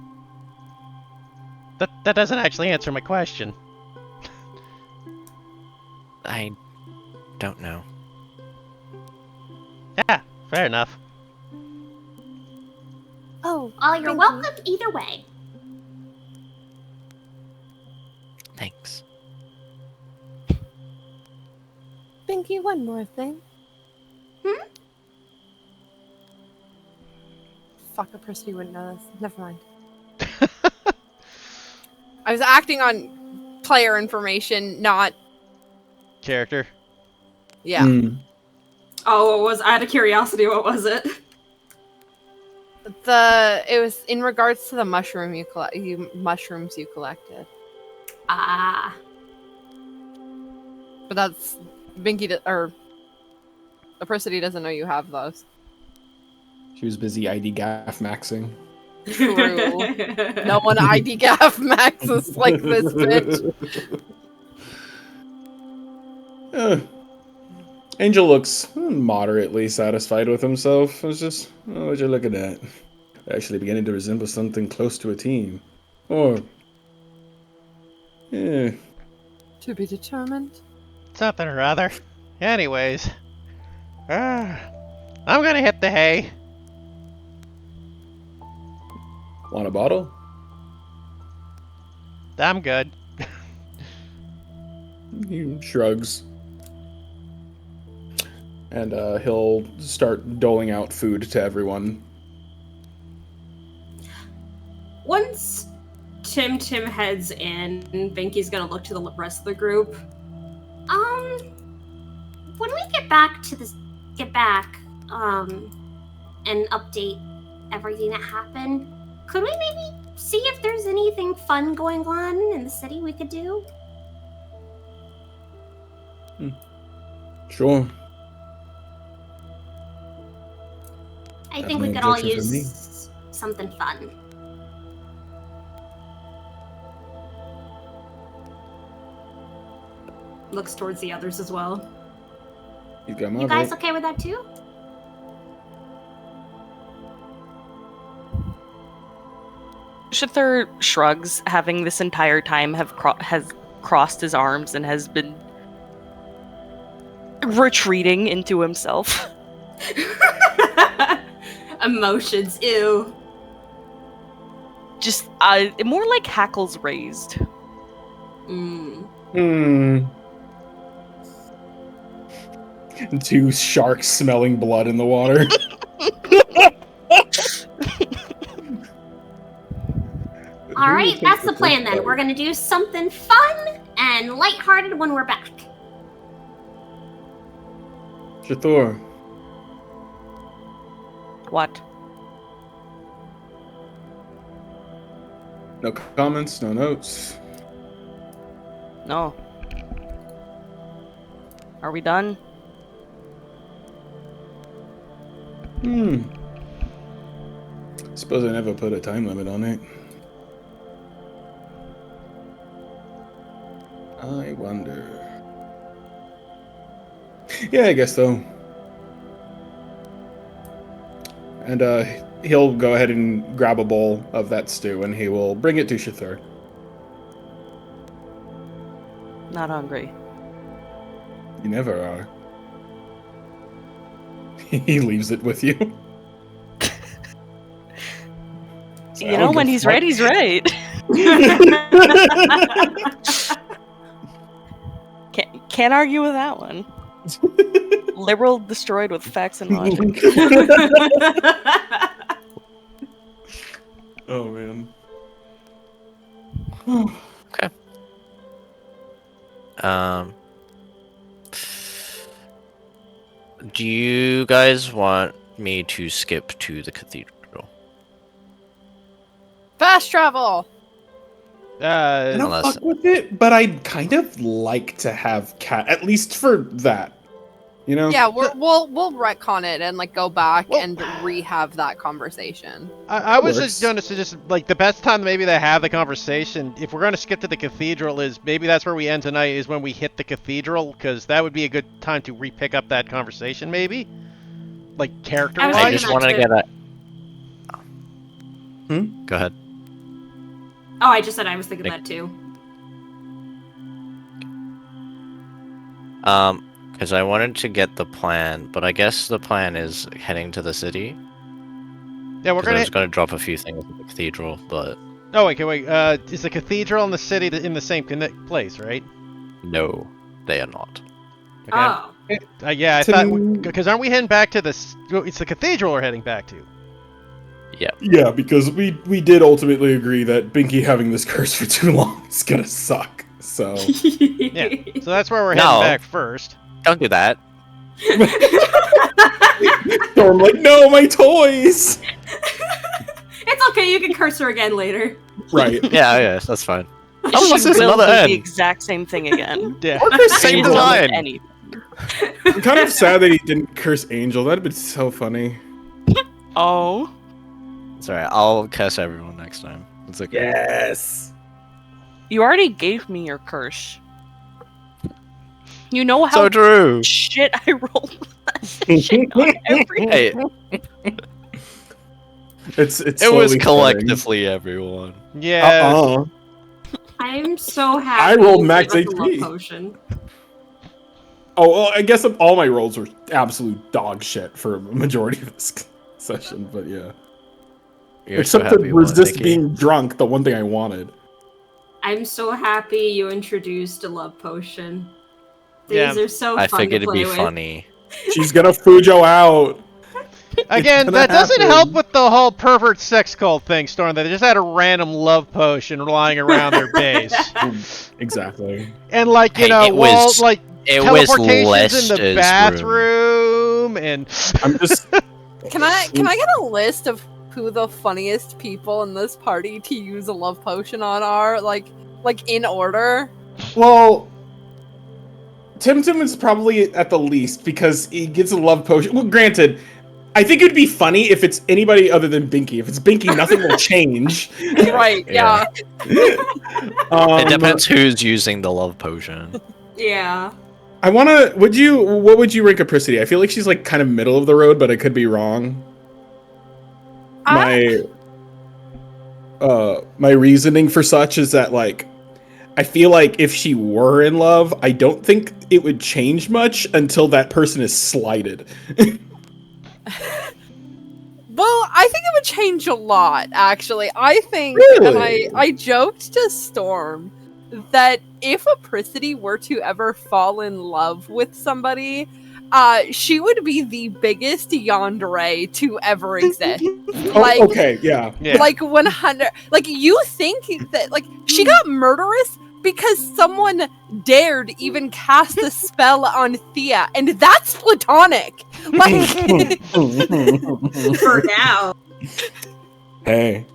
That doesn't actually answer my question. I don't know. Yeah, fair enough. Oh, Well, you're Binky. welcome either way. Thanks. Binky, one more thing. Fuck, Apricity wouldn't know this. Never mind. I was acting on player information, not Character. yeah. Oh, what was? Out of curiosity, what was it? It was in regards to the mushrooms you collected. Ah. But that's or Apricity doesn't know you have those. She was busy ID gaff maxing. True. No one ID gaff maxes like this bitch. Angel looks moderately satisfied with himself. It's just, oh, would you look at that? Actually beginning to resemble something close to a team. Or, yeah. To be determined. Something or other. Anyways. I'm gonna hit the hay. Want a bottle? I'm good. He shrugs. And he'll start doling out food to everyone. Once Tim heads in, Binky's gonna look to the rest of the group. When we get back, and update everything that happened, could we maybe see if there's anything fun going on in the city we could do? Sure. I That's think no we could all objection from me. use something fun. Looks towards the others as well. You got my You guys vote. okay with that too? Shithir shrugs, having this entire time has crossed his arms and has been retreating into himself. Emotions, ew. Just more like hackles raised. Two sharks smelling blood in the water. Alright, that's the plan then. We're gonna do something fun and lighthearted when we're back. Shathor, What? no comments, no notes. No. Are we done? Suppose I never put a time limit on it. I wonder. Yeah, I guess so. And he'll go ahead and grab a bowl of that stew and he will bring it to Shathur. Not hungry. You never are. He leaves it with you. You know, when he's right, he's right. Can't argue with that one. Liberal destroyed with facts and logic. Oh man. Okay. Do you guys want me to skip to the cathedral? Fast travel. I don't Unless- fuck with it, but I'd kind of like to have cat at least for that. You know? Yeah, we'll retcon it and like go back Well- and rehave that conversation. I was Works. just going to suggest, like, the best time maybe to have the conversation, if we're going to skip to the cathedral, is maybe that's where we end tonight, is when we hit the cathedral, because that would be a good time to re-pick up that conversation, maybe? Like, I was character-wise? I thinking just that want to too. get a. Hmm? Go ahead. Oh, I just said I was thinking that too. Because I wanted to get the plan, but I guess the plan is heading to the city. Yeah, we're 'Cause I going was to... going to drop a few things at the cathedral, but Oh, wait. Is the cathedral and the city in the same place, right? no, they are not. Okay. Oh. Yeah, I thought... Because aren't we heading back to the... It's the cathedral we're heading back to. Yeah, because we did ultimately agree that Binky having this curse for too long is gonna suck. So Yeah, so that's where we're No. heading back first. Don't do that. Storm like, no, my toys. It's okay, you can curse her again later. Right. Yeah, that's fine. She what's this, will do another the end? exact same thing again. Yeah. Same She doesn't look design. any- I'm kind of sad that he didn't curse Angel. That'd been so funny. Oh. It's alright, I'll curse everyone next time. It's okay. Yes. You already gave me your curse. You know how So true. shit I rolled that shit on every Hey, It's it was slowly fading. collectively everyone. Yeah. I'm so happy. I rolled you max gave us a love HP. potion. Oh, well, I guess all my rolls were absolute dog shit for a majority of this session, but yeah. You're Except so to happy you won, resist Nikki. being drunk, the one thing I wanted. I'm so happy you introduced a love potion. These Yeah. are so I fun figured to it'd play be with. funny. She's gonna Fujo out. Again, gonna that doesn't happen. help with the whole pervert sex cult thing, Storm. They just had a random love potion lying around their base. Exactly. And, like, you Hey, know, it was- It was teleportations in the Lester's room. bathroom, and... I'm just Can I get a list of who the funniest people in this party to use a love potion on are? Like in order? Well, Tim is probably at the least because he gets a love potion. Well, granted, I think it would be funny if it's anybody other than Binky. If it's Binky, nothing will change. Right, yeah. It depends who's using the love potion. Yeah. What would you rank Apricity? I feel like she's like kind of middle of the road, but I could be wrong. My reasoning for such is that, like, I feel like if she were in love, I don't think it would change much until that person is slighted. Well, I think it would change a lot, actually. I think, Really? and I joked to Storm that if Apricity were to ever fall in love with somebody, she would be the biggest yandere to ever exist. Oh, okay, yeah. Like 100. Like, you think that, like, she got murderous because someone dared even cast a spell on Thea, and that's platonic. Like, For now. Hey.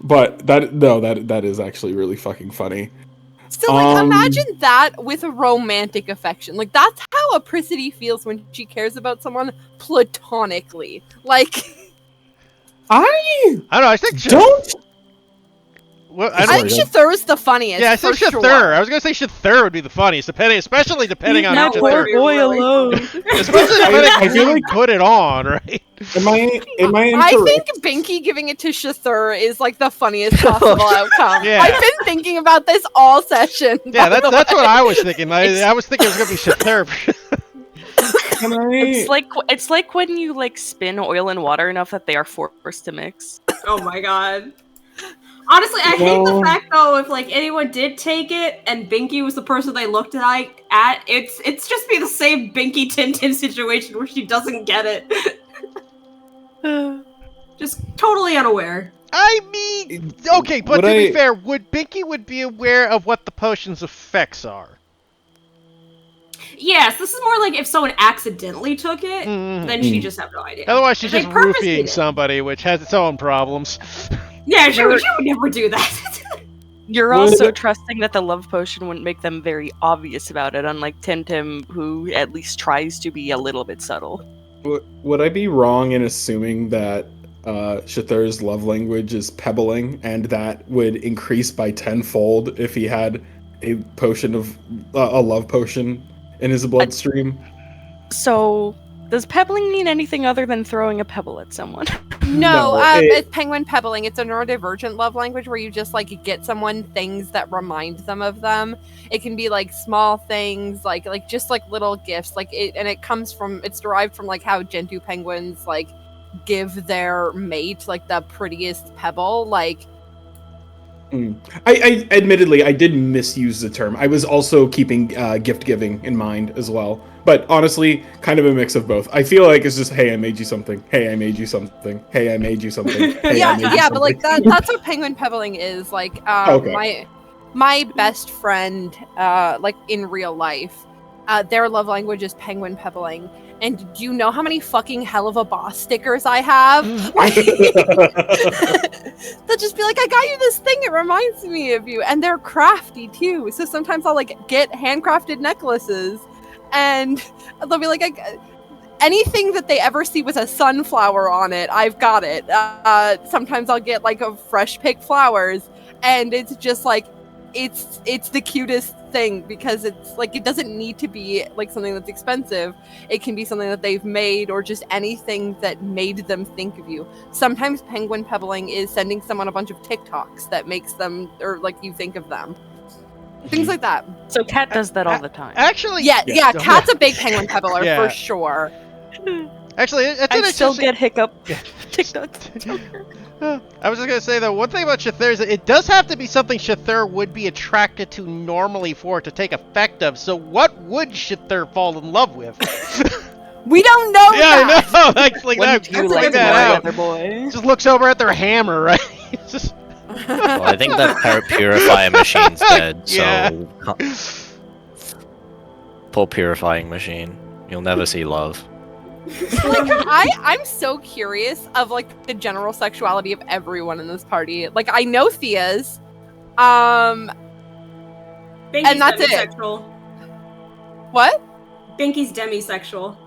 But that is actually really fucking funny. still, like, imagine that with a romantic affection. Like, that's how Apricity feels when she cares about someone platonically. Like, I don't know. I think don't. Well, I think Shithur is the funniest. Yeah, I think Shithur. Sure. I was gonna say Shithur would be the funniest, especially depending on Now who poor Shithur. boy alone. Especially depending on who you put it on, right? Am I I incorrect? think Binky giving it to Shithur is like the funniest possible outcome. Yeah. I've been thinking about this all session. Yeah, that's what I was thinking. I was thinking it was gonna be Shithur. It's like when you like spin oil and water enough that they are forced to mix. Oh my god. Honestly, I hate the fact though if like anyone did take it and Binky was the person they looked like at, it's just be the same Binky Tintin situation where she doesn't get it. Just totally unaware. I mean, okay, but to be fair, Binky would be aware of what the potion's effects are. Yes, this is more like if someone accidentally took it, then she just have no idea. Otherwise, she's If just they purposely roofing did. somebody, which has its own problems. Yeah, she would never do that. You're also trusting that the love potion wouldn't make them very obvious about it, unlike Tim, who at least tries to be a little bit subtle. Would I be wrong in assuming that Shithur's love language is pebbling, and that would increase by tenfold if he had a potion of a love potion in his bloodstream? So, does pebbling mean anything other than throwing a pebble at someone? No, it's penguin pebbling. It's a neurodivergent love language where you just like get someone things that remind them of them. It can be like small things, like just like little gifts, like it, and it's derived from like how Gentoo penguins like give their mate like the prettiest pebble, like. I admittedly I did misuse the term. I was also keeping gift giving in mind as well. But honestly, kind of a mix of both. I feel like it's just, hey, I made you something. Hey, I made you something. Hey, I made you something. Hey, I made you something. But like that's what penguin pebbling is. Like my best friend, like in real life, their love language is penguin pebbling. And do you know how many fucking hell of a boss stickers I have? They'll just be like, I got you this thing, it reminds me of you. And they're crafty too. So sometimes I'll like get handcrafted necklaces and they'll be like, anything that they ever see with a sunflower on it, I've got it. Sometimes I'll get like a fresh picked flowers and it's just like, it's the cutest thing because it's like it doesn't need to be like something that's expensive. It can be something that they've made or just anything that made them think of you. Sometimes penguin pebbling is sending someone a bunch of TikToks that makes them or like you think of them. Things like that. So Kat does that all the time. Actually, yeah, Kat's a big penguin pebbler for sure. Actually, I still get hiccup TikTok. I was just gonna say though, one thing about Shithur is that it does have to be something Shithur would be attracted to normally for it to take effect of. So what would Shithur fall in love with? We don't know. Yeah, I know. Like Wouldn't you like that other boy? Just looks over at their hammer, right? Just... Well, I think that purifying machine's dead. So poor purifying machine. You'll never see love. Like, I'm so curious of like the general sexuality of everyone in this party. Like, I know Thea's, Binky's and that's it. demisexual. What? Binky's demisexual.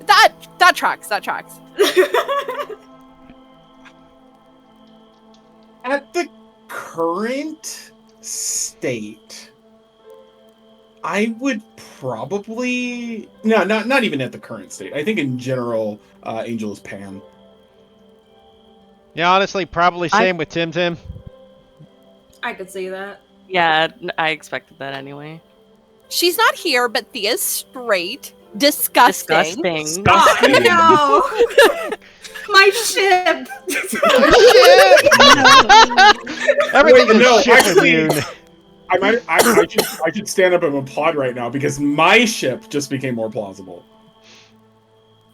That tracks. That tracks. At the current state, I would probably not even at the current state. I think in general, Angel is pan. Yeah, honestly, probably same with Tim Tim. I could see that. Yeah, I expected that anyway. She's not here, but Thea's straight. Disgusting. Disgusting. Oh no! My ship. Everything Wait, is no, ship actually- immune. I should stand up and applaud right now because my ship just became more plausible.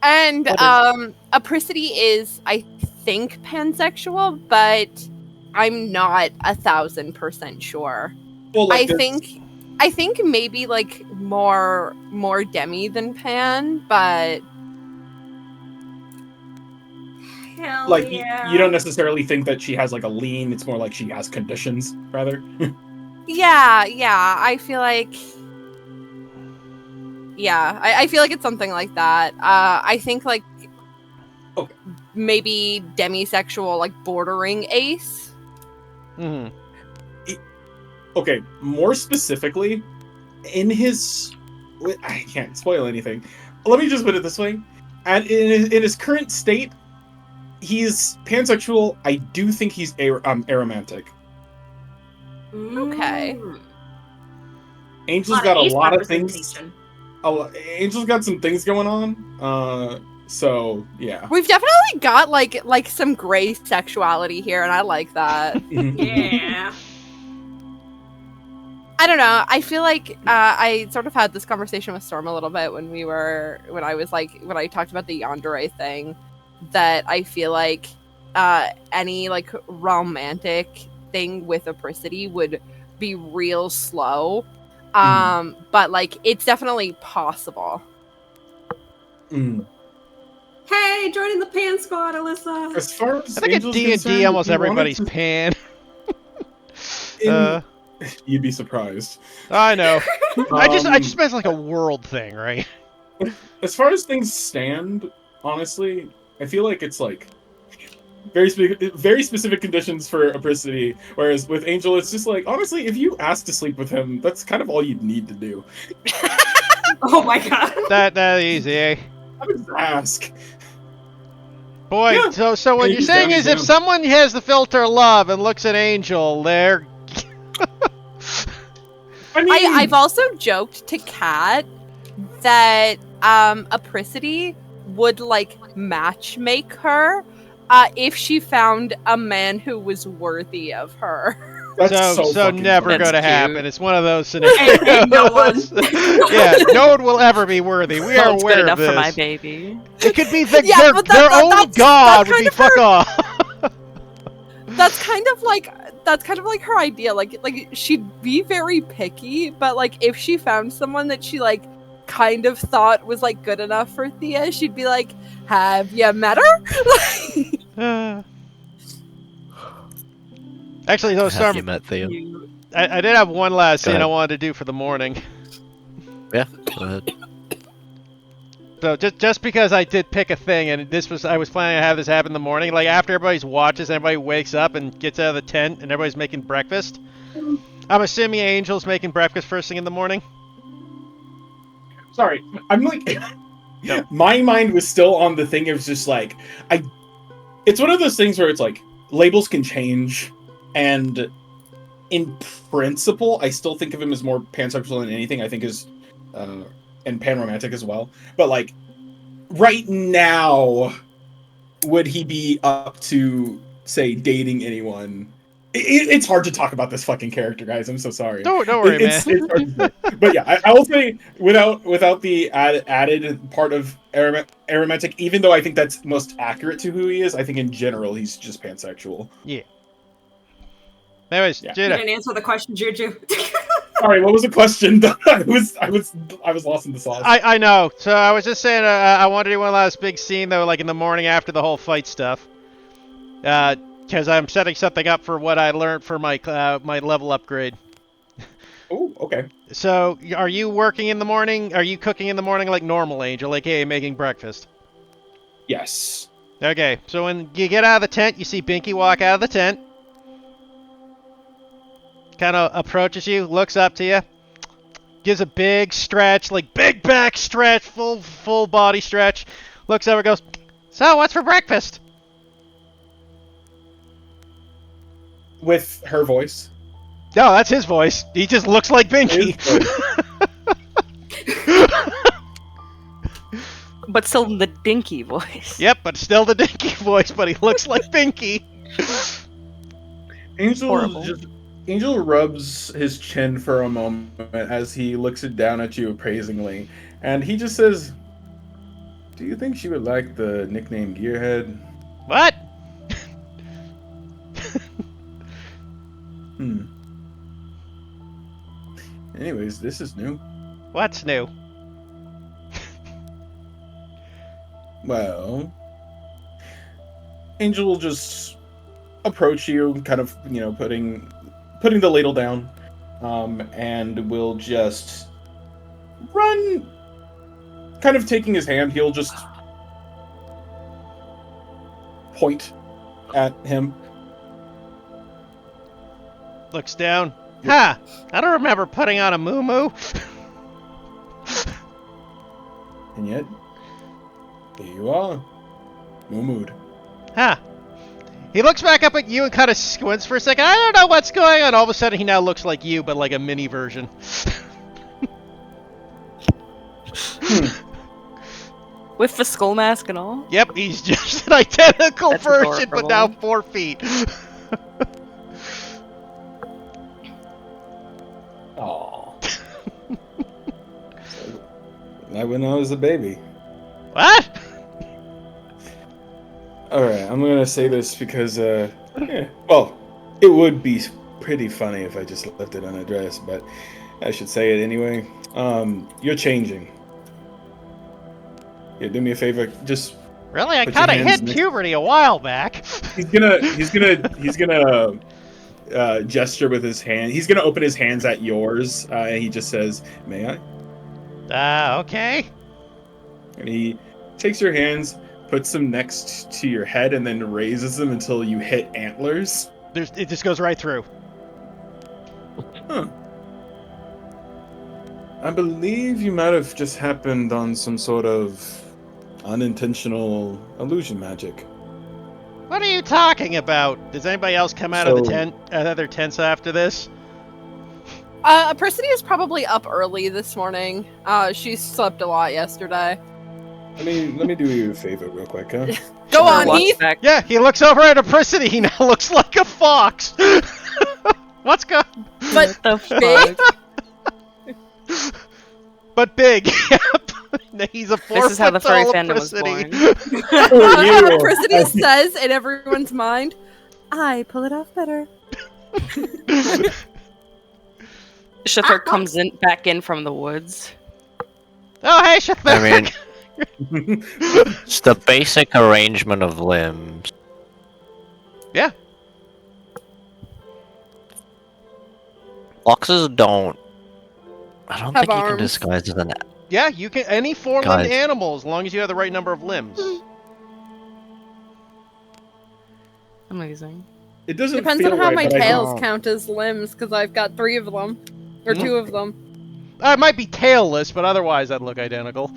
And What Apricity is, I think, pansexual, but I'm not 1,000% sure. Well, like, I think maybe like more demi than pan, but Hell like yeah. you don't necessarily think that she has like a lean. It's more like she has conditions, rather. yeah, I feel like I feel like it's something like that. I think like Okay. maybe demisexual, like bordering ace. Mhm. Okay, more specifically, in his, I can't spoil anything. Let me just put it this way: and in his current state, he's pansexual. I do think he's aromantic. Okay. Angel's got a ace lot of things. representation. Angel's got some things going on. So yeah. We've definitely got like some gray sexuality here, and I like that. Yeah. I don't know. I feel like I sort of had this conversation with Storm a little bit when I talked about the yandere thing, that I feel like any like romantic thing with Apricity would be real slow. But like it's definitely possible. Mm. Hey, joining the pan squad, Alyssa. As far as I think at Angel's D&D, concerned, almost if you everybody's wanted pan. to- You'd be surprised. I know. I just Um, meant like a world thing, right? As far as things stand, honestly, I feel like it's like very specific conditions for Apricity, whereas with Angel, it's just like, honestly, if you ask to sleep with him, that's kind of all you'd need to do. Oh my god. That easy, eh? I would just ask. Boy, Yeah. so what Yeah, you're he's saying down, is he's if down. someone has the filter love and looks at Angel, they're... I mean, I've also joked to Kat that Apricity would like matchmake her if she found a man who was worthy of her. that's so fucking never funny. That's gonna happen. cute. It's one of those scenarios. And no one. Yeah, no one will ever be worthy. We are Well, it's aware good of enough this. for my baby. It could be the, Yeah, but their own that's god would kind be of her- fuck off. That's kind of like her idea. Like she'd be very picky, but like if she found someone that she like kind of thought was like good enough for Thea, she'd be like, "Have you met her?" Actually, though, Have Storm, you met Theo? I did have one last Go scene I ahead. wanted to do for the morning. Yeah, go ahead. So just because I did pick a thing, and I was planning to have this happen in the morning, like after everybody's watches, everybody wakes up and gets out of the tent, and everybody's making breakfast. I'm assuming Angel's making breakfast first thing in the morning. Sorry, I'm like, No. my mind was still on the thing of just like, it's one of those things where it's like, labels can change, and in principle, I still think of him as more pansexual than anything. I think is, and panromantic as well. But like, right now, would he be up to, say, dating anyone? It's hard to talk about this fucking character, guys. I'm so sorry. Don't worry, man. It's hard to say. But yeah, I will say without the added part of aromantic, even though I think that's most accurate to who he is, I think in general he's just pansexual. Anyways, Yeah. You Jada. didn't answer the question, Juju. Sorry, what was the question? I was lost in the sauce. I know. So I was just saying, I wanted to do one last big scene though, like in the morning after the whole fight stuff. Because I'm setting something up for what I learned for my my level upgrade. Oh, okay. So, are you working in the morning? Are you cooking in the morning like normal, Angel? Like, hey, making breakfast. Yes. Okay. So when you get out of the tent, you see Binky walk out of the tent. Kind of approaches you, looks up to you, gives a big stretch, like big back stretch, full body stretch. Looks over, goes, "So, what's for breakfast?" With her voice. No, that's his voice. He just looks like Binky. But still in the dinky voice. Yep, but still the Dinky voice, but he looks like Binky. Angel rubs his chin for a moment as he looks down at you appraisingly, and he just says, "Do you think she would like the nickname Gearhead?" What? Anyways, this is new. What's new? Well, Angel will just approach you, kind of, putting the ladle down, and will just run, kind of taking his hand. He'll just point at him. Looks down. Ha! I don't remember putting on a moo-moo. And yet, here you are, moo-mooed. Ha! He looks back up at you and kind of squints for a second. I don't know what's going on. All of a sudden, he now looks like you, but like a mini version. With the skull mask and all? Yep, he's just an identical That's version, but now adorable. 4 feet. Aww. Like when I was a baby. What? Alright, I'm gonna say this because, well, it would be pretty funny if I just left it unaddressed, but I should say it anyway. You're changing. Yeah, do me a favor, just Really? I put your kind of hands hit next- puberty a while back. he's gonna gesture with his hand. He's gonna open his hands at yours, and he just says, "May I?" Okay. And he takes your hands, puts them next to your head, and then raises them until you hit antlers. It just goes right through. Huh. I believe you might have just happened on some sort of unintentional illusion magic. What are you talking about? Does anybody else come out of the So- tent, other tents after this? Persidy is probably up early this morning. She slept a lot yesterday. Let me do you a favor real quick, huh? Go on, Walks Heath. back. Yeah, he looks over at Apricity. He now looks like a fox. What's going? But The big. fuck? But big. Yep. He's a 4 This is how the foot furry tall fandom was Apricity. Persidy says in everyone's mind, I pull it off better. Shithor comes back in from the woods. Oh, hey, Shithor. I mean, it's the basic arrangement of limbs. Yeah. Foxes don't. I don't Have think you can arms. disguise as an. Yeah, you can any four-limbed Guys. animal as long as you have the right number of limbs. Amazing. It doesn't depends feel on how right, my but I tails don't- count as limbs, because I've got 3 of them. Or 2 of them. It might be tailless, but otherwise that'd look identical.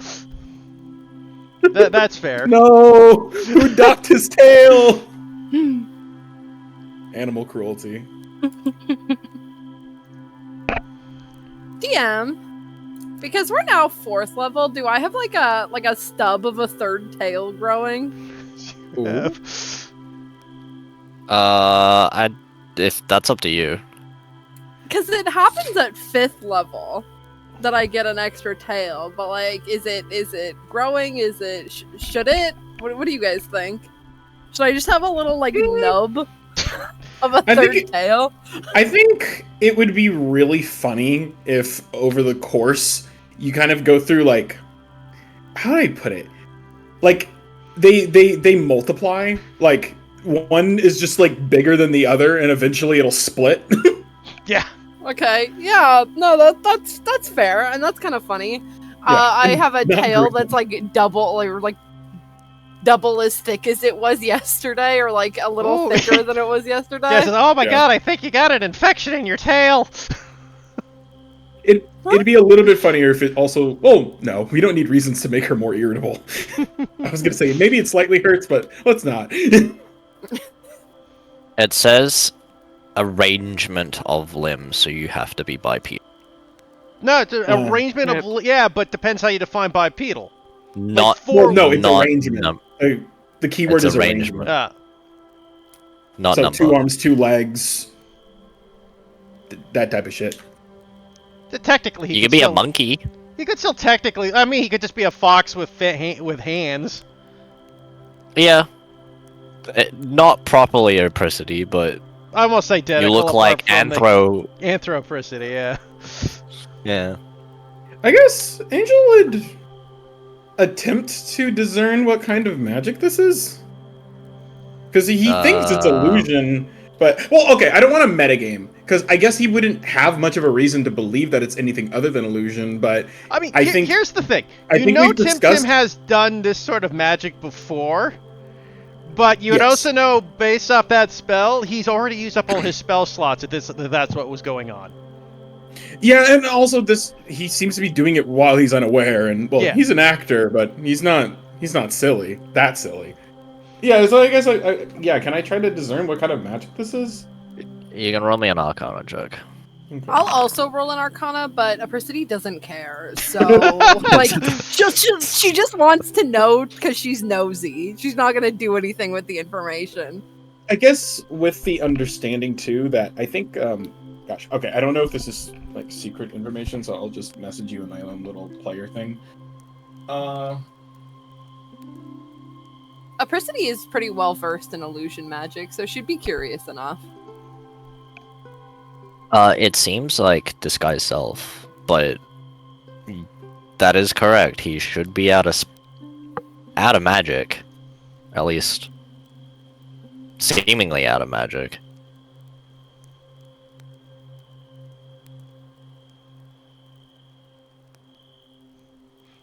That's fair. No! Who docked his tail? Animal cruelty. DM, because we're now 4th level, do I have like a stub of a 3rd tail growing? Ooh. If that's up to you. Because it happens at 5th level that I get an extra tail, but like, is it growing? Is it should it? What do you guys think? Should I just have a little like nub? of a I third think tail. I think it would be really funny if over the course you kind of go through like, how do I put it? Like they multiply. Like one is just like bigger than the other, and eventually it'll split. Yeah. Okay, yeah, no, that's fair, and that's kind of funny. I and have a not tail brutal. that's like double as thick as it was yesterday, or like a little Ooh. thicker than it was yesterday. Yeah, says, oh my Yeah. god, I think you got an infection in your tail. It'd be a little bit funnier if it also. Well, no, we don't need reasons to make her more irritable. I was gonna say maybe it slightly hurts, but let's not. It says arrangement of limbs, so you have to be bipedal. No, it's an Yeah. arrangement Yep. of yeah, but depends how you define bipedal. Not four- Well, no, it's not arrangement. num- The keyword It's is arrangement. arrangement. not So number. 2 arms, 2 legs, that type of shit. Technically, he You could could be a still, monkey. He could still technically. I mean, he could just be a fox with with hands. Yeah. Not properly apricity, but I almost identical. you look apart like from the Anthropricity, yeah. Yeah. I guess Angel would attempt to discern what kind of magic this is. Because he thinks it's illusion, but... Well, okay, I don't want to metagame, because I guess he wouldn't have much of a reason to believe that it's anything other than illusion, but... I mean, I think- here's the thing. I You think know we've Tim discussed- has done this sort of magic before, but you would Yes. also know, based off that spell, he's already used up all his spell slots if that's what was going on. Yeah, and also this... He seems to be doing it while he's unaware, and, well, Yeah. he's an actor, but he's not silly. That silly. Yeah, so I guess, yeah, can I try to discern what kind of magic this is? You can roll me an Arcana check. Okay. I'll also roll an Arcana, but Apricity doesn't care. So, like, she just wants to know because she's nosy. She's not gonna do anything with the information. I guess with the understanding too that I think, gosh, okay, I don't know if this is like secret information, so I'll just message you in my own little player thing. Apricity is pretty well versed in illusion magic, so she'd be curious enough. It seems like disguise self, but that is correct. He should be out of magic, at least seemingly out of magic.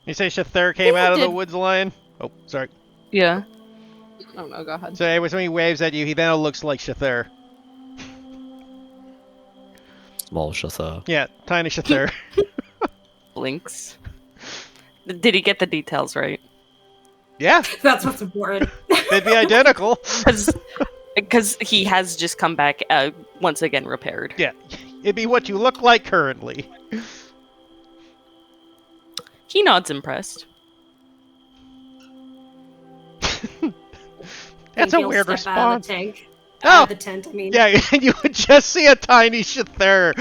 You say Shather came out of the did. woods lion? Oh, sorry. Yeah. Oh no, go ahead. So anyways, when he waves at you, he now looks like Shather. Small Shatha. Yeah, tiny Shather. Blinks. Did he get the details right? Yeah, That's what's important. they'd be identical. Because he has just come back once again repaired. Yeah, it'd be what you look like currently. He nods impressed. That's a Maybe weird he'll step out of response. the tank. Oh. Out of the tent, I mean. Yeah, you would just see a tiny Shather.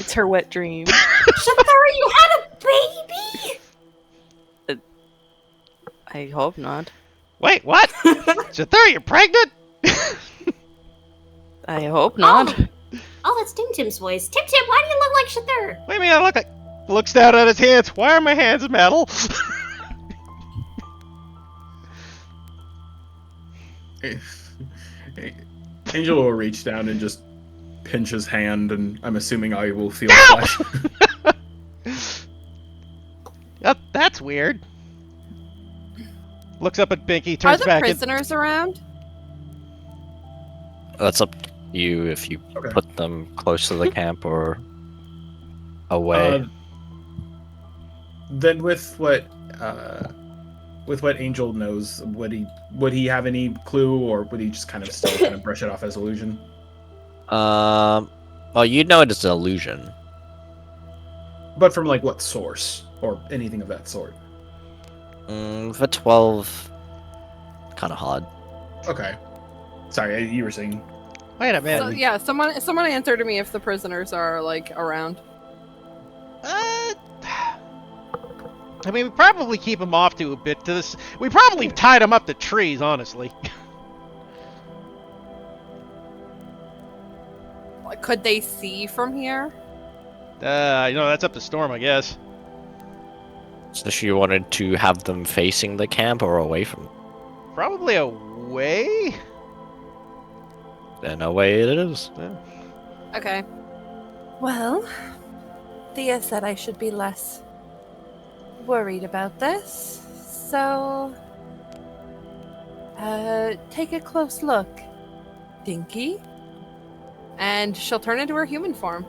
It's her wet dream. Shatara, you had a baby? I hope not. Wait, what? Shather, you're pregnant? I hope not. Oh, that's Tim Tim's voice. Tim Tim, why do you look like Shatara? What do you mean I look like? Looks down at his hands. Why are my hands metal? Angel will reach down and just pinch his hand, and I'm assuming I will feel Ow! flesh. Yep, that's weird. Looks up at Binky, Are turns the back. prisoners around? That's up to you if you Okay. put them close to the camp or away. Then with what Angel knows, would he have any clue, or would he just kind of still kind of brush it off as illusion? Well, you know it's an illusion. But from like what source, or anything of that sort? For 12, kind of hard. Okay. Sorry, you were saying. Wait a minute. So, yeah, someone answer to me if the prisoners are like around. I mean, we probably keep him off to a bit to this. We probably tied him up to trees, honestly. Could they see from here? That's up to Storm, I guess. So she wanted to have them facing the camp or away from? Probably away. Then away it is. Yeah. Okay. Well, Thea said I should be less worried about this, so take a close look, Dinky. And she'll turn into her human form.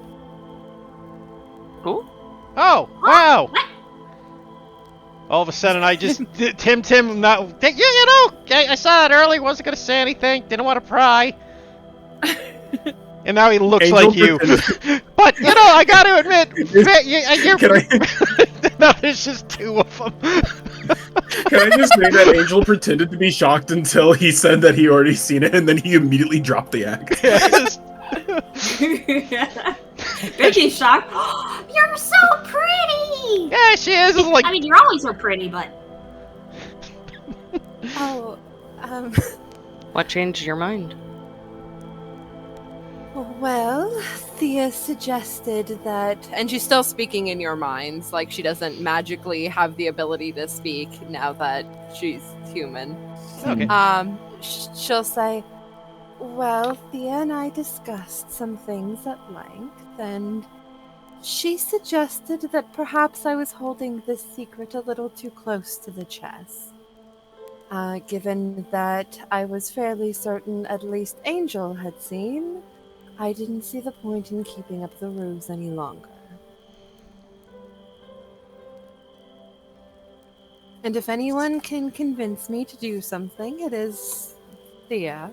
Cool. Oh, wow! All of a sudden, I just Tim. Not I saw it early. Wasn't gonna say anything. Didn't want to pry. And now he looks Angel like you. But I got to admit, you're. Can I, No, there's just two of them. can I just say that Angel pretended to be shocked until he said that he already seen it, and then he immediately dropped the axe. Vicky's shocked. You're so pretty! Yeah, she is. It's like, I mean, you're always so pretty, but... Oh, What changed your mind? well, Thea suggested that. And she's still speaking in your minds. Like, she doesn't magically have the ability to speak now that she's human. okay. She'll say, well, Thea and I discussed some things at length, and she suggested that perhaps I was holding this secret a little too close to the chest. Given that I was fairly certain at least Angel had seen, I didn't see the point in keeping up the ruse any longer. And if anyone can convince me to do something, it is Thea.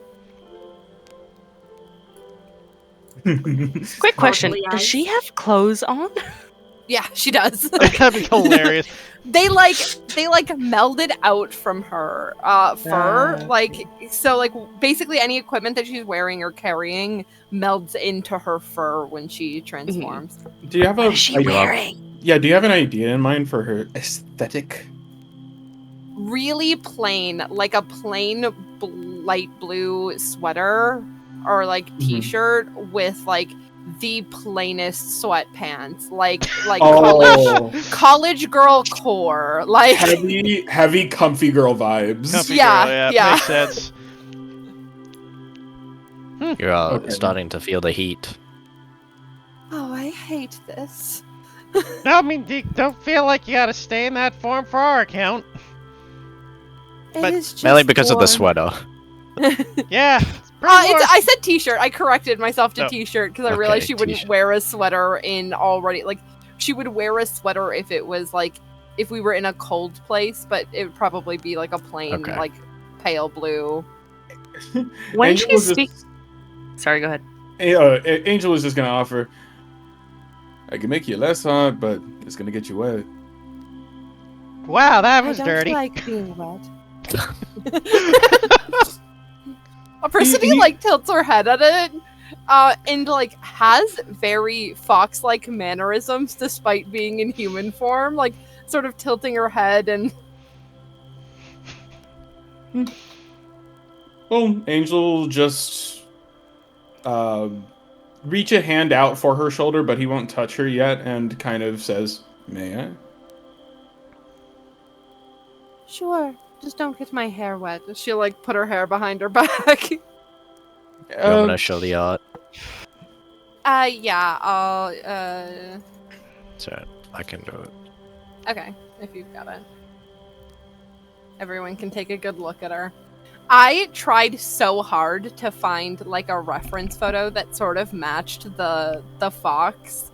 Quick question: Sparkly does eyes. she have clothes on? Yeah, she does. That'd be hilarious. they melded out from her fur. Basically any equipment that she's wearing or carrying melds into her fur when she transforms. Do you have What is she wearing? Yeah, do you have an idea in mind for her aesthetic? Really plain, like a plain light blue sweater or like t-shirt with like the plainest sweatpants, like college girl core, like heavy comfy girl vibes. Comfy Yeah, girl, yeah. Makes sense. You're Okay. starting to feel the heat. Oh, I hate this. No, I mean, you don't feel like you gotta stay in that form for our account. It But is just Mainly because of the warm. sweater. Yeah. I said t-shirt. I corrected myself to Oh. t-shirt because I Okay, realized she wouldn't t-shirt. wear a sweater in already. Like, she would wear a sweater if it was like if we were in a cold place, but it would probably be like a plain, Okay. like pale blue. When Angel she was speaks, just- sorry, go ahead. Angel was just gonna offer. I can make you less hot, but it's gonna get you wet. Wow, that I was don't dirty. like being wet. A person who like tilts her head at it, and like has very fox-like mannerisms despite being in human form, like sort of tilting her head and. Well, Angel just reach a hand out for her shoulder, but he won't touch her yet, and kind of says, "May I?" Sure, just don't get my hair wet. She'll like put her hair behind her back. You want me to show the art? Yeah, I'll, So I can do it. okay, if you've got it. Everyone can take a good look at her. I tried so hard to find like a reference photo that sort of matched the fox.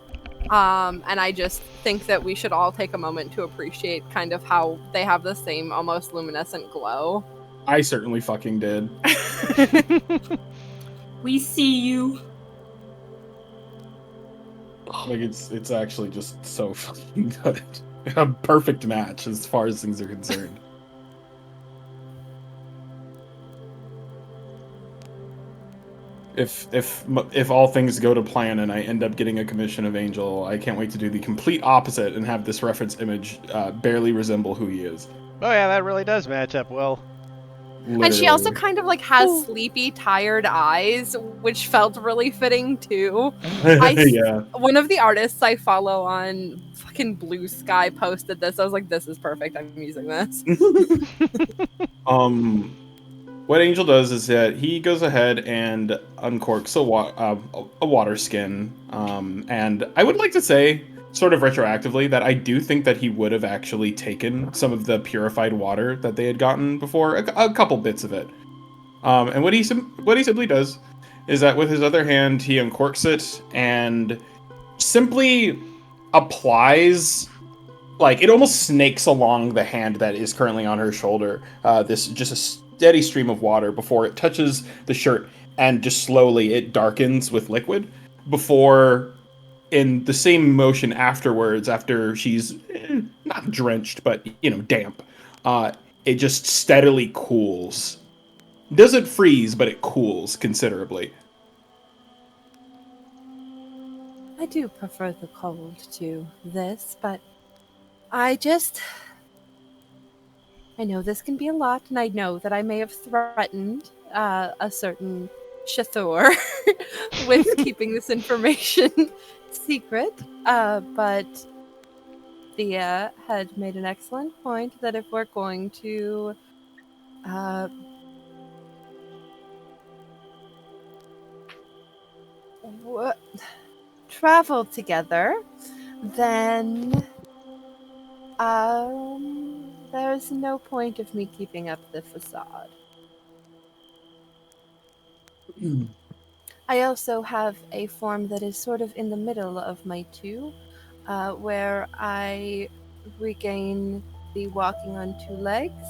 And I just think that we should all take a moment to appreciate kind of how they have the same almost luminescent glow. I certainly fucking did. We see you. Like it's actually just so fucking good. A perfect match as far as things are concerned. If all things go to plan and I end up getting a commission of Angel, I can't wait to do the complete opposite and have this reference image barely resemble who he is. Oh yeah, that really does match up well. And she also Literally. kind of like has sleepy, tired eyes, which felt really fitting too. Yeah. One of the artists I follow on fucking Blue Sky posted this. I was like, this is perfect. I'm using this. What Angel does is that he goes ahead and uncorks a water skin. And I would like to say, sort of retroactively, that I do think that he would have actually taken some of the purified water that they had gotten before, a couple bits of it. And what he simply does is that with his other hand, he uncorks it and simply applies, like, it almost snakes along the hand that is currently on her shoulder. This just a steady stream of water before it touches the shirt, and just slowly it darkens with liquid before, in the same motion afterwards, after she's not drenched, but damp, it just steadily cools. Doesn't freeze, but it cools considerably. I do prefer the cold to this, but I know this can be a lot, and I know that I may have threatened a certain Shathor with keeping this information secret, but Thea had made an excellent point that if we're going to travel together, then there's no point of me keeping up the facade. I also have a form that is sort of in the middle of my two, where I regain the walking on two legs,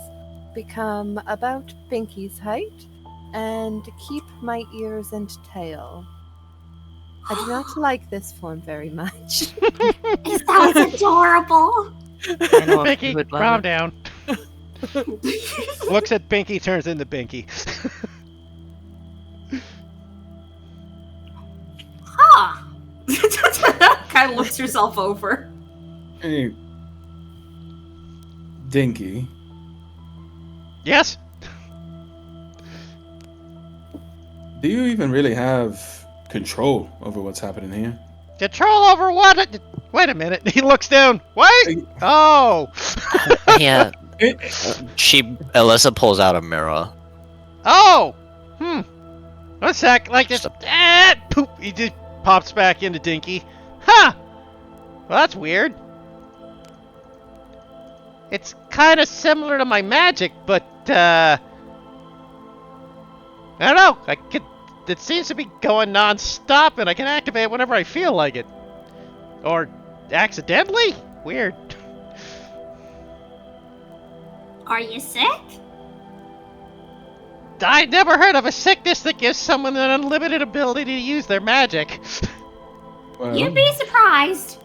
become about Pinky's height, and keep my ears and tail. I do not like this form very much. It sounds adorable. I know a Binky, few would love calm it. down. Looks at Binky, turns into Binky. Huh. Kind of looks herself over. Hey, Dinky. Yes? Do you even really have control over what's happening here? Control over what? Wait a minute. He looks down. Wait! Oh! Yeah. Alyssa pulls out a mirror. Oh! One sec. Like this. Just Poop. He just pops back into Dinky. Huh! Well, that's weird. It's kind of similar to my magic, but, I don't know. It seems to be going non-stop, and I can activate it whenever I feel like it. Or accidentally? Weird. Are you sick? I never heard of a sickness that gives someone an unlimited ability to use their magic. Well, You'd be surprised.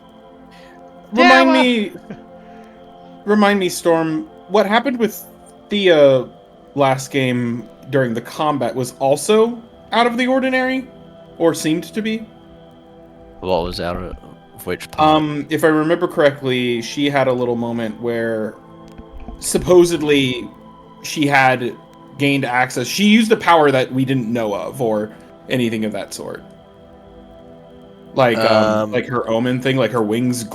Remind me, Storm, what happened with Thea last game during the combat was also out of the ordinary? Or seemed to be? What was out of which part? If I remember correctly, she had a little moment where supposedly she had gained access. She used a power that we didn't know of, or anything of that sort. Like her omen thing, like her wings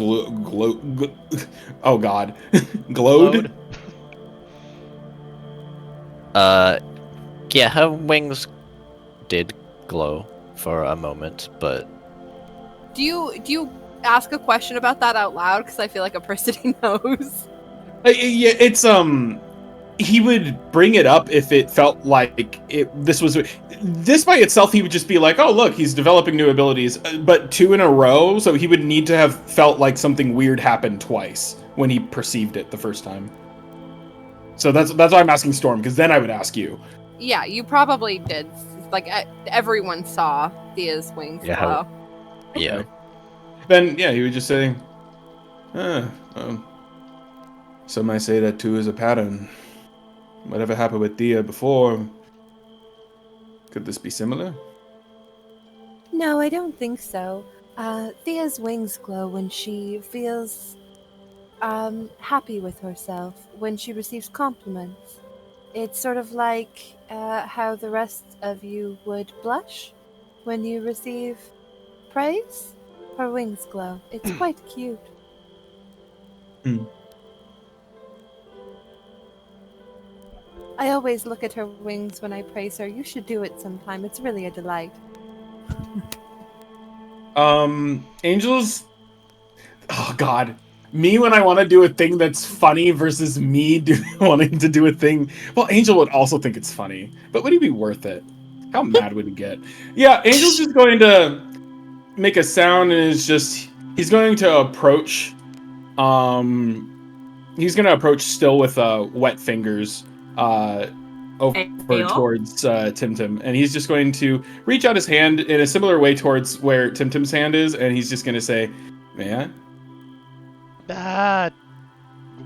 oh god, glowed. Yeah, her wings did glow for a moment, but Do you ask a question about that out loud? Because I feel like a person knows. Yeah, it's he would bring it up if it felt like this by itself. He would just be like, "Oh, look, he's developing new abilities," but two in a row, so he would need to have felt like something weird happened twice when he perceived it the first time. So that's why I'm asking Storm, because then I would ask you. Yeah, you probably did. Like everyone saw Thea's wings glow. yeah. Okay. Then yeah, he would just say, some might say that too is a pattern. Whatever happened with Thea before, could this be similar? No, I don't think so. Thea's wings glow when she feels happy with herself, when she receives compliments. It's sort of like how the rest of you would blush when you receive praise. Her wings glow. It's quite cute. I always look at her wings when I praise her. You should do it sometime. It's really a delight. Angels. Oh God, me when I want to do a thing that's funny versus me wanting to do a thing. Well, Angel would also think it's funny, but would he be worth it? How mad would he get? Yeah, Angel's just going to make a sound, and he's going to approach. He's going to approach still with wet fingers. Over towards Tim Tim, and he's just going to reach out his hand in a similar way towards where Tim Tim's hand is, and he's just going to say, "Man,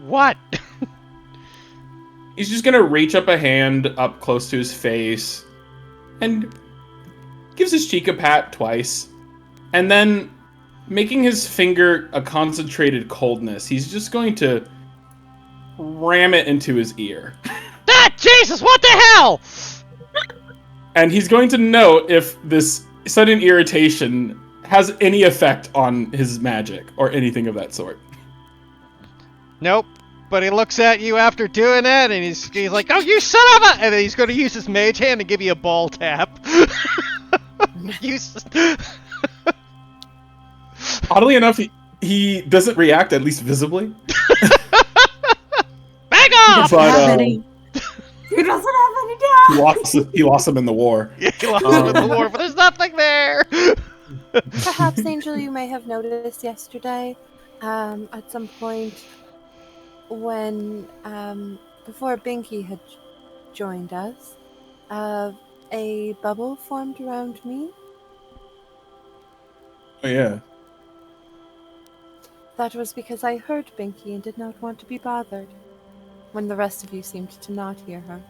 what?" He's just going to reach up a hand up close to his face, and gives his cheek a pat twice, and then making his finger a concentrated coldness, he's just going to ram it into his ear. Jesus, what the hell? And he's going to note if this sudden irritation has any effect on his magic or anything of that sort. Nope. But he looks at you after doing that, and he's like, "Oh, you son of a!" And then he's going to use his mage hand and give you a ball tap. Oddly enough, he doesn't react, at least visibly. Back off! But, he doesn't have any die! He lost him in the war. Yeah, he lost him in the war, but there's nothing there! Perhaps, Angel, you may have noticed yesterday, at some point, when, before Binky had joined us, a bubble formed around me. Oh, yeah. That was because I heard Binky and did not want to be bothered, when the rest of you seemed to not hear her.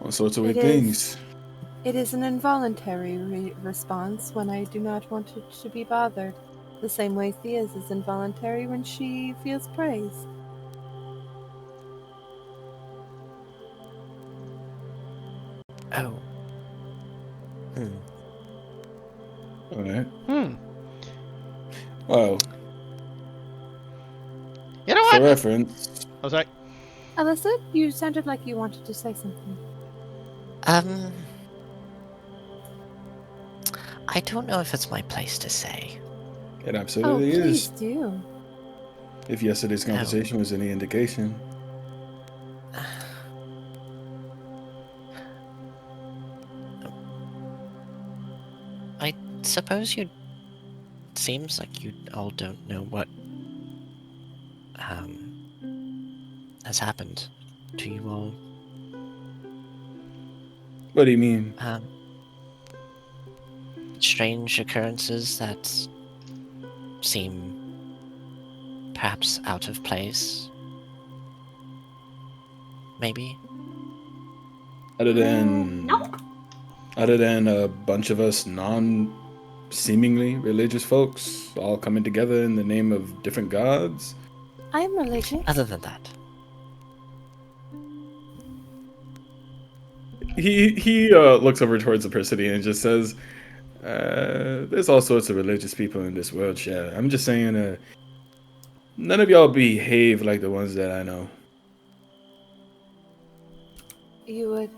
All sorts of weird things. It is an involuntary response when I do not want to be bothered. The same way Thea's is involuntary when she feels praise. Oh. Alright. You Well, know for what? reference. I was like, Alyssa, you sounded like you wanted to say something. I don't know if it's my place to say. It absolutely please is. do. If yesterday's conversation was any indication. I suppose you... Seems like you all don't know what... has happened to you all. What do you mean? Strange occurrences that seem perhaps out of place. Maybe? Other than Nope. Other than a bunch of us seemingly religious folks all coming together in the name of different gods. I am religious. Other than that. He looks over towards the Persody and just says, there's all sorts of religious people in this world, Shad. I'm just saying, none of y'all behave like the ones that I know. You would,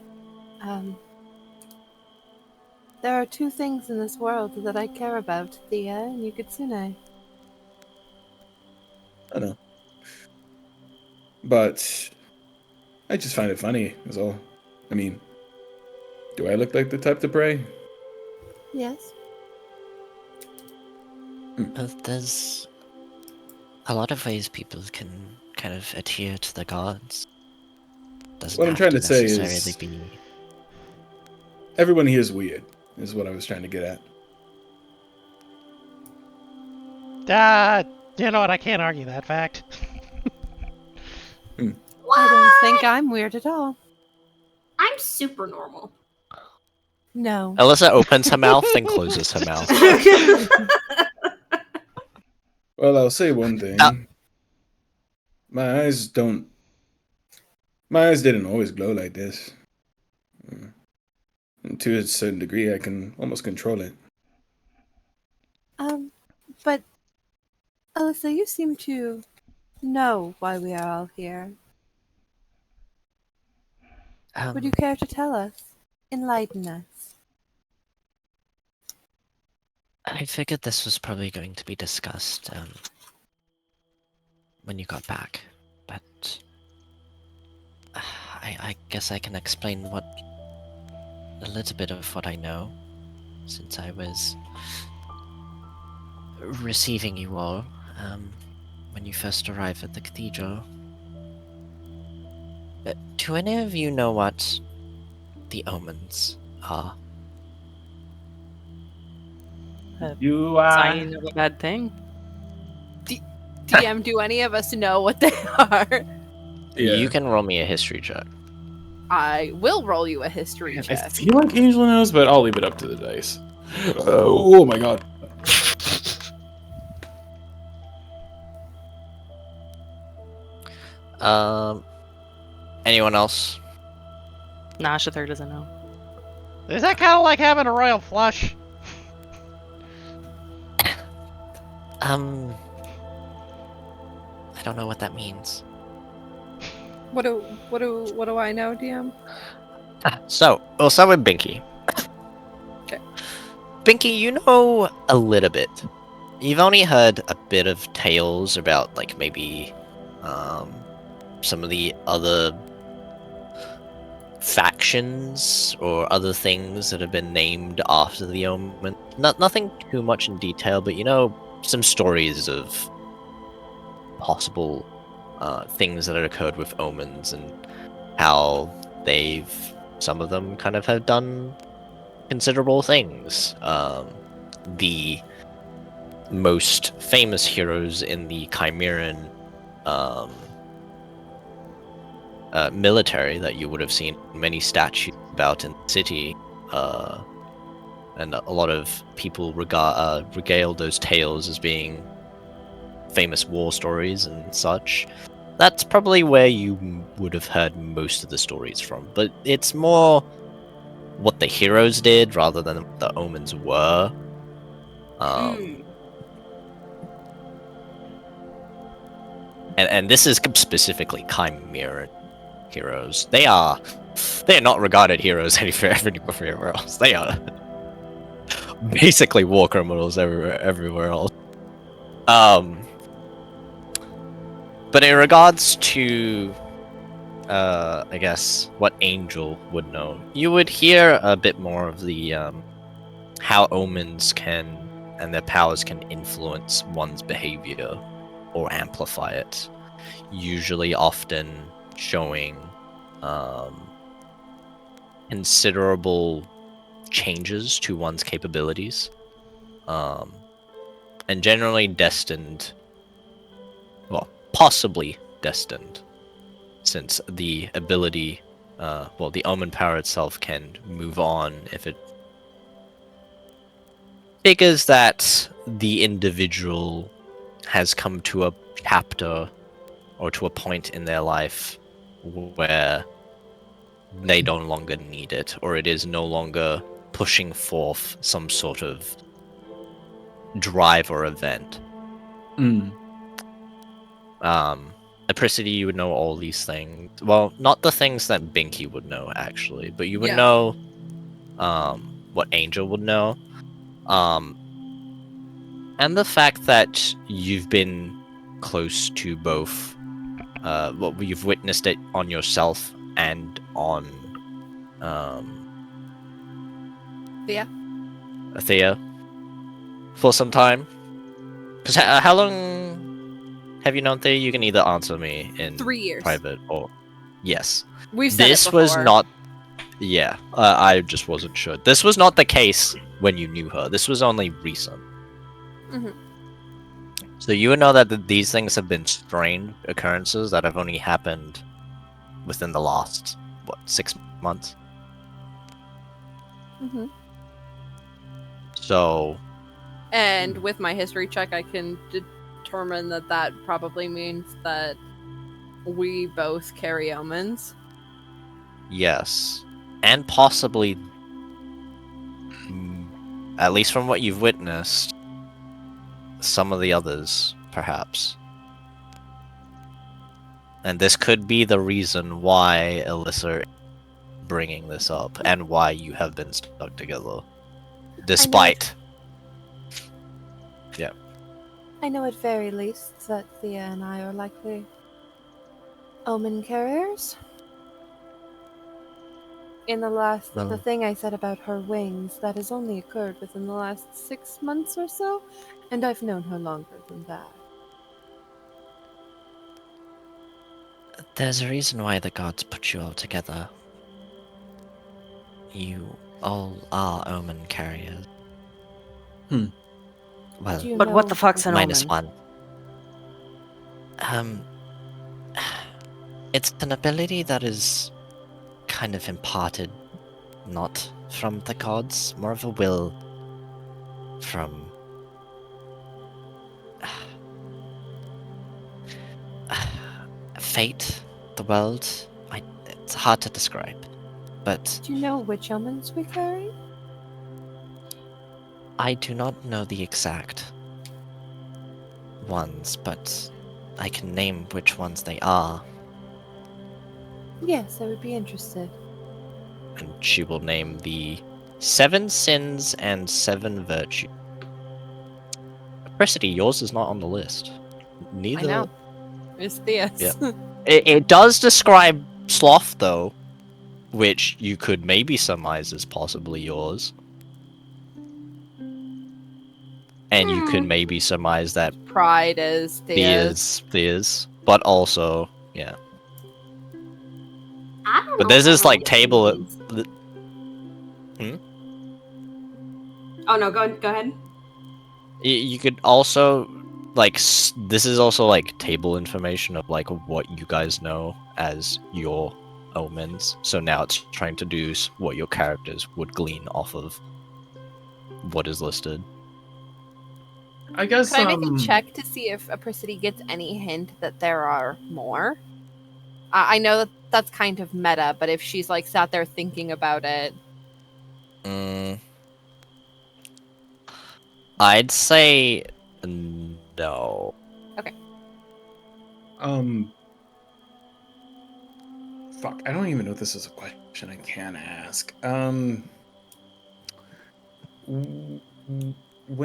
there are two things in this world that I care about, Thea and Yukatsune. I know. But I just find it funny, is all. I mean, do I look like the type to pray? Yes. There's a lot of ways people can kind of adhere to the gods. Doesn't What I'm have trying to say necessarily is be... everyone here is weird, is what I was trying to get at. You know what? I can't argue that fact. What? I don't think I'm weird at all. I'm super normal. No. Alyssa opens her mouth, then closes her mouth. Well, I'll say one thing. My eyes didn't always glow like this. And to a certain degree, I can almost control it. But Alyssa, you seem to know why we are all here. Would you care to tell us? Enlighten us. I figured this was probably going to be discussed when you got back, but I guess I can explain a little bit of what I know, since I was receiving you all when you first arrived at the cathedral. Do any of you know what the omens are? You Sign of a bad thing. DM, do any of us know what they are? You can roll me a history check. I will roll you a history I check. feel like Angela knows, but I'll leave it up to the dice. Oh my god. Anyone else? Nah, Shathir doesn't know. Is that kind of like having a royal flush? I don't know what that means. What do I know, DM? So, we'll start with Binky. Okay. Binky, you know a little bit. You've only heard a bit of tales about, like, maybe some of the other factions or other things that have been named after the omen. Nothing too much in detail, but you know some stories of possible things that had occurred with omens and how some of them kind of have done considerable things. The most famous heroes in the Chimeran military that you would have seen many statues about in the city, and a lot of people regale those tales as being famous war stories and such. That's probably where you would have heard most of the stories from, but it's more what the heroes did rather than what the omens were. And this is specifically Chimeran heroes. They're not regarded heroes everywhere else. They are basically war criminals everywhere else. But in regards to I guess what Angel would know, you would hear a bit more of the how omens and their powers can influence one's behavior or amplify it. Usually often showing considerable changes to one's capabilities, and generally destined, well, possibly destined, since the ability, the omen power itself can move on if it figures that the individual has come to a chapter or to a point in their life where they no longer need it, or it is no longer pushing forth some sort of drive or event. Apricity, you would know all these things. Well, not the things that Binky would know, actually, but you would know what Angel would know. And the fact that you've been close to both, you've witnessed it on yourself and on Thea for some time. Because how long have you known Thea? You can either answer me in 3 years. private or yes. We've said This it before. was not. Yeah, I just wasn't sure. This was not the case when you knew her. This was only recent. Mhm. So you would know that these things have been strange occurrences that have only happened within the last 6 months. Mhm. So. And with my history check, I can determine that that probably means that we both carry omens. Yes. And possibly, at least from what you've witnessed, some of the others, perhaps. And this could be the reason why Alyssa is bringing this up, and why you have been stuck together. Despite. Yeah. I know at very least that Thea and I are likely omen carriers. In the thing I said about her wings, that has only occurred within the last 6 months or so, and I've known her longer than that. There's a reason why the gods put you all together. You all are omen carriers. Well, Do you But what know the fuck's an minus omen? one. It's an ability that is kind of imparted, not from the gods, more of a will from fate, the world. It's hard to describe, but Do you know which omens we carry? I do not know the exact ones, but I can name which ones they are. Yes, I would be interested. And she will name the 7 sins and 7 virtues. Precity, yours is not on the list. Neither. I know. It's Thea's. Yeah. It does describe sloth, though, which you could maybe surmise is possibly yours. And you could maybe surmise that Pride is Thea's. Thea's, but also, yeah. I don't But know there's if I this really like table. means. Oh no, go ahead. You could also like this is also like table information of like what you guys know as your omens. So now it's trying to deduce what your characters would glean off of what is listed. I guess. Can I make a check to see if Apricity gets any hint that there are more? I know that that's kind of meta, but if she's like sat there thinking about it, I'd say no. Okay. Fuck, I don't even know if this is a question I can ask. When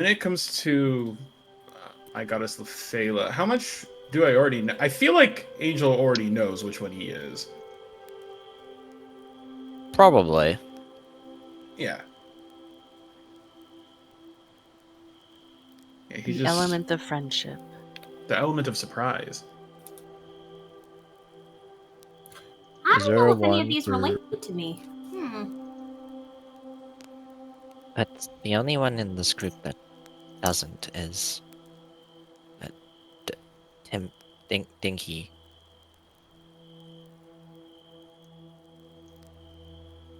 it comes to my goddess Lefela, how much do I already know? I feel like Angel already knows which one he is. Probably. Yeah. Yeah, The element of friendship. The element of surprise. I Is don't there know a if any of one these for- relate to me. But the only one in this group that doesn't is Tim Dinky.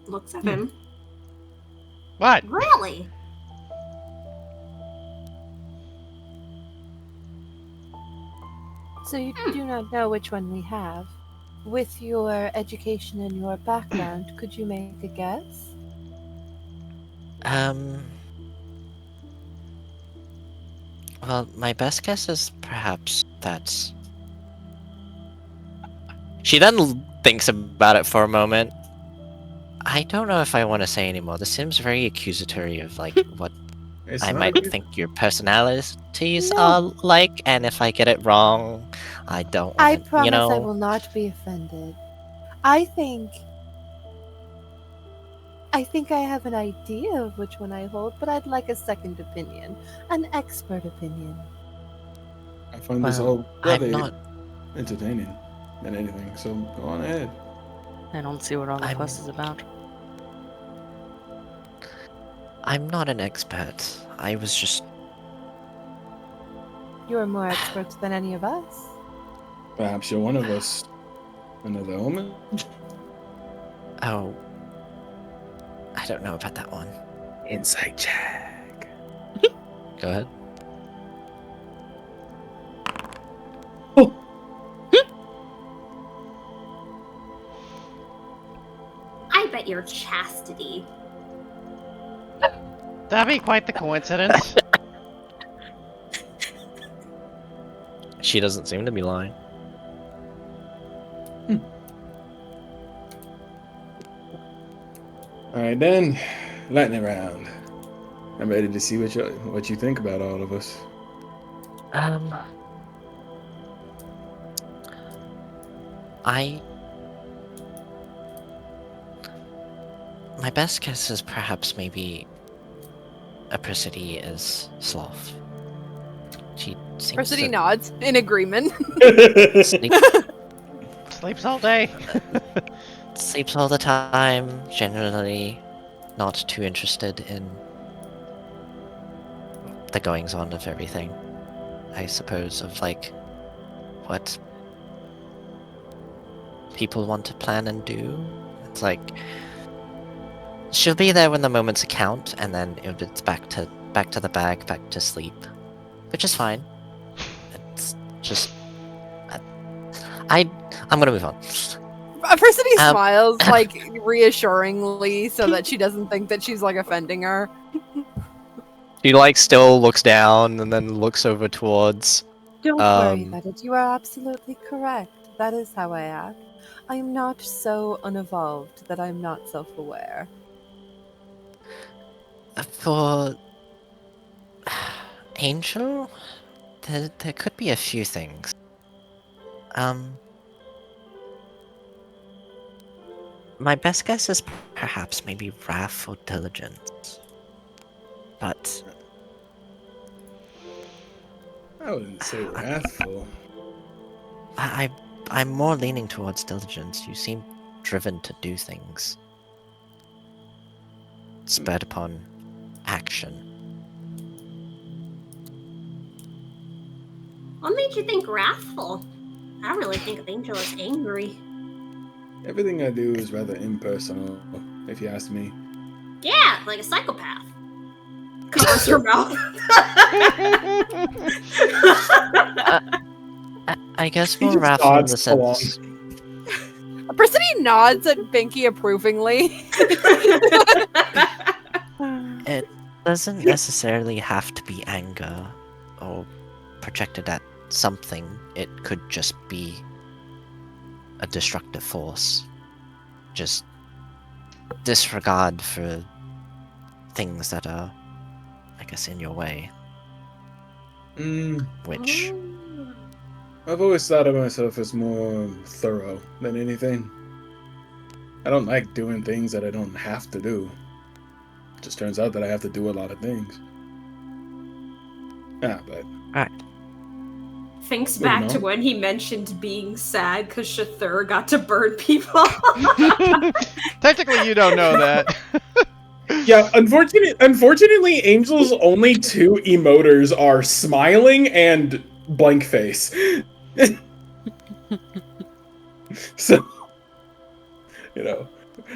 Looks at him. What? Really? So you do not know which one we have. With your education and your background, could you make a guess? Well, my best guess is perhaps that. She then thinks about it for a moment. I don't know if I want to say anymore. This seems very accusatory of like what I might think your personalities are like, and if I get it wrong, I don't. I Want promise you know. I will not be offended. I think I have an idea of which one I hold, but I'd like a second opinion, an expert opinion. I find this Well, all I'm rather not. entertaining than anything, so go on ahead. I don't see what all the I'm- fuss is about. I'm not an expert. I was just. You are more experts than any of us. Perhaps you're one of us. Another omen? Oh. I don't know about that one. Insight check. Go ahead. your chastity. That'd be quite the coincidence. She doesn't seem to be lying. All right, then, lightning round. I'm ready to see what you think about all of us. My best guess is perhaps maybe Apricity is Sloth. She seems Persody to nods in agreement. sleep, Sleeps all day. sleeps all the time, generally not too interested in the goings-on of everything. I suppose of like what people want to plan and do. It's like she'll be there when the moments count, and then it's back to the bag, back to sleep, which is fine. It's just I'm gonna move on. Persody smiles like reassuringly, so that she doesn't think that she's like offending her. She like still looks down and then looks over towards. Don't worry about it. You are absolutely correct. That is how I act. I am not so unevolved that I'm not self-aware. For Angel, there could be a few things. My best guess is perhaps maybe wrath or diligence. But I wouldn't say wrathful. I'm more leaning towards diligence. You seem driven to do things. Spurred upon action. What made you think wrathful? I really think of Angel as angry. Everything I do is rather impersonal, if you ask me. Yeah, like a psychopath. Covers her mouth. I guess He more just wrathful in the nods along. sense. Persody nods at Binky approvingly. It doesn't necessarily have to be anger or projected at something. It could just be a destructive force. Just disregard for things that are, I guess, in your way. Which I've always thought of myself as more thorough than anything. I don't like doing things that I don't have to do. It just turns out that I have to do a lot of things. But Alright. Thinks Moving back to on. when he mentioned being sad because Shathur got to burn people. Technically, you don't know that. yeah, unfortunately, Angel's only two emoters are smiling and blank face. So,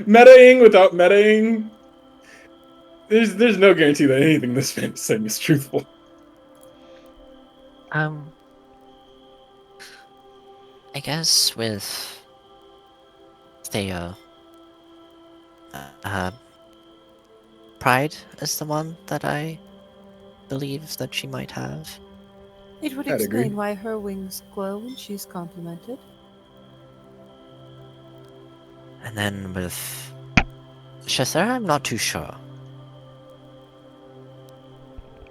metaing without metaing, there's no guarantee that anything this fan is saying is truthful. I guess with Thea, pride is the one that I believe that she might have. It would I'd explain agree. why her wings glow when she's complimented. And then with Shathar, I'm not too sure.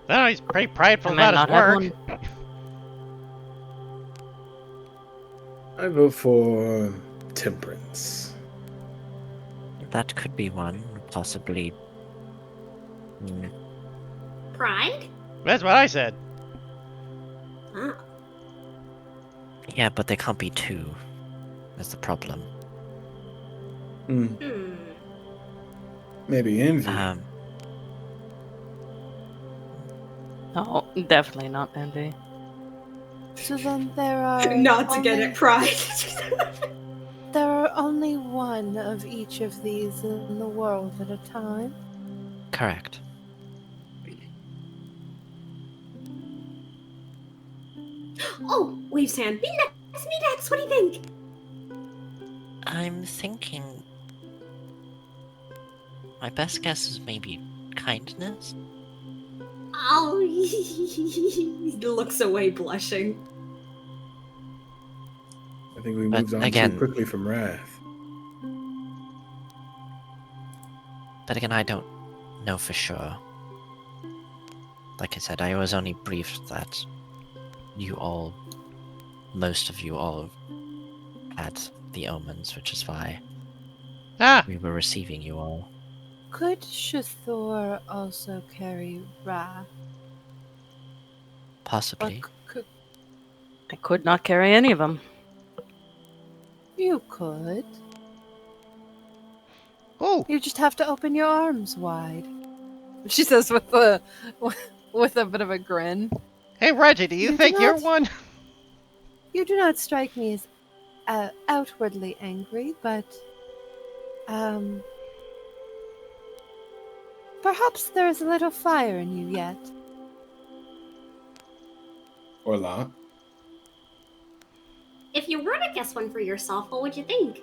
No, he's pretty prideful I might about his not have work. one. I vote for temperance. That could be one, possibly. Pride? That's what I said. Oh. Yeah, but there can't be two. That's the problem. Maybe envy. No, definitely not envy. So then there are Not to get only- it, pride. There are only one of each of these in the world at a time. Correct. Oh, Wave's hand. Me next. What do you think? I'm thinking My best guess is maybe kindness? Oh, he looks away, blushing. I think we But moved on again- too quickly from Wrath. But again, I don't know for sure. Like I said, I was only briefed that most of you all had the omens, which is why Ah, we were receiving you all. Could Shathor also carry Wrath? Or Possibly. I could not carry any of them. you could. oh, You just have to open your arms wide. She says with a bit of a grin. hey Reggie, do you You do think you're not- one? You do not strike me as outwardly angry, but perhaps there is a little fire in you yet. Or not. If you were to guess one for yourself, what would you think?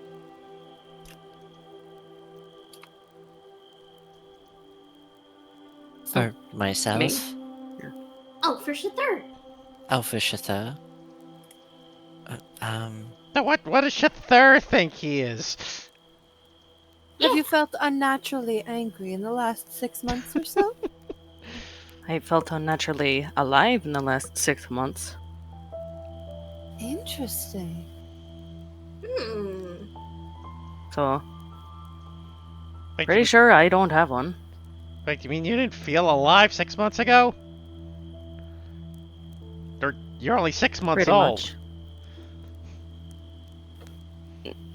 For myself? Me? Oh, for sure. Oh, for Shathor? Now, what does Shathur think he is? Yeah. Have you felt unnaturally angry in the last 6 months or so? I felt unnaturally alive in the last 6 months. Interesting. Hmm. So, Wait, pretty sure I don't have one. wait, you mean you didn't feel alive 6 months ago? Or you're only 6 months Pretty old. much.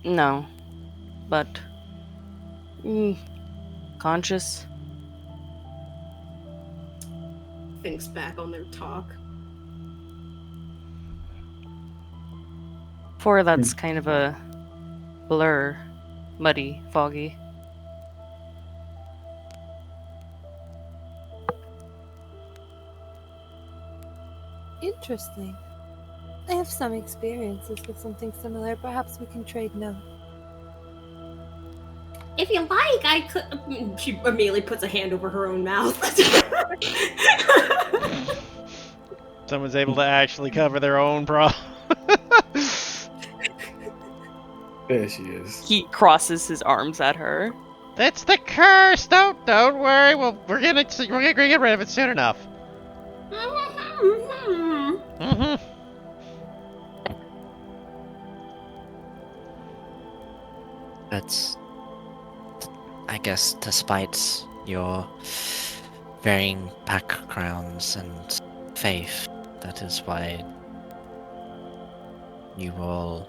No. But. Conscious. Thinks back on their talk. That's kind of a blur. Muddy, foggy. Interesting. I have some experiences with something similar. Perhaps we can trade notes. If you like, I could. She immediately puts a hand over her own mouth. Someone's able to actually cover their own problem. There she is. He crosses his arms at her. That's the curse. Don't worry. Well, we're gonna get rid of it soon enough. Mm-hmm. But I guess despite your varying backgrounds and faith, that is why you all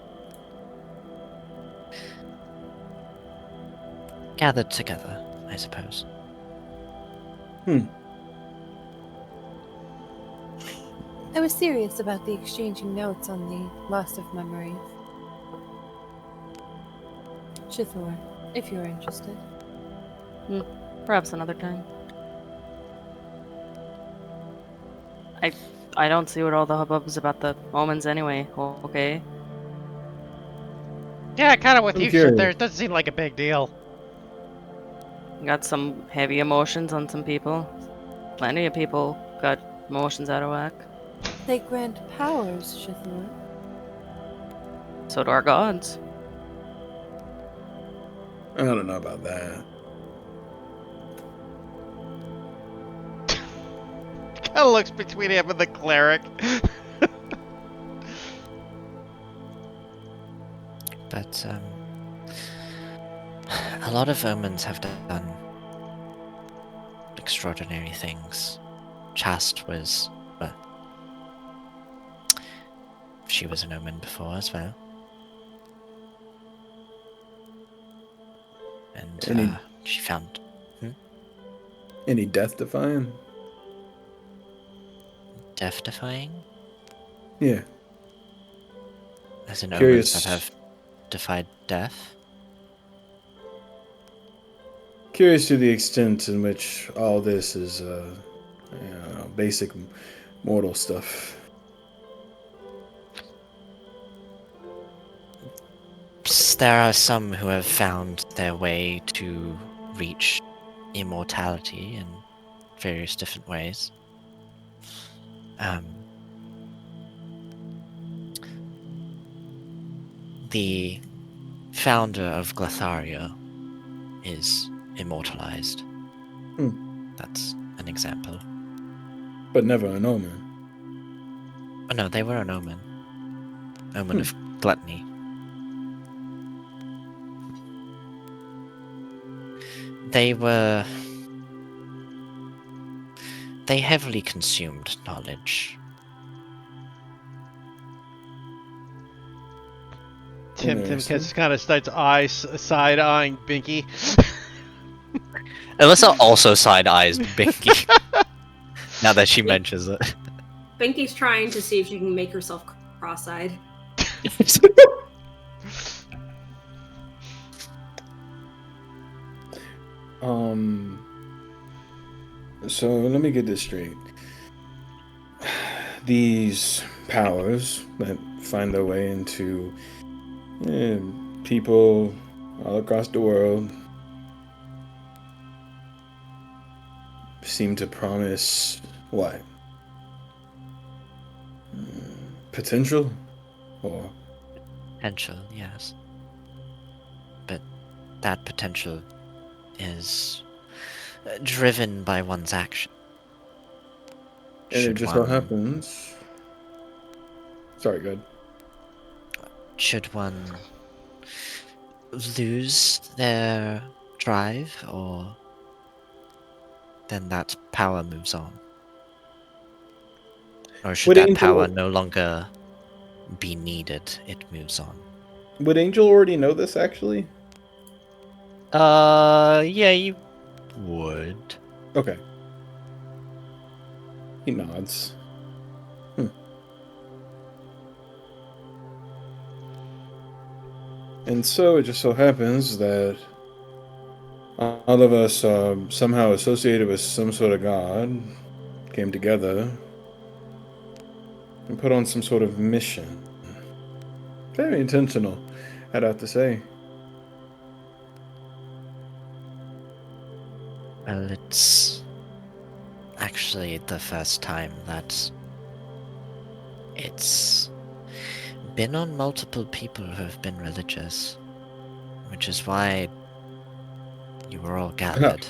gathered together, I suppose. I was serious about the exchanging notes on the loss of memories. Chithor, if you're interested. Perhaps another time. I don't see what all the hubbub is about the omens anyway. Okay. Yeah, kind of with I'm you, curious. Shathur. It doesn't seem like a big deal. Got some heavy emotions on some people. Plenty of people got emotions out of whack. They grant powers, Chithor. So do our gods. I don't know about that. Kind of looks between him and the cleric. But a lot of omens have done extraordinary things. Chast was, she was an omen before as well. And Any- she found Any death defying? death-defying, Yeah. as in Curious. omens that have defied death. Curious to the extent in which all this is, basic mortal stuff. There are some who have found their way to reach immortality in various different ways. The founder of Glatharia is immortalized. That's an example. But never an omen. Oh no, they were an omen. Omen of gluttony. They heavily consumed knowledge. Tim Interesting. just kind of starts side-eyeing Binky. Alyssa also side-eyes Binky. Now that she mentions it. Binky's trying to see if she can make herself cross-eyed. So let me get this straight. These powers that find their way into people all across the world seem to promise what? Potential? Or Potential, yes. But that potential is driven by one's action. and it Should just so one- happens. Sorry, go ahead. Should one lose their drive, or then that power moves on? Or should Would that Angel- power no longer be needed? It moves on. Would Angel already know this actually? Yeah, you would. Okay. He nods. And so it just so happens that all of us somehow associated with some sort of god came together and put on some sort of mission. Very intentional, I'd have to say. Well, it's actually the first time that it's been on multiple people who have been religious, which is why you were all gathered.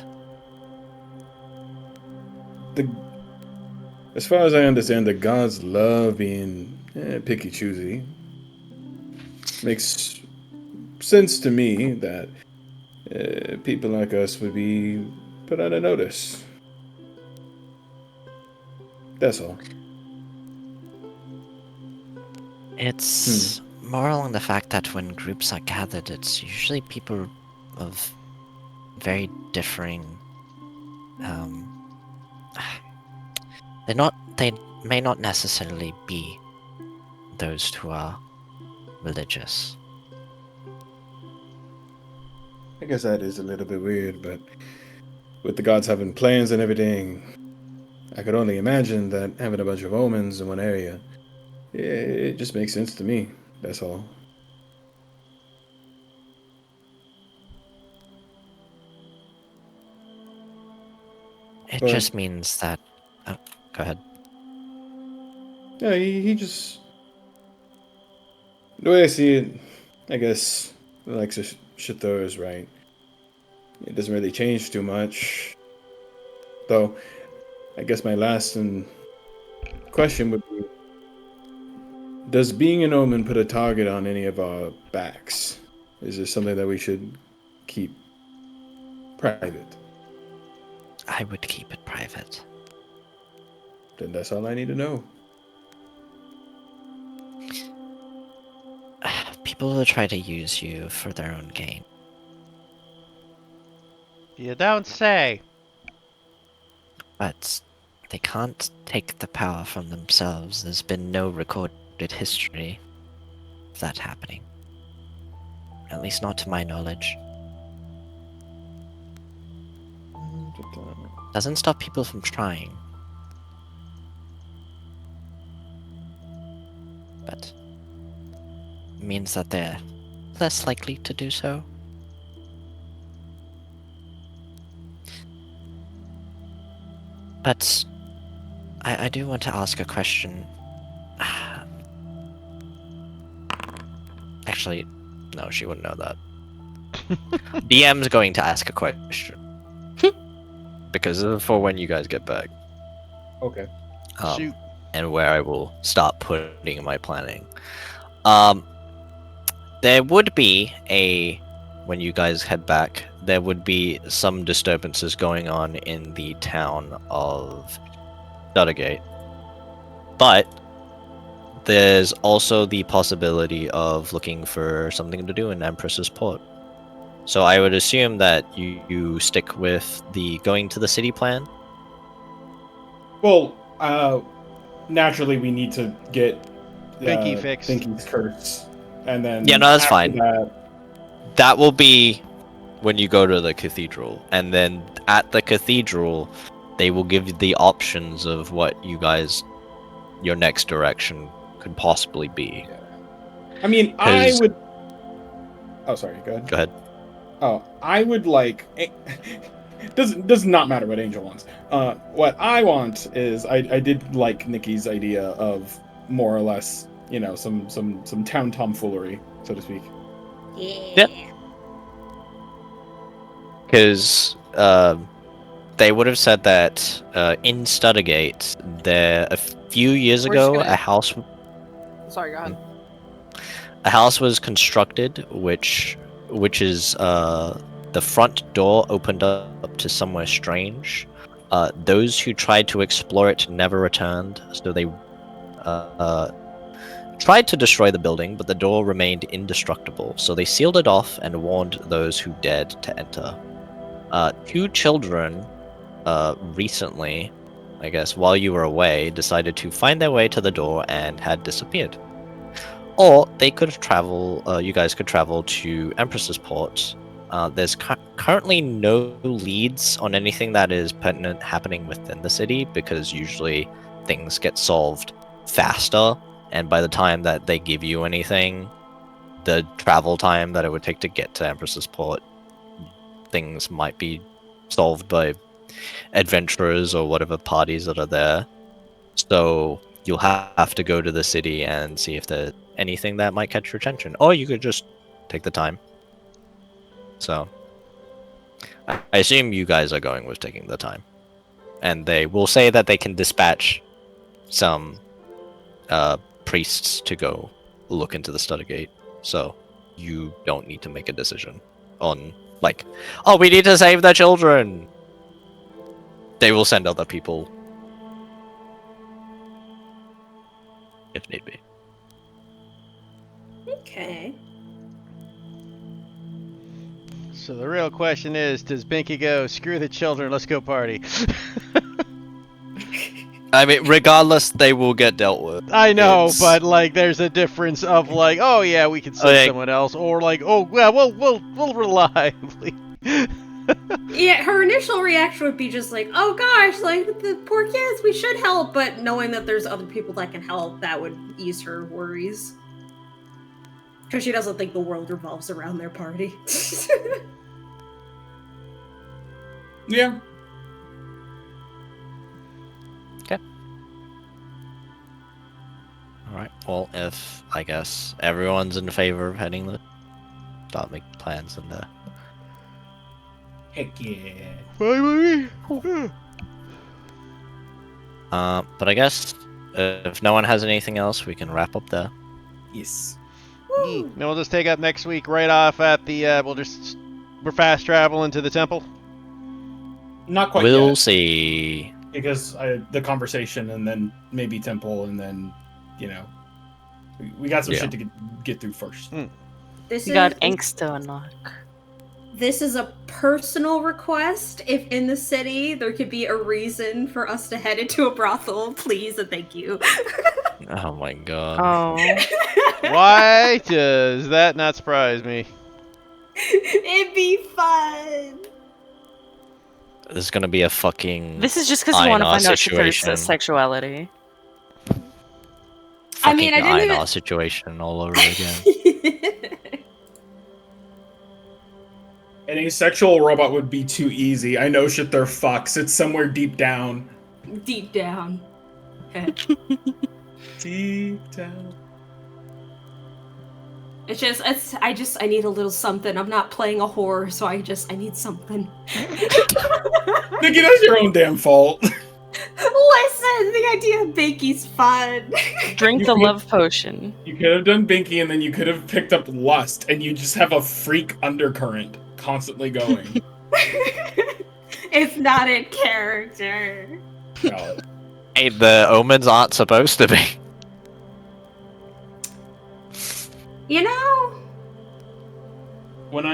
As far as I understand, the gods love being picky choosy. Makes sense to me that people like us would be put on a notice. That's all. It's more along the fact that when groups are gathered, it's usually people of very differing. They may not necessarily be those who are religious. I guess that is a little bit weird, but with the gods having plans and everything, I could only imagine that having a bunch of omens in one area, it just makes sense to me. That's all. It But- just means that. Oh, go ahead. Yeah, he just. The way I see it, I guess Alexa Chateau is right. It doesn't really change too much. Though, I guess my last question would be: does being an omen put a target on any of our backs? Is this something that we should keep private? I would keep it private. Then that's all I need to know. People will try to use you for their own gain. You don't say. But they can't take the power from themselves. There's been no recorded history of that happening. At least not to my knowledge. Doesn't stop people from trying. But means that they're less likely to do so. But I do want to ask a question. Actually, no, she wouldn't know that. DM's going to ask a question. Because for when you guys get back. Okay. Shoot. And where I will start putting my planning. There would be when you guys head back, there would be some disturbances going on in the town of Shuttergate. But there's also the possibility of looking for something to do in Empress's Port. So I would assume that you stick with the going to the city plan. Well, naturally we need to get Binky fixed. Binky's curse, and then Yeah, no, that's after fine. That, That will be when you go to the cathedral, and then at the cathedral, they will give you the options of what your next direction could possibly be. I mean, I would. Oh, sorry. Go ahead. Go ahead. Oh, I would like. Does not matter what Angel wants. What I want is I did like Nikki's idea of more or less, some town tomfoolery, so to speak. Yeah. Because they would have said that in Stuttergate, a few years We're just ago, gonna- a house Sorry, go ahead. a house was constructed, which is the front door opened up to somewhere strange. Those who tried to explore it never returned, so they tried to destroy the building, but the door remained indestructible, so they sealed it off and warned those who dared to enter. 2 children recently, I guess, while you were away, decided to find their way to the door and had disappeared. Or they could travel, you guys could travel to Empress's Port. There's currently no leads on anything that is pertinent happening within the city, because usually things get solved faster, and by the time that they give you anything, the travel time that it would take to get to Empress's Port, things might be solved by adventurers or whatever parties that are there. So you'll have to go to the city and see if there's anything that might catch your attention, or you could just take the time. So I assume you guys are going with taking the time, and they will say that they can dispatch some priests to go look into the Stuttergate, so you don't need to make a decision on like, oh, we need to save the children. They will send other people if need be. Okay. So the real question is, does Binky go, screw the children, let's go party? I mean, regardless, they will get dealt with. I know, It's- but like, there's a difference of like, oh yeah, we can send Like- someone else, or like, oh yeah, we'll rely. Yeah, her initial reaction would be just like, oh gosh, like, the poor kids, we should help, but knowing that there's other people that can help, that would ease her worries. Because she doesn't think the world revolves around their party. Yeah. Alright, well, if, I guess, everyone's in favor of heading the... start making plans in there. Heck yeah. But I guess, if no one has anything else, we can wrap up there. Yes. Then we'll just take up next week right off at the, we're fast traveling to the temple. Not quite We'll yet, see. because the conversation, and then maybe temple, and then, we got some Yeah. shit to get through first. This You got is angst to unlock. this is a personal request. If in the city there could be a reason for us to head into a brothel, please and thank you. Oh my god. Oh. Why does that not surprise me? It'd be fun. There's gonna be a fucking... This is just because you want to Einar find out situation. Shitter's sexuality. I mean, fucking I didn't Einar even- situation all over again. An asexual robot would be too easy. I know shit, they're fucks. It's somewhere deep down. Deep down. Deep down. I need a little something. I'm not playing a horror, so I need something. Nikki, that's your own damn fault. Listen, the idea of Binky's fun. Drink You the could- love potion. You could have done Binky, and then you could have picked up Lust, and you just have a freak undercurrent constantly going. It's not in character. No. Hey, the omens aren't supposed to be. You know? When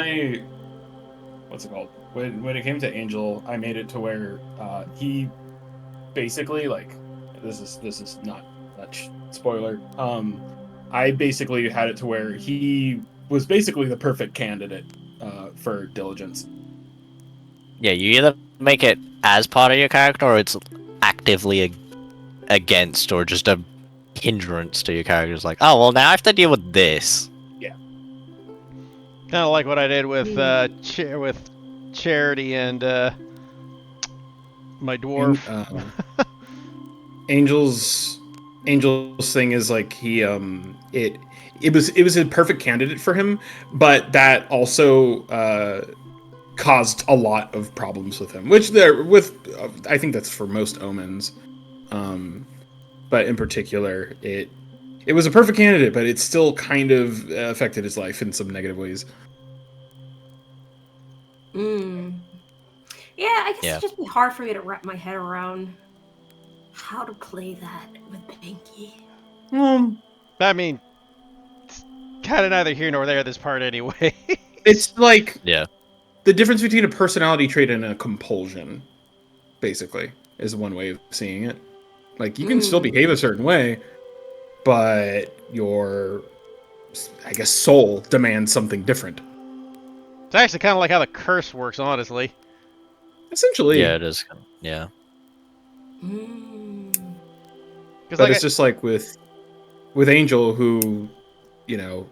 what's it called? When it came to Angel, I made it to where he basically, like, this is not much spoiler. I basically had it to where he was basically the perfect candidate for diligence. Yeah, you either make it as part of your character, or it's actively against, or just a hindrance to your character. It's like, oh well, now I have to deal with this. Kind of like what I did with with Charity and my dwarf. Angel's thing is like he it was a perfect candidate for him, but that also caused a lot of problems with him, which I think that's for most omens, but in particular it was a perfect candidate, but it still kind of affected his life in some negative ways. Yeah, I guess Yeah. it'd just be hard for me to wrap my head around how to play that with Binky. I mean, it's kind of neither here nor there, this part anyway. It's like Yeah. the difference between a personality trait and a compulsion, basically, is one way of seeing it. Like, you can still behave a certain way, but your, I guess, soul demands something different. It's actually kind of like how the curse works, honestly. Essentially. Yeah, it is. Yeah. Because But it's just like with Angel, who, you know,